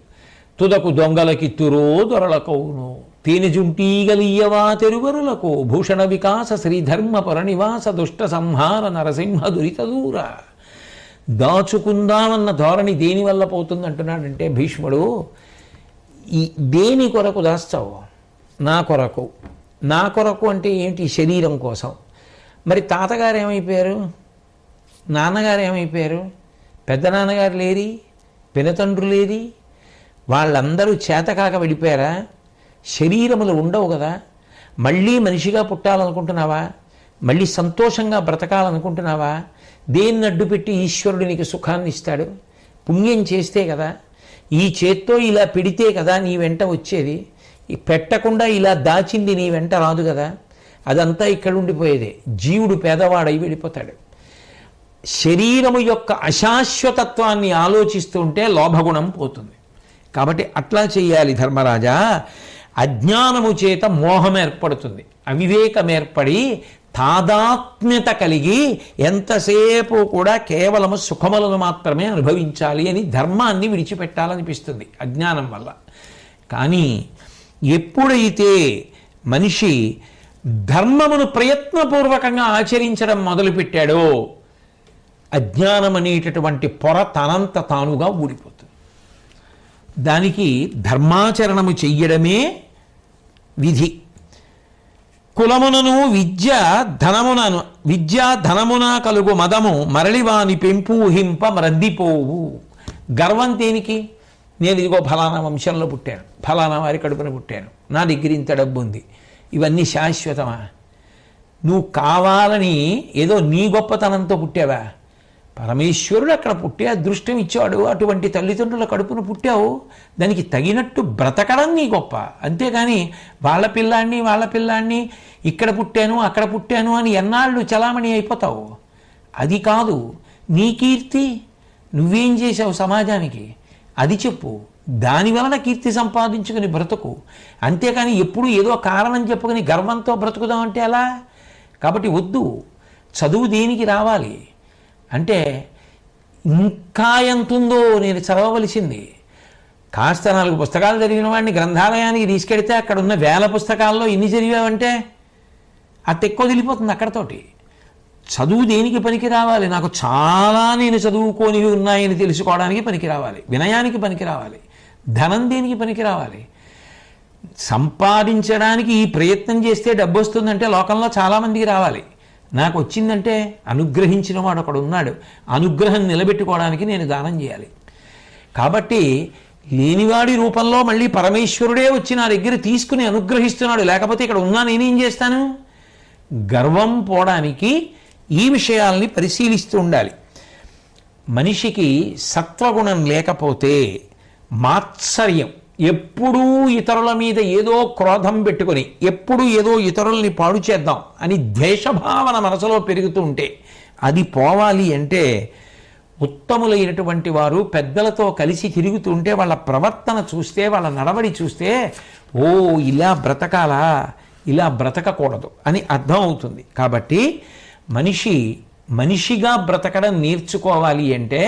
తుదకు దొంగలకిత్తురో దొరలకౌను, తేనెజుంటీగలియ్యవా తెరువరులకు, భూషణ వికాస శ్రీధర్మపుర నివాస దుష్ట సంహార నరసింహ దురిత దూర. దాచుకుందామన్న ధోరణి దేనివల్ల పోతుందంటున్నాడంటే భీష్ముడు, ఈ దేని కొరకు దాస్తావు? నా కొరకు. నా కొరకు అంటే ఏంటి? శరీరం కోసం. మరి తాతగారు ఏమైపోయారు? నాన్నగారు ఏమైపోయారు? పెద్ద నాన్నగారు లేరి, పినతండ్రులేరి, వాళ్ళందరూ చేతకాక వెళ్ళిపోయారా? శరీరములు ఉండవు కదా. మళ్ళీ మనిషిగా పుట్టాలనుకుంటున్నావా? మళ్ళీ సంతోషంగా బ్రతకాలనుకుంటున్నావా? దేన్ని అడ్డుపెట్టి ఈశ్వరుడు నీకు సుఖాన్ని ఇస్తాడు? పుణ్యం చేస్తే కదా. ఈ చేత్తో ఇలా పెడితే కదా నీ వెంట వచ్చేది. ఈ పెట్టకుండా ఇలా దాచింది నీ వెంట రాదు కదా. అదంతా ఇక్కడ ఉండిపోయేదే. జీవుడు పేదవాడై వెళ్ళిపోతాడు. శరీరము యొక్క అశాశ్వతత్వాన్ని ఆలోచిస్తుంటే లోభగుణం పోతుంది. కాబట్టి అట్లా చేయాలి ధర్మరాజా. అజ్ఞానము చేత మోహం ఏర్పడుతుంది, అవివేకం ఏర్పడి తాదాత్మ్యత కలిగి ఎంతసేపు కూడా కేవలము సుఖములను మాత్రమే అనుభవించాలి అని ధర్మాన్ని విడిచిపెట్టాలనిపిస్తుంది అజ్ఞానం వల్ల. కానీ ఎప్పుడైతే మనిషి ధర్మమును ప్రయత్నపూర్వకంగా ఆచరించడం మొదలుపెట్టాడో అజ్ఞానం అనేటటువంటి పొర తనంత తానుగా ఊడిపోతుంది. దానికి ధర్మాచరణము చెయ్యడమే విధి. కులమునను విద్య ధనమున కలుగు మదము మరళివాని పెంపు హింప మ్రద్దిపోవు. గర్వం దేనికి? నేను ఇదిగో ఫలానా వంశంలో పుట్టాను, ఫలానా వారి కడుపున పుట్టాను, నా దగ్గర ఇంత డబ్బు ఉంది, ఇవన్నీ శాశ్వతమా? నువ్వు కావాలని ఏదో నీ గొప్పతనంతో పుట్టావా? పరమేశ్వరుడు అక్కడ పుట్టే అదృష్టం ఇచ్చాడు, అటువంటి తల్లిదండ్రుల కడుపున పుట్టావు, దానికి తగినట్టు బ్రతకడం నీ గొప్ప. అంతేగాని వాళ్ళ పిల్లాన్ని ఇక్కడ పుట్టాను అక్కడ పుట్టాను అని ఎన్నాళ్ళు చలామణి అయిపోతావు. అది కాదు నీ కీర్తి. నువ్వేం చేసావు సమాజానికి అది చెప్పు, దాని వలన కీర్తి సంపాదించుకుని బ్రతుకు. అంతేకాని ఎప్పుడు ఏదో కారణం చెప్పుకొని గర్వంతో బ్రతుకుదామంటే ఎలా? కాబట్టి వద్దు. చదువు దేనికి రావాలి అంటే ఇంకా ఎంతుందో నేను చదవవలసింది. కాస్త 4 పుస్తకాలు చదివిన వాడిని గ్రంథాలయానికి తీసుకెడితే అక్కడ ఉన్న 1000 పుస్తకాల్లో ఎన్ని చదివావంటే అది ఎక్కువ తెలిపోతుంది అక్కడతోటి. చదువు దేనికి పనికి రావాలి? నాకు చాలా నేను చదువుకొని ఉన్నాయని తెలుసుకోవడానికి పనికి రావాలి, వినయానికి పనికి రావాలి. ధనం దేనికి పనికి రావాలి? సంపాదించడానికి ఈ ప్రయత్నం చేస్తే డబ్బు వస్తుందంటే లోకంలో చాలామందికి రావాలి. నాకు వచ్చిందంటే అనుగ్రహించిన వాడు ఒకడు ఉన్నాడు, అనుగ్రహం నిలబెట్టుకోవడానికి నేను దానం చేయాలి. కాబట్టి లేనివాడి రూపంలో మళ్ళీ పరమేశ్వరుడే వచ్చి నా దగ్గర తీసుకుని అనుగ్రహిస్తున్నాడు, లేకపోతే ఇక్కడ ఉన్నా నేనేం చేస్తాను? గర్వం పోవడానికి ఈ విషయాల్ని పరిశీలిస్తూ ఉండాలి. మనిషికి సత్వగుణం లేకపోతే మాత్సర్యం, ఎప్పుడూ ఇతరుల మీద ఏదో క్రోధం పెట్టుకొని ఎప్పుడూ ఏదో ఇతరుల్ని పాడు చేద్దాం అని ద్వేషభావన మనసులో పెరుగుతూ ఉంటే అది పోవాలి అంటే ఉత్తములైనటువంటి వారు పెద్దలతో కలిసి తిరుగుతుంటే వాళ్ళ ప్రవర్తన చూస్తే, వాళ్ళ నడవడి చూస్తే ఓ ఇలా బ్రతకాలా, ఇలా బ్రతకకూడదు అని అర్థం అవుతుంది. కాబట్టి మనిషిగా బ్రతకడం నేర్చుకోవాలి అంటే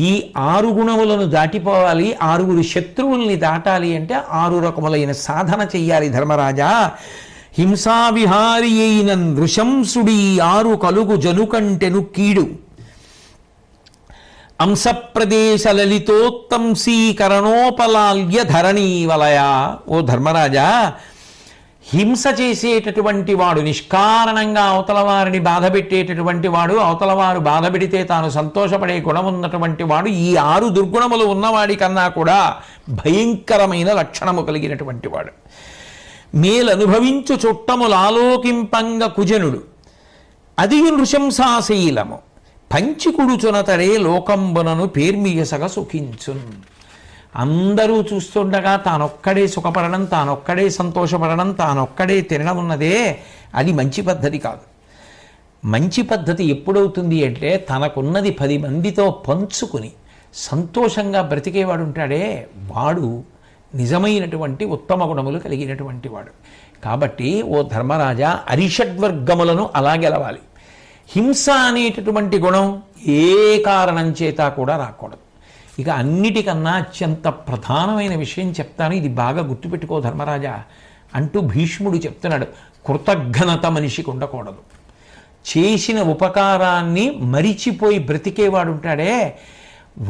ఈ 6 గుణములను దాటిపోవాలి. 6 శత్రువుల్ని దాటాలి అంటే 6 రకములైన సాధన చెయ్యాలి ధర్మరాజా. హింసా విహారి అయిన నృశంసుడి 6 కలుగు జనుకంటెను కీడు. అంశప్రదేశ లలితోత్తంసీకరణోపలాల్య ధరణీ వలయ. ఓ ధర్మరాజా, హింస చేసేటటువంటి వాడు, నిష్కారణంగా అవతల వారిని బాధ పెట్టేటటువంటి వాడు, అవతల వారు బాధ పెడితే తాను సంతోషపడే గుణం ఉన్నటువంటి వాడు ఈ 6 దుర్గుణములు ఉన్నవాడి కన్నా కూడా భయంకరమైన లక్షణము కలిగినటువంటి వాడు. మేలనుభవించు చుట్టములు ఆలోకింపంగ కుజనుడు అది నృశంసాశీలము పంచికుడుచునతడే లోకంబునను పేర్మియసగ సుఖించున్. అందరూ చూస్తుండగా తానొక్కడే సుఖపడడం, తానొక్కడే సంతోషపడడం, తానొక్కడే తినడం ఉన్నదే అది మంచి పద్ధతి కాదు. మంచి పద్ధతి ఎప్పుడవుతుంది అంటే తనకున్నది 10 మందితో పంచుకుని సంతోషంగా బ్రతికేవాడు ఉంటాడే వాడు నిజమైనటువంటి ఉత్తమ గుణములు కలిగినటువంటి వాడు. కాబట్టి ఓ ధర్మరాజా, అరిషడ్వర్గములను అలా గెలవాలి. హింస అనేటటువంటి గుణం ఏ కారణం చేత కూడా రాకూడదు. ఇక అన్నిటికన్నా అత్యంత ప్రధానమైన విషయం చెప్తాను, ఇది బాగా గుర్తుపెట్టుకో ధర్మరాజా అంటూ భీష్ముడు చెప్తున్నాడు. కృతజ్ఞత మనిషికి ఉండకూడదు. చేసిన ఉపకారాన్ని మరిచిపోయి బ్రతికేవాడు ఉంటాడే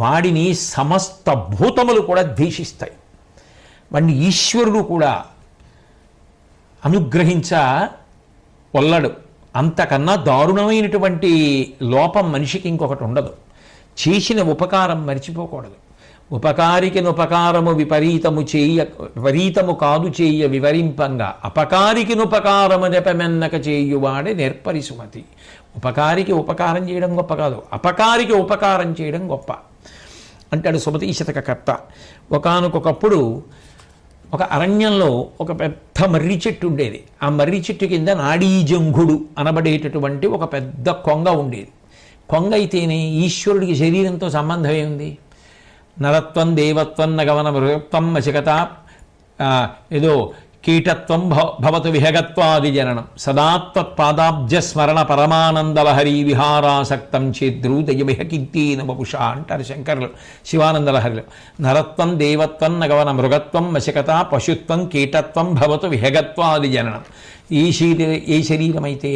వాడిని సమస్త భూతములు కూడా ద్వేషిస్తాయి. వాడిని ఈశ్వరుడు కూడా వల్లడు. అంతకన్నా దారుణమైనటువంటి లోపం మనిషికి ఇంకొకటి ఉండదు. చేసిన ఉపకారం మరిచిపోకూడదు. ఉపకారికినుపకారము విపరీతము కాదు చేయ వివరింపంగా అపకారికినుపకారము జపమెన్నక చేయువాడే నేర్పరి సుమతి. ఉపకారికి ఉపకారం చేయడం గొప్ప కాదు, అపకారికి ఉపకారం చేయడం గొప్ప అంటాడు సుమతి శతక కర్త. ఒకానొకప్పుడు ఒక అరణ్యంలో ఒక పెద్ద మర్రి చెట్టు ఉండేది. ఆ మర్రి చెట్టు కింద నాడీజంఘుడు అనబడేటటువంటి ఒక పెద్ద కొంగ ఉండేది. కొంగ అయితేనే ఈశ్వరుడికి శరీరంతో సంబంధం ఏముంది? నరత్వం దేవత్వం నగవన మృగత్వం వశకత ఏదో కీటత్వం భవతు విహగత్వాది జననం సదాత్వత్పాదాబ్జ స్మరణ పరమానందలహరి విహారాసక్తం చేద్రూదయమిహ కీర్తీన వపుష అంటారు శంకరులు శివానందలహరిలో. నరత్వం దేవత్వం నగవన మృగత్వం వశకత పశుత్వం కీటత్వం భవతు విహగత్వాది జననం. ఏ శరీరమైతే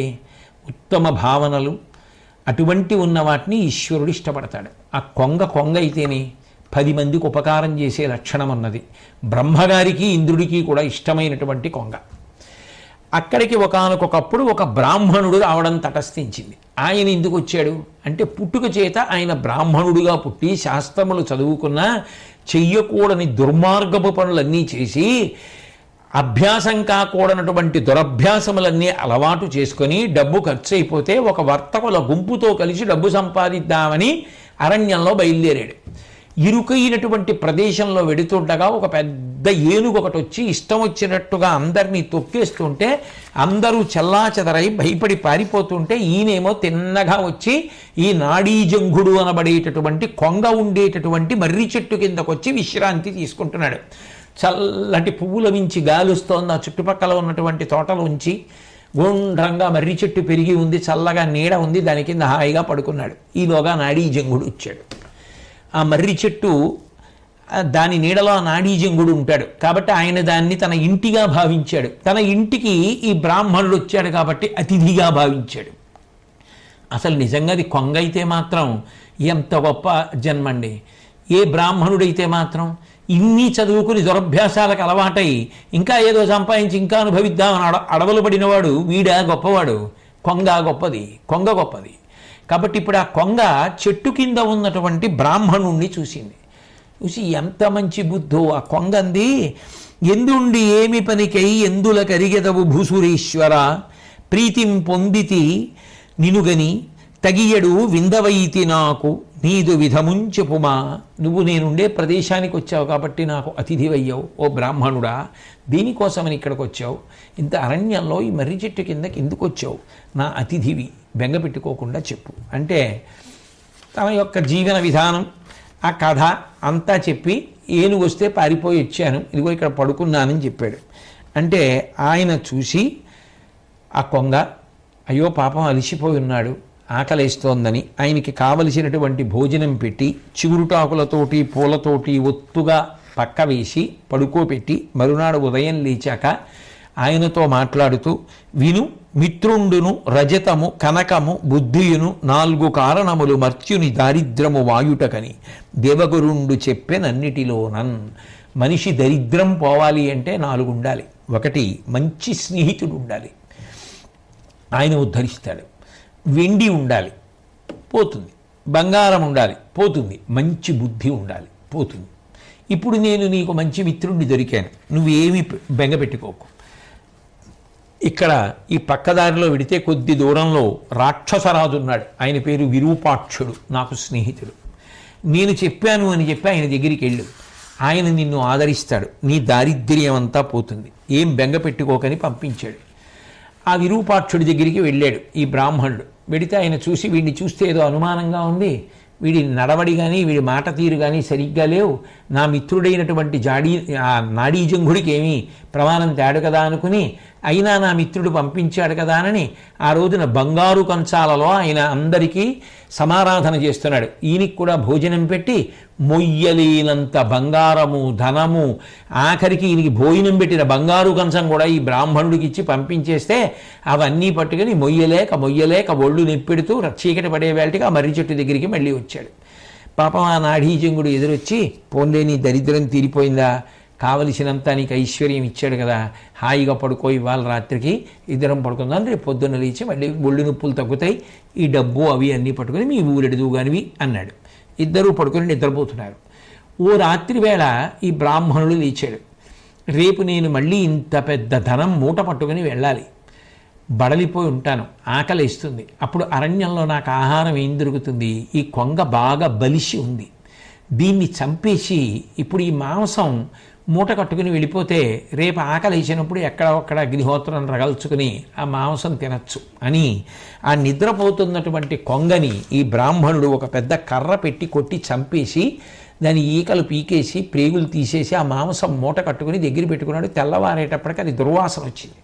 ఉత్తమ భావనలు అటువంటి ఉన్న వాటిని ఈశ్వరుడు ఇష్టపడతాడు. ఆ కొంగ అయితేనే 10 మందికి ఉపకారం చేసే లక్షణం ఉన్నది. బ్రహ్మగారికి ఇంద్రుడికి కూడా ఇష్టమైనటువంటి కొంగ. అక్కడికి ఒకానొకప్పుడు ఒక బ్రాహ్మణుడు రావడం తటస్థించింది. ఆయన ఎందుకు వచ్చాడు అంటే పుట్టుక చేత ఆయన బ్రాహ్మణుడుగా పుట్టి శాస్త్రములు చదువుకున్న చెయ్యకూడని దుర్మార్గపు పనులన్నీ చేసి అభ్యాసం కాకూడనటువంటి దురభ్యాసములన్నీ అలవాటు చేసుకొని డబ్బు ఖర్చు అయిపోతే ఒక వర్తకుల గుంపుతో కలిసి డబ్బు సంపాదిద్దామని అరణ్యంలో బయలుదేరాడు. ఇరుకైనటువంటి ప్రదేశంలో వెడుతుండగా ఒక పెద్ద ఏనుగు ఒకటి వచ్చి ఇష్టం వచ్చినట్టుగా అందరినీ తొక్కేస్తుంటే అందరూ చెల్లాచెదరై భయపడి పారిపోతుంటే ఈయనేమో తిన్నగా వచ్చి ఈ నాడీజంఘుడు అనబడేటటువంటి కొంగ ఉండేటటువంటి మర్రి చెట్టు కిందకు వచ్చి విశ్రాంతి తీసుకుంటున్నాడు. చల్లటి పువ్వుల మించి గాలుస్తోంది. ఆ చుట్టుపక్కల ఉన్నటువంటి తోటలోంచి గుండ్రంగా మర్రి చెట్టు పెరిగి ఉంది, చల్లగా నీడ ఉంది, దాని కింద హాయిగా పడుకున్నాడు. ఈలోగా నాడీజంఘుడు వచ్చాడు. ఆ మర్రి చెట్టు దాని నీడలో నాడీజంఘుడు ఉంటాడు కాబట్టి ఆయన దాన్ని తన ఇంటిగా భావించాడు. తన ఇంటికి ఈ బ్రాహ్మణుడు వచ్చాడు కాబట్టి అతిథిగా భావించాడు. అసలు నిజంగా అది కొంగ అయితే మాత్రం ఎంత గొప్ప జన్మండి. ఏ బ్రాహ్మణుడైతే మాత్రం ఇన్ని చదువుకుని దురభ్యాసాలకు అలవాటై ఇంకా ఏదో సంపాదించి ఇంకా అనుభవిద్దామని అడవులు పడినవాడు వీడా గొప్పవాడు? కొంగ గొప్పది, కొంగ గొప్పది. కాబట్టి ఇప్పుడు ఆ కొంగ చెట్టు కింద ఉన్నటువంటి బ్రాహ్మణుణ్ణి చూసింది. చూసి ఎంత మంచి బుద్ధో ఆ కొంగంది, ఎందుండి ఏమి పనికై ఎందుల కరిగెదవు భూసురేశ్వర ప్రీతిం పొందితి నినుగని తగియడు విందవైతి నాకు నీదు విధముంచెపుమా. నువ్వు నేనుండే ప్రదేశానికి వచ్చావు కాబట్టి నాకు అతిథివయ్యావు ఓ బ్రాహ్మణుడా. దీనికోసమని ఇక్కడికి వచ్చావు. ఇంత అరణ్యంలో ఈ మర్రి చెట్టు కిందకి ఎందుకు వచ్చావు? నా అతిథివి, బెంగ పెట్టుకోకుండా చెప్పు అంటే తన యొక్క జీవన విధానం ఆ కథ అంతా చెప్పి ఏనుగు వస్తే పారిపోయి వచ్చాను, ఇదిగో ఇక్కడ పడుకున్నానని చెప్పాడు. అంటే ఆయన చూసి ఆ కొంగ అయ్యో పాపం అలిసిపోయి ఉన్నాడు, ఆకలేస్తోందని ఆయనకి కావలసినటువంటి భోజనం పెట్టి చిగురుటాకులతోటి పూలతోటి ఒత్తుగా పక్క వేసి పడుకోబెట్టి మరునాడు ఉదయం లేచాక ఆయనతో మాట్లాడుతూ విను మిత్రుండును రజతము కనకము బుద్ధియును 4 కారణములు మర్త్యుని దారిద్రము వాయుటకని దేవగురుండు చెప్పెనన్నిటిలోనన్. మనిషి దరిద్రం పోవాలి అంటే 4 ఉండాలి. 1 మంచి స్నేహితుడు ఉండాలి, ఆయన ఉద్ధరిస్తాడు. వెండి ఉండాలి, పోతుంది. బంగారం ఉండాలి, పోతుంది. మంచి బుద్ధి ఉండాలి, పోతుంది. ఇప్పుడు నేను నీకు మంచి మిత్రుడిని దొరికాను, నువ్వేమీ బెంగ పెట్టుకోకు. ఇక్కడ ఈ పక్కదారిలో విడితే కొద్ది దూరంలో రాక్షసరాజు ఉన్నాడు, ఆయన పేరు విరూపాక్షుడు, నాకు స్నేహితుడు. నేను చెప్పాను అని చెప్పి ఆయన దగ్గరికి వెళ్ళు, ఆయన నిన్ను ఆదరిస్తాడు, నీ దారిద్ర్యం అంతా పోతుంది, ఏం బెంగ పెట్టుకోకని పంపించాడు. ఆ విరూపాక్షుడి దగ్గరికి వెళ్ళాడు ఈ బ్రాహ్మణుడు. వెడితే ఆయన చూసి వీడిని చూస్తే ఏదో అనుమానంగా ఉంది, వీడి నడవడి కానీ వీడి మాట తీరు కానీ సరిగ్గా లేవు, నా మిత్రుడైనటువంటి నాడీజంఘుడికి ఏమీ ప్రమాణం తేడు కదా అనుకుని అయినా నా మిత్రుడు పంపించాడు కదా అని ఆ రోజున బంగారు కంచాలలో ఆయన అందరికీ సమారాధన చేస్తున్నాడు. ఈయనకి కూడా భోజనం పెట్టి మొయ్యలేనంత బంగారము ధనము, ఆఖరికి ఈయనకి భోజనం పెట్టిన బంగారు కంచం కూడా ఈ బ్రాహ్మణుడికి ఇచ్చి పంపించేస్తే అవన్నీ పట్టుకుని మొయ్యలేక ఒళ్ళు నిప్పెడుతూ చీకటి పడే వేళటికి ఆ మర్రి చెట్టు దగ్గరికి మళ్ళీ వచ్చాడు. పాపం ఆ నాడీజంగుడు ఎదురొచ్చి పోన్లే నీ దరిద్రం తీరిపోయిందా, కావలసినంత నీకు ఐశ్వర్యం ఇచ్చాడు కదా, హాయిగా పడుకో, ఇవాళ రాత్రికి ఇద్దరం పడుకుందాం, రేపు పొద్దున్న లేచి మళ్ళీ ఒళ్ళు నొప్పులు తగ్గుతాయి, ఈ డబ్బు అవి అన్నీ పట్టుకుని మీ ఊరెడుదుగానివి అన్నాడు. ఇద్దరూ పడుకొని నిద్రపోతున్నారు. ఓ రాత్రి వేళ ఈ బ్రాహ్మణుడు లేచాడు. రేపు నేను మళ్ళీ ఇంత పెద్ద ధనం మూట పట్టుకుని వెళ్ళాలి, బడలిపోయి ఉంటాను, ఆకలిస్తుంది, అప్పుడు అరణ్యంలో నాకు ఆహారం ఏం దొరుకుతుంది? ఈ కొంగ బాగా బలిసి ఉంది, దీన్ని చంపేసి ఇప్పుడు ఈ మాంసం మూట కట్టుకుని వెళ్ళిపోతే రేపు ఆకలి వేసినప్పుడు ఎక్కడ అగ్నిహోత్రం రగల్చుకుని ఆ మాంసం తినచ్చు అని ఆ నిద్రపోతున్నటువంటి కొంగని ఈ బ్రాహ్మణుడు ఒక పెద్ద కర్ర పెట్టి కొట్టి చంపేసి దాని ఈకలు పీకేసి ప్రేగులు తీసేసి ఆ మాంసం మూట కట్టుకుని దగ్గర పెట్టుకున్నాడు. తెల్లవారేటప్పటికి అది దుర్వాసన వచ్చింది.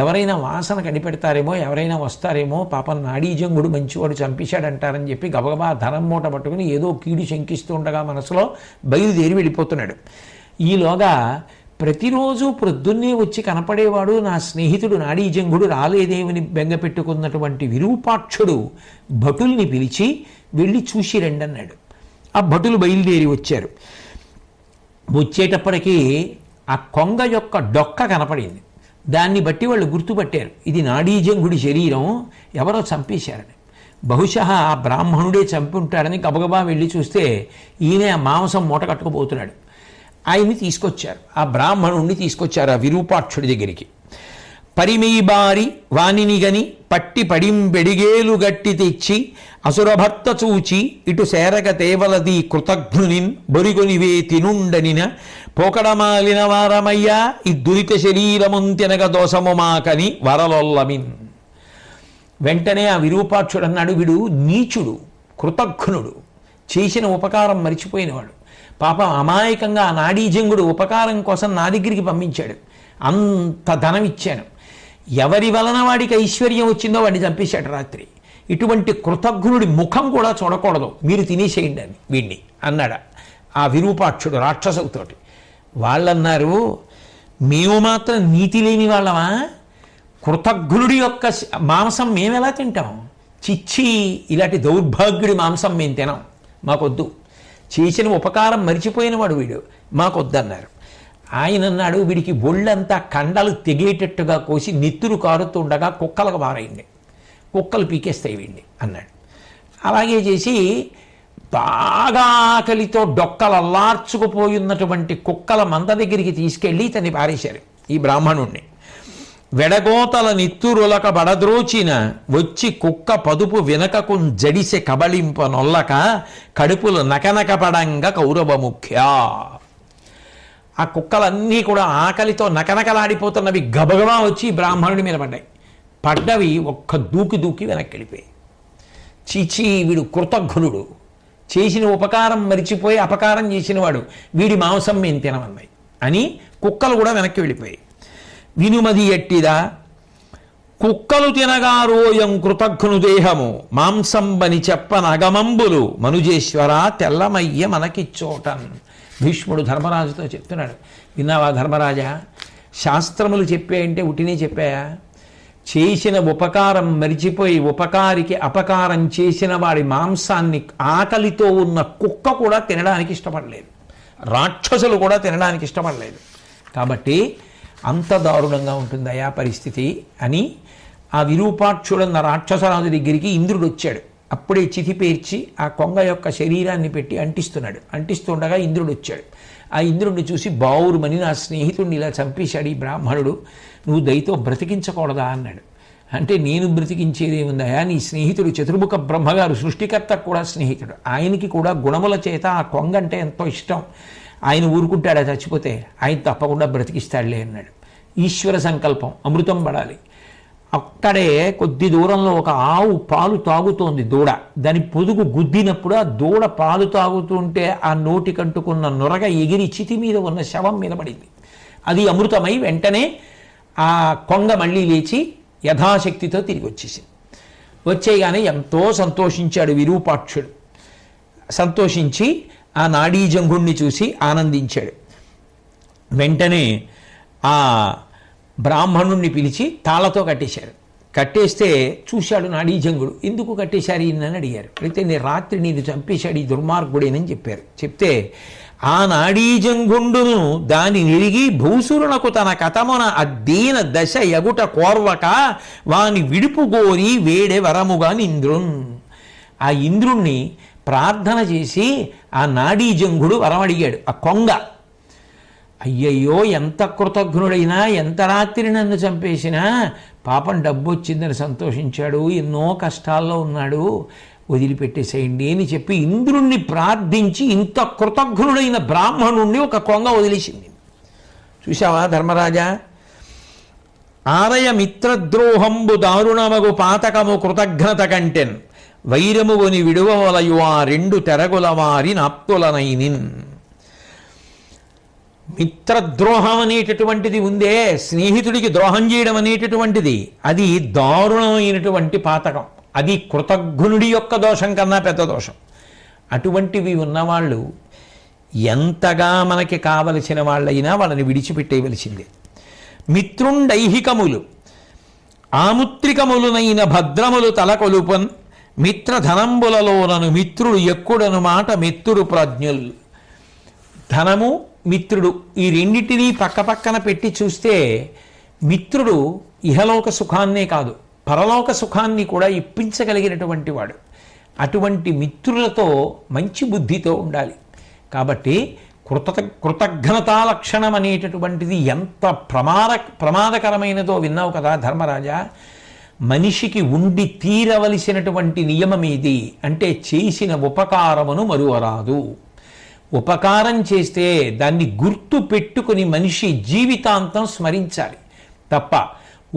ఎవరైనా వాసన కనిపెడతారేమో, ఎవరైనా వస్తారేమో, పాపం నాడీజంగుడు మంచివాడు చంపేశాడంటారని చెప్పి గబగబా ధనం మూట పట్టుకుని ఏదో కీడు శంకిస్తూ ఉండగా మనసులో బయలుదేరి వెళ్ళిపోతున్నాడు. ఈలోగా ప్రతిరోజు ప్రొద్దున్నే వచ్చి కనపడేవాడు నా స్నేహితుడు నాడీజంగుడు రాలేదేమని బెంగపెట్టుకున్నటువంటి విరూపాక్షుడు భటుల్ని పిలిచి వెళ్ళి చూసి రండి అన్నాడు. ఆ భటులు బయలుదేరి వచ్చారు. వచ్చేటప్పటికీ ఆ కొంగ యొక్క డొక్క కనపడింది. దాన్ని బట్టి వాళ్ళు గుర్తుపట్టారు, ఇది నాడీజంగుడి శరీరం, ఎవరో చంపేశారని. బహుశా ఆ బ్రాహ్మణుడే చంపి ఉంటాడని గబగబా వెళ్ళి చూస్తే ఈయనే ఆ మాంసం మూట కట్టుకుపోతున్నాడు. ఆయన్ని తీసుకొచ్చారు, ఆ బ్రాహ్మణుణ్ణి తీసుకొచ్చారు ఆ విరూపాక్షుడి దగ్గరికి. పరిమీబారి వానిని గని పట్టి పడింబెడిగేలు గట్టి తెచ్చి అసురభర్త చూచి ఇటు సేరగ తేవలది కృతఘ్నునిన్ బొరిగొనివే తినుండనిన పోకడమాలిన వారమయ్యా ఈ దురిత శరీరమున్ తినగ దోషము మాకని వరలొల్లమిన్. వెంటనే ఆ విరూపాక్షుడు అన్నాడు, వీడు నీచుడు, కృతఘ్నుడు, చేసిన ఉపకారం మరిచిపోయినవాడు. పాపం అమాయకంగా ఆ నాడీజంగుడు ఉపకారం కోసం నా దగ్గరికి పంపించాడు, అంత ధనం ఇచ్చాను, ఎవరి వలన వాడికి ఐశ్వర్యం వచ్చిందో వాడిని చంపేశాడు రాత్రి. ఇటువంటి కృతజ్ఞుడి ముఖం కూడా చూడకూడదు, మీరు తినేసేయండి అని వీడిని అన్నాడు ఆ విరూపాక్షుడు రాక్షసులతోటి. వాళ్ళన్నారు, మేము మాత్రం నీతి లేని వాళ్ళమా? కృతజ్ఞుడి యొక్క మాంసం మేమెలా తింటాం? చిచ్చి, ఇలాంటి దౌర్భాగ్యుడి మాంసం మేము తినాం, మాకొద్దు. చేసిన ఉపకారం మరిచిపోయినవాడు వీడు, మాకొద్దన్నారు. ఆయన అన్నాడు, వీడికి ఒళ్ళంతా కండలు తెగేటట్టుగా కోసి నెత్తురు కారుతుండగా కుక్కలకు మారైంది, కుక్కలు పీకేస్తాయి వీడిని అన్నాడు. అలాగే చేసి బాగా ఆకలితో డొక్కలు అల్లార్చుకుపోయినటువంటి కుక్కల మంద దగ్గరికి తీసుకెళ్ళి ఇతన్ని పారేశారు ఈ బ్రాహ్మణుణ్ణి. వెడగోతల నిత్తురులక బడద్రోచిన వచ్చి కుక్క పదుపు వెనకకు జడిసె కబళింప నొల్లక కడుపులు నకనక పడంగా కౌరవ ముఖ్య. ఆ కుక్కలన్నీ కూడా ఆకలితో నకనకలాడిపోతున్నవి గబగబా వచ్చి బ్రాహ్మణుడి మీద పడ్డాయి. పడ్డవి ఒక్క దూకి వెనక్కి వెళ్ళిపోయి. చీచీ, వీడు కృతఘ్నుడు, చేసిన ఉపకారం మరిచిపోయి అపకారం చేసినవాడు, వీడి మాంసం మేము తినమన్నాయి అని కుక్కలు కూడా వెనక్కి వెళ్ళిపోయాయి. వినుమది ఎట్టిదా కుక్కలు తినగా రోయం కృతఘ్ను దేహము మాంసం బని చెప్పనగమంబులు మనుజేశ్వర తెల్లమయ్య మనకిచ్చోటన్. భీష్ముడు ధర్మరాజుతో చెప్తున్నాడు, విన్నావా ధర్మరాజా, శాస్త్రములు చెప్పాయంటే ఉటినే చెప్పాయా? చేసిన ఉపకారం మరిచిపోయి ఉపకారికి అపకారం చేసిన వాడి మాంసాన్ని ఆకలితో ఉన్న కుక్క కూడా తినడానికి ఇష్టపడలేదు, రాక్షసులు కూడా తినడానికి ఇష్టపడలేదు. కాబట్టి అంత దారుణంగా ఉంటుందయా పరిస్థితి అని ఆ విరూపాక్షుడన్న రాక్షసరాజు దగ్గరికి ఇంద్రుడు వచ్చాడు. అప్పుడే చితి పేర్చి ఆ కొంగ యొక్క శరీరాన్ని పెట్టి అంటిస్తున్నాడు. అంటిస్తుండగా ఇంద్రుడు వచ్చాడు. ఆ ఇంద్రుడిని చూసి, బావురుమని నా స్నేహితుడిని ఇలా చంపేశాడు ఈ బ్రాహ్మణుడు, నువ్వు దయతో బ్రతికించకూడదా అన్నాడు. అంటే నేను బ్రతికించేదేముందయా, నీ స్నేహితుడు చతుర్ముఖ బ్రహ్మగారు సృష్టికర్తకు కూడా స్నేహితుడు, ఆయనకి కూడా గుణముల చేత ఆ కొంగ అంటే ఎంతో ఇష్టం, ఆయన ఊరుకుంటాడా చచ్చిపోతే? ఆయన తప్పకుండా బ్రతికిస్తాడులే అన్నాడు. ఈశ్వర సంకల్పం, అమృతం పడాలి. అక్కడే కొద్ది దూరంలో ఒక ఆవు పాలు తాగుతోంది, దూడ. దాని పొదుగు గుద్దినప్పుడు ఆ దూడ పాలు తాగుతుంటే ఆ నోటి కంటుకున్న నొరగ ఎగిరి చితి మీద ఉన్న శవం మీద పడింది. అది అమృతమై వెంటనే ఆ కొంగ మళ్ళీ లేచి యథాశక్తితో తిరిగి వచ్చేసింది. వచ్చేయగానే ఎంతో సంతోషించాడు విరూపాక్షుడు. సంతోషించి ఆ నాడీజంగుణ్ణి చూసి ఆనందించాడు. వెంటనే ఆ బ్రాహ్మణుణ్ణి పిలిచి తాళతో కట్టేశారు. కట్టేస్తే చూశాడు నాడీజంగుడు. ఎందుకు కట్టేశారు ఈయనని అడిగారు. అయితే నేను రాత్రి నేను చంపేశాడు ఈ దుర్మార్గుడేనని చెప్పారు. చెప్తే ఆ నాడీజంగుండును దాని నిరిగి భూసురునకు తన కథమున అద్దీన దశ ఎగుట కోర్వక వాని విడుపు గోరి వేడే వరముగా ఇంద్రున్. ఆ ఇంద్రుణ్ణి ప్రార్థన చేసి ఆ నాడీజంగుడు వరం అడిగాడు. ఆ కొంగ, అయ్యయ్యో ఎంత కృతజ్ఞుడైనా, ఎంత రాత్రి నన్ను చంపేసినా పాపం డబ్బు వచ్చిందని సంతోషించాడు, ఎన్నో కష్టాల్లో ఉన్నాడు, వదిలిపెట్టేసేయండి అని చెప్పి ఇంద్రుణ్ణి ప్రార్థించి ఇంత కృతజ్ఞుడైన బ్రాహ్మణుణ్ణి ఒక కొంగ వదిలేసింది. చూశావా ధర్మరాజా? ఆరయ మిత్రద్రోహంబు దారుణమగు పాతకము కృతజ్ఞత కంటెన్ వైరముని విడువవలయు ఆ రెండు తెరగుల వారి నాప్తులనైనిన్. మిత్రద్రోహం అనేటటువంటిది ఉందే, స్నేహితుడికి ద్రోహం చేయడం అనేటటువంటిది, అది దారుణమైనటువంటి పాతకం. అది కృతజ్ఞుడి యొక్క దోషం కన్నా పెద్ద దోషం. అటువంటివి ఉన్నవాళ్ళు ఎంతగా మనకి కావలసిన వాళ్ళైనా వాళ్ళని విడిచిపెట్టేయవలసిందే. మిత్రుండైహికములు ఆముత్రికములునైన భద్రములు తలకొలుపన్ మిత్రధనంబులలోనను మిత్రుడు ఎక్కుడను మాట మిత్రుడు ప్రజ్ఞులు. ధనము మిత్రుడు ఈ రెండింటినీ పక్కపక్కన పెట్టి చూస్తే మిత్రుడు ఇహలోక సుఖాన్నే కాదు పరలోక సుఖాన్ని కూడా ఇప్పించగలిగినటువంటి వాడు. అటువంటి మిత్రులతో మంచి బుద్ధితో ఉండాలి. కాబట్టి కృతజ్ఞతా లక్షణం అనేటటువంటిది ఎంత ప్రమాదకరమైనదో విన్నావు కదా ధర్మరాజా. మనిషికి ఉండి తీరవలసినటువంటి నియమం ఏది అంటే చేసిన ఉపకారమును మరువరాదు. ఉపకారం చేస్తే దాన్ని గుర్తు పెట్టుకుని మనిషి జీవితాంతం స్మరించాలి తప్ప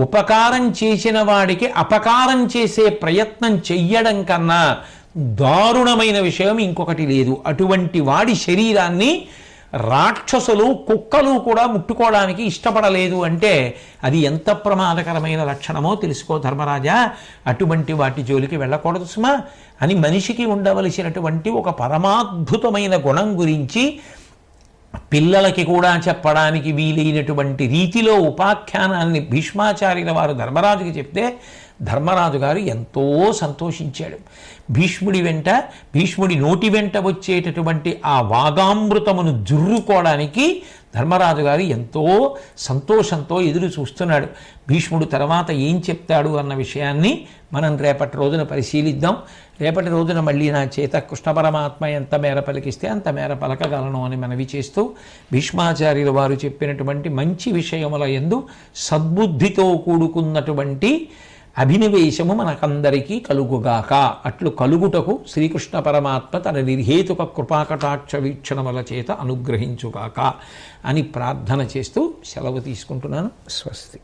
ఉపకారం చేసిన వాడికి అపకారం చేసే ప్రయత్నం చెయ్యడం కన్నా దారుణమైన విషయం ఇంకొకటి లేదు. అటువంటి వాడి శరీరాన్ని రాక్షసులు కుక్కలు కూడా ముట్టుకోవడానికి ఇష్టపడలేదు అంటే అది ఎంత ప్రమాదకరమైన లక్షణమో తెలుసుకో ధర్మరాజా. అటువంటి వాటి జోలికి వెళ్ళకూడదు సుమా అని మనిషికి ఉండవలసినటువంటి ఒక పరమాద్భుతమైన గుణం గురించి పిల్లలకి కూడా చెప్పడానికి వీలైనటువంటి రీతిలో ఉపాఖ్యానాన్ని భీష్మాచార్యుల వారు ధర్మరాజుకి చెప్తే ధర్మరాజు గారు ఎంతో సంతోషించాడు. భీష్ముడి నోటి వెంట వచ్చేటటువంటి ఆ వాగామృతమును జుర్రుకోవడానికి ధర్మరాజు గారు ఎంతో సంతోషంతో ఎదురు చూస్తున్నాడు. భీష్ముడు తర్వాత ఏం చెప్తాడు అన్న విషయాన్ని మనం రేపటి రోజున పరిశీలిద్దాం. రేపటి రోజున మళ్ళీ నా చేత కృష్ణ పరమాత్మ ఎంత మేర పలికిస్తే అంత మేర పలకగలను అని మనవి చేస్తూ భీష్మాచార్యుల వారు చెప్పినటువంటి మంచి విషయముల యందు సద్బుద్ధితో కూడుకున్నటువంటి అభినివేశము మనకందరికీ కలుగుగాక. అట్లు కలుగుటకు శ్రీకృష్ణ పరమాత్మ తన నిర్హేతుక కృపాకటాక్ష వీక్షణముల చేత అనుగ్రహించుగాక అని ప్రార్థన చేస్తూ సెలవు తీసుకుంటున్నాను. స్వస్తి.